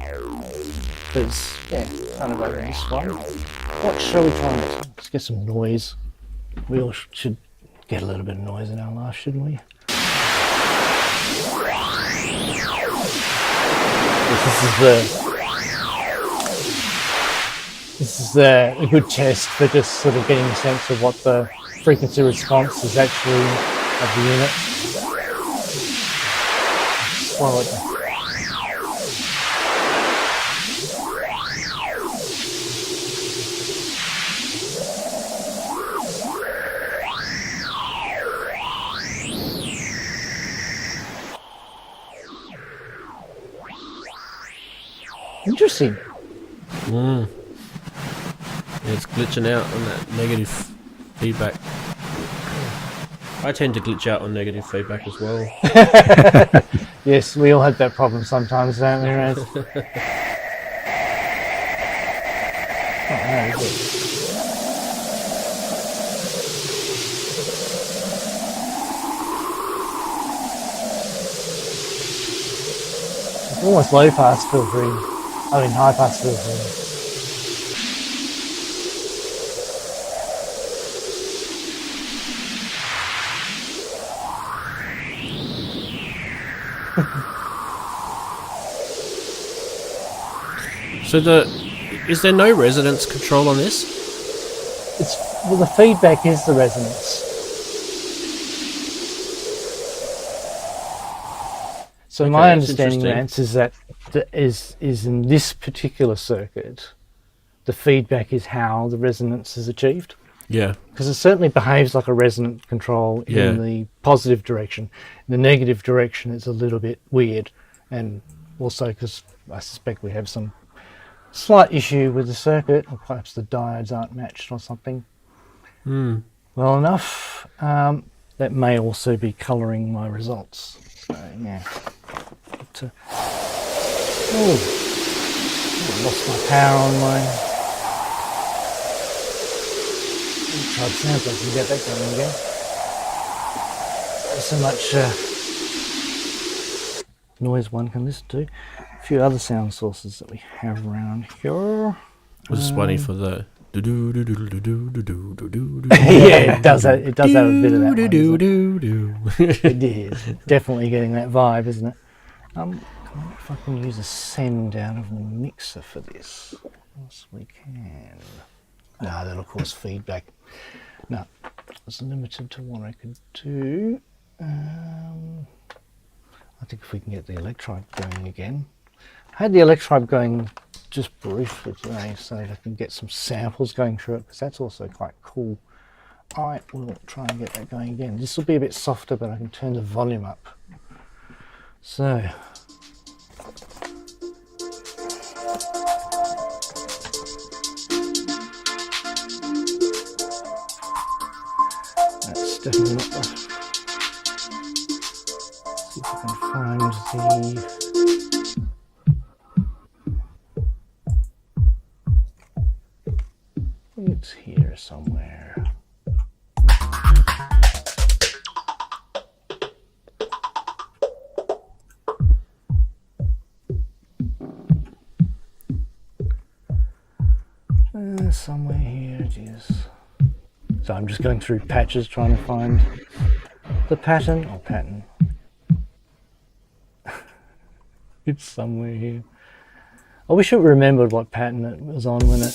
because yeah, kind of over this one. What shall we try next? Let's get some noise. We all should get a little bit of noise in our life, shouldn't we? This is a good test for just sort of getting a sense of what the frequency response is actually of the unit. Swallow it. Interesting. It's glitching out on that negative feedback. I tend to glitch out on negative feedback as well. Yes, we all have that problem sometimes, don't we, Rant? Oh, no, good. It's almost low pass filtering. I mean high pass filtering. So is there no resonance control on this? Well, the feedback is the resonance. So Okay, my that's understanding, interesting. Rance, is that is in this particular circuit, the feedback is how the resonance is achieved. Yeah. Because it certainly behaves like a resonant control in the positive direction. In the negative direction, it's a little bit weird, and also because I suspect we have some slight issue with the circuit, or perhaps the diodes aren't matched or something. Well enough. That may also be colouring my results. So yeah. But, I lost my power on my tried sample. I can get that going again. There's so much noise one can listen to. A few other sound sources that we have around here. I was just waiting for the Yeah, it does have a bit of that one, It is definitely getting that vibe, isn't it? I wonder if I can use a send out of the mixer for this. Yes, we can. No, that'll cause feedback. No, it's limited to what I could do. I think if we can get the electribe going again. I had the electribe going just briefly today so that I can get some samples going through it, because that's also quite cool. I will try and get that going again. This will be a bit softer, but I can turn the volume up. So. That's definitely not the... See if I can find the... It's here somewhere. Somewhere here it is. So I'm just going through patches trying to find the pattern or pattern. It's somewhere here. I wish I remembered what pattern it was on when it...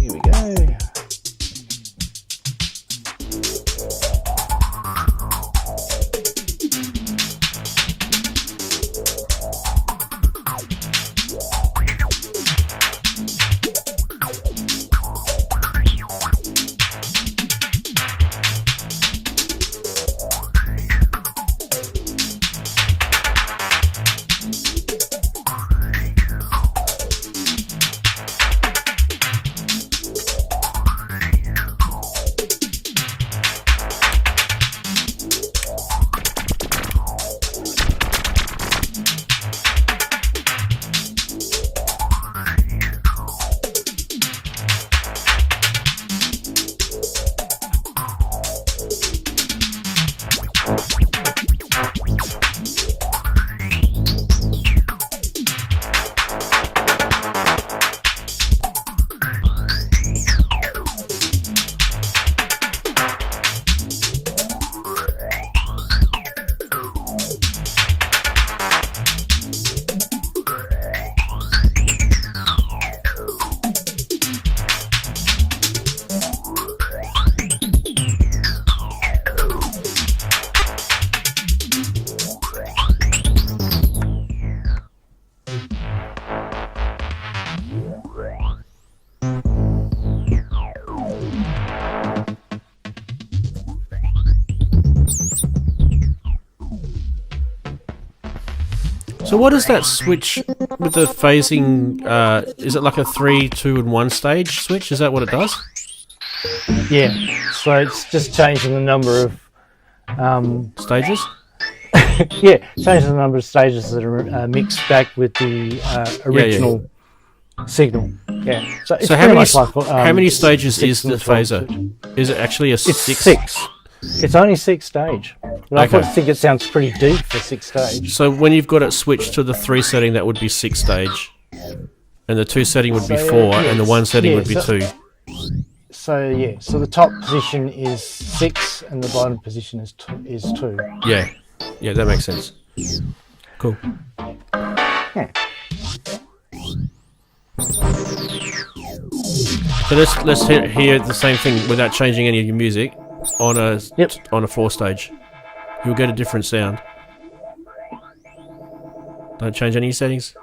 Here we go. So what is that switch with the phasing? Is it like a 3, 2, and 1 stage switch? Is that what it does? Yeah, so it's just changing the number of Stages? yeah, changing the number of stages that are mixed back with the original signal. Yeah, so it's So pretty much like how many stages is the six and 12 phaser? switch. Is it actually a It's 6? six. It's only 6 stage. But I think it sounds pretty deep for 6 stage. So when you've got it switched to the 3 setting, that would be 6 stage. And the 2 setting would be 4, and the 1 setting would be 2. So the top position is 6 and the bottom position is 2. Yeah, that makes sense. Cool. Yeah. So let's hear the same thing without changing any of your music on a 4 stage. You'll get a different sound. Don't change any settings.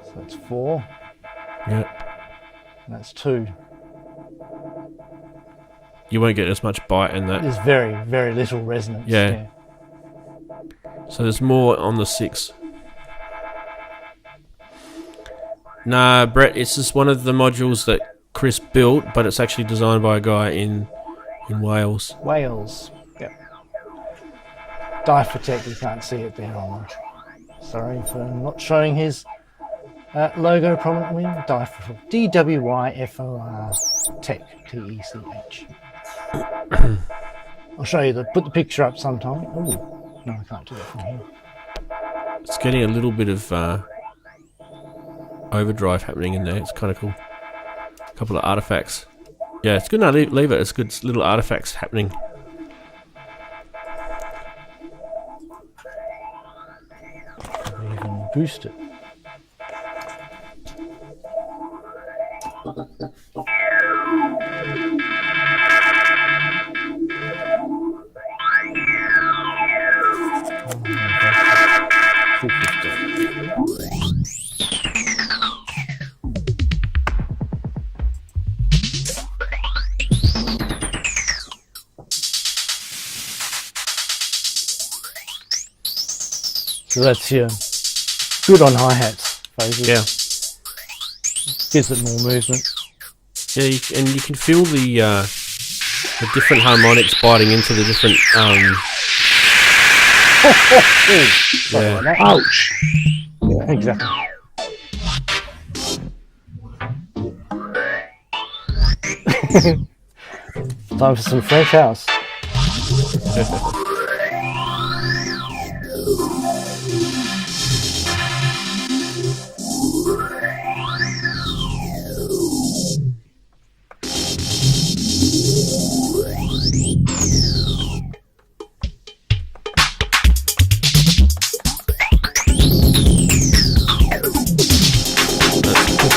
So that's 4. Yeah. That's 2. You won't get as much bite in that. There's very, very little resonance. Yeah. So there's more on the 6. Nah, Brett, it's just one of the modules that Chris built, but it's actually designed by a guy in Wales. Wales. Yep. Dyfatech, you can't see it there on. Sorry for not showing his logo prominently. Dyfatech. DWYFOR Tech. TECH. I'll show you put the picture up sometime. Ooh. No, I can't do that from here. It's getting a little bit of overdrive happening in there. It's kind of cool. A couple of artifacts. Yeah, it's good. No, leave it. It's good. It's little artifacts happening. Maybe even boost it. So that's good on hi-hats, phases. Yeah. Gives it more movement. Yeah, and you can feel the different harmonics biting into the different. Sorry about that. Ouch! Yeah, exactly. Time for some French house.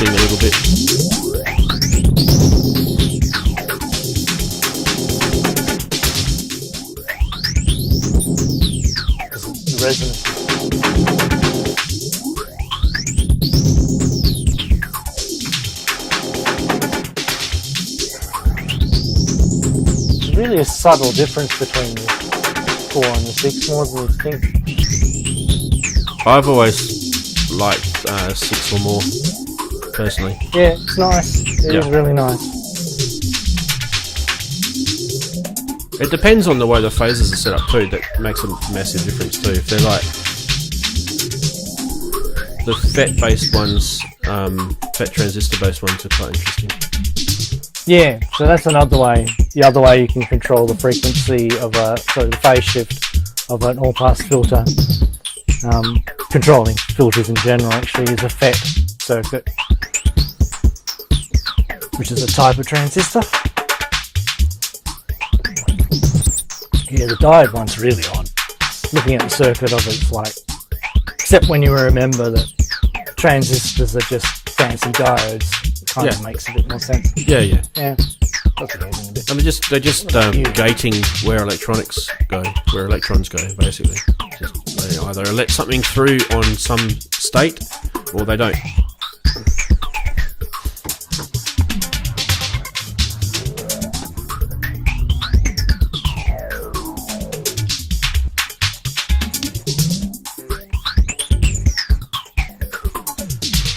A little bit. The resonance. There's really a subtle difference between the 4 and the 6 more than you think. I've always liked 6 or more. Personally. Yeah, it's nice. It is really nice. It depends on the way the phases are set up too. That makes a massive difference too. If they're like the FET-based ones, FET transistor-based ones are quite interesting. Yeah, so that's another way. The other way you can control the frequency of the phase shift of an all-pass filter. Controlling filters in general actually is a FET circuit, which is a type of transistor. Yeah, the diode one's really odd. Looking at the circuit of it's like, except when you remember that transistors are just fancy diodes, it kind of makes a bit more sense. Yeah. Yeah, that's a bit. I mean, they're just gating where electrons go, basically. They either let something through on some state, or they don't.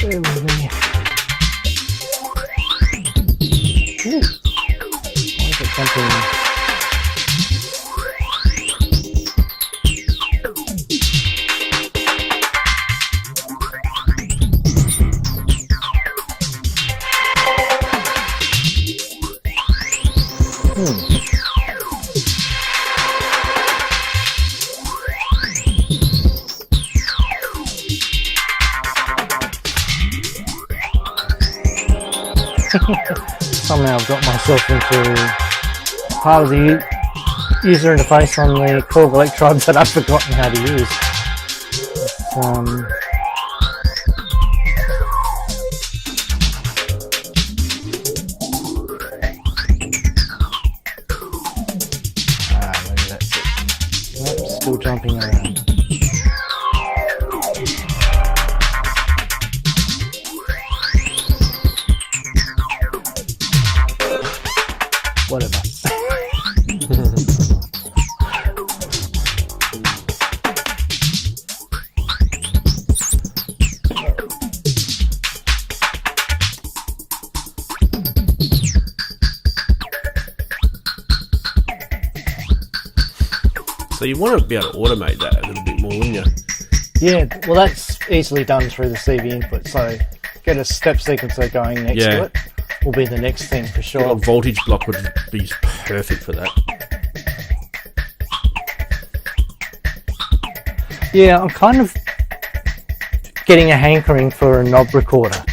Bear with me. Ooh. Why is it jumping? Somehow I've got myself into part of the user interface on the Korg electrodes that I've forgotten how to use. Maybe that's it. Nope, still jumping around. Whatever. So you want to be able to automate that a little bit more, wouldn't you? Yeah, well that's easily done through the CV input, so get a step sequencer going next to it will be the next thing for sure. A voltage block would be perfect for that. Yeah, I'm kind of getting a hankering for a knob recorder.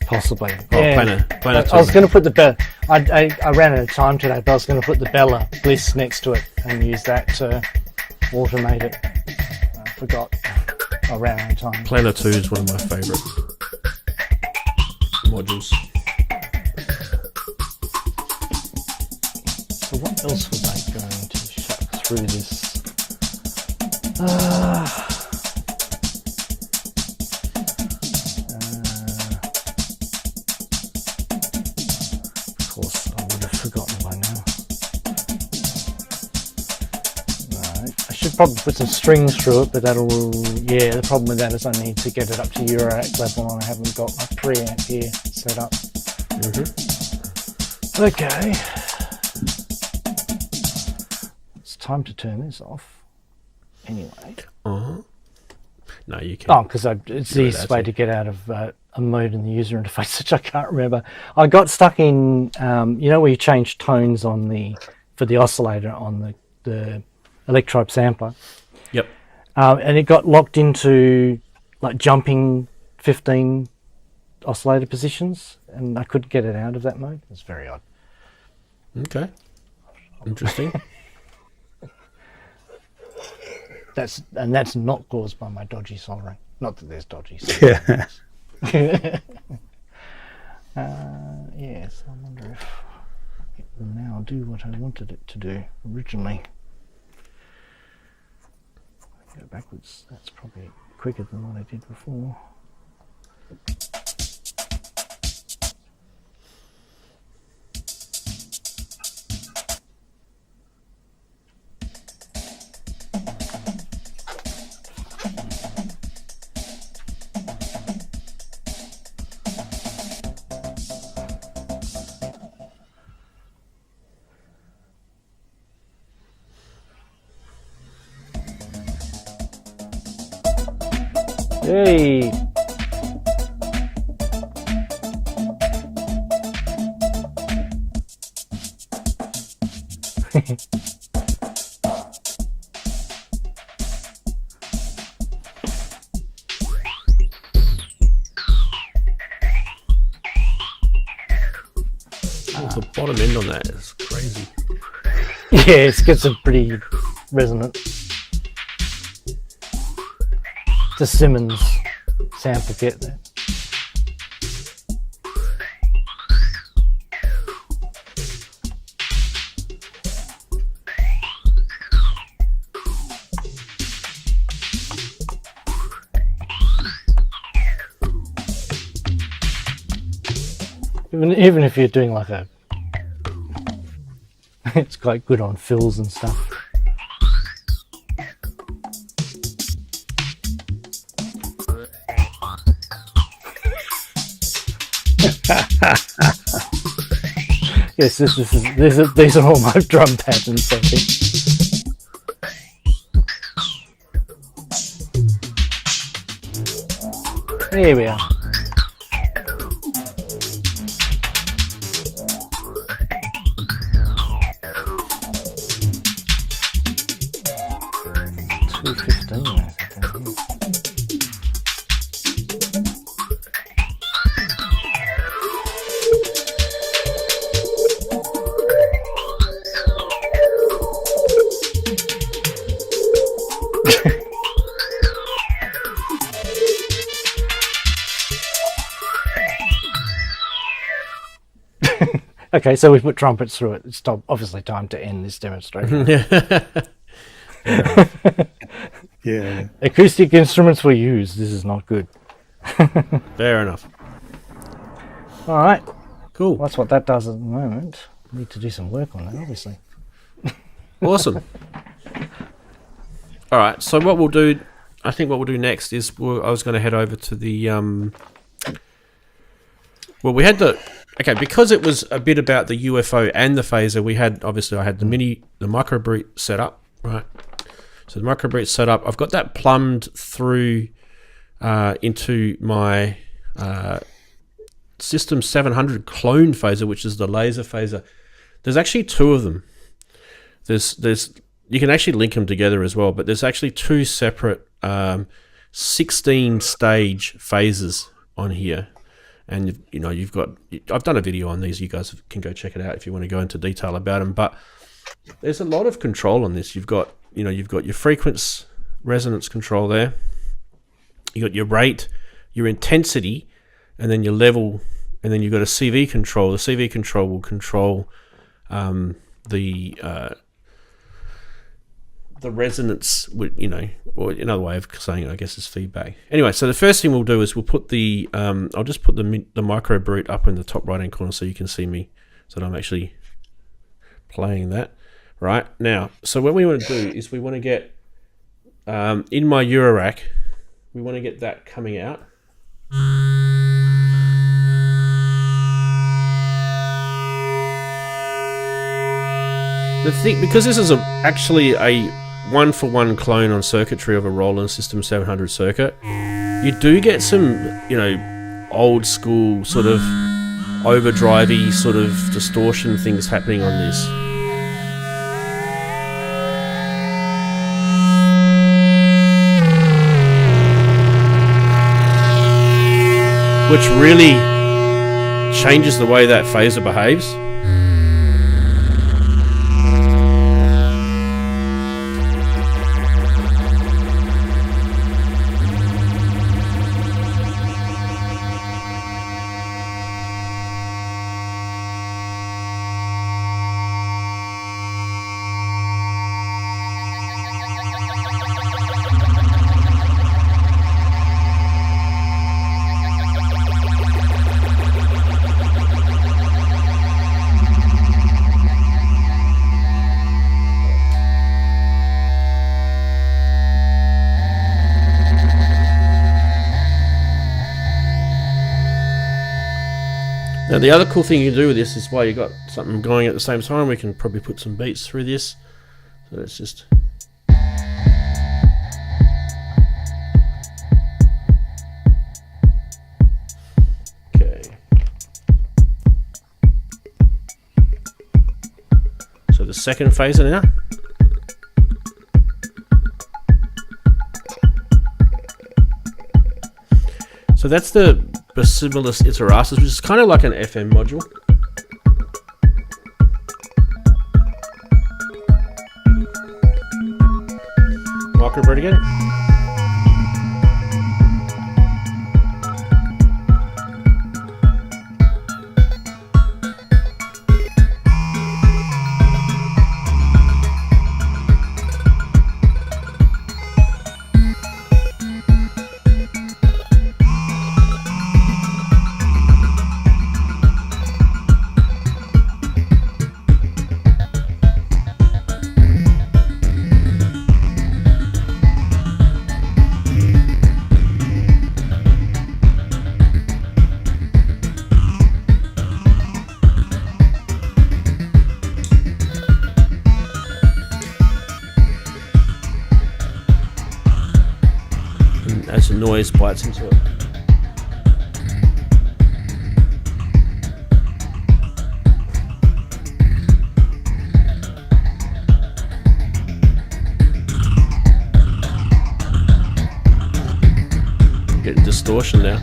Possibly. Planar I was going to put the bell. I ran out of time today, but I was going to put the Bella Bliss next to it and use that to automate it. I forgot. I ran out of time. Planar 2 is one of my favourite modules. So what else was I going to shut through this? Of course, I would have forgotten by now. No, I should probably put some strings through it, but that'll... Yeah, the problem with that is I need to get it up to eurorack level and I haven't got my preamp here set up. Okay. It's time to turn this off. Anyway. No, you can't. Oh, because it's the easiest way to get out of a mode in the user interface, which I can't remember. I got stuck in, you know, where you change tones on for the oscillator on the electrode sampler. Yep. And it got locked into like jumping 15 oscillator positions, and I couldn't get it out of that mode. It's very odd. Okay. Interesting. That's not caused by my dodgy soldering. Not that there's dodgy soldering. Yeah. Yes, I wonder if it will now do what I wanted it to do originally. Go backwards. That's probably quicker than what I did before. Hey! The bottom end on that is crazy. Yeah, it gets a pretty resonant. The Simmons sample kit there. Even if you're doing like a, it's quite good on fills and stuff. Yes, these are all my drum patterns, I think. Here we are. Okay, so we put trumpets through it. It's obviously time to end this demonstration. Yeah. Acoustic instruments were used. This is not good. Fair enough. All right. Cool. Well, that's what that does at the moment. Need to do some work on that, obviously. Awesome. All right. So what we'll do, I think what we'll do next is I was going to head over to the well, we had because it was a bit about the UFO and the phaser. I had the Microbrute set up, right? So the Microbrute set up. I've got that plumbed through into my System 700 clone phaser, which is the laser phaser. There's actually two of them. There's you can actually link them together as well, but there's actually two separate 16 stage phasers on here. And you've got. I've done a video on these. You guys can go check it out if you want to go into detail about them. But there's a lot of control on this. You've got your frequency resonance control there. You got your rate, your intensity, and then your level, and then you've got a CV control. The CV control will control the resonance, or another way of saying it, I guess, is feedback. Anyway, so the first thing we'll do is we'll put the, I'll just put the Microbrute up in the top right-hand corner so you can see me, so that I'm actually playing that. Right, now, so what we want to do is we want to get, in my eurorack, we want to get that coming out. The thing, because this is actually a one-for-one clone on circuitry of a Roland System 700 circuit, you do get some, old school sort of overdrivey sort of distortion things happening on this. Which really changes the way that phaser behaves. Now the other cool thing you can do with this is while you got something going at the same time, we can probably put some beats through this. So let's just... Okay. So the second phaser now. So that's the Bacillus iteratus, which is kind of like an FM module. Microbrute again. As the noise bites into it. Getting distortion now.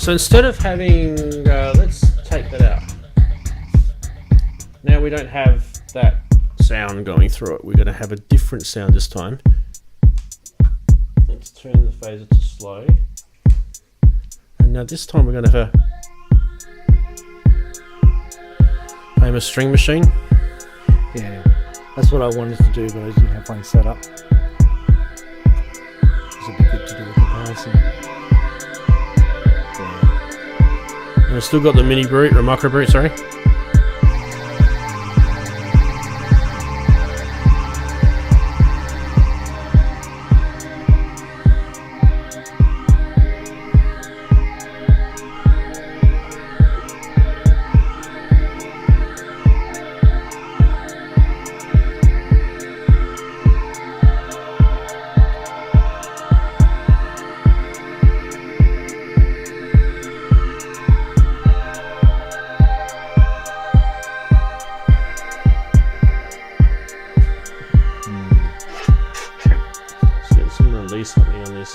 so instead of having, let's take that out. Now we don't have that sound going through it. We're going to have a different sound this time. Let's turn the phaser to slow. And now this time we're going to have a famous string machine. Yeah, that's what I wanted to do, but I didn't have one set up. It'd be good to do a comparison. Yeah. And we've still got the Microbrute, sorry. Something on this.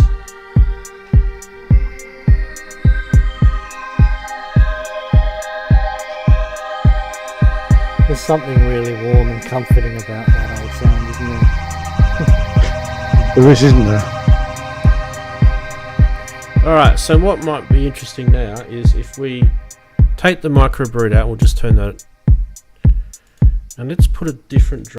There's something really warm and comforting about that old sound, isn't there? There is, isn't there? Alright, so what might be interesting now is if we take the Microbrute out, we'll just turn that, and let's put a different drum.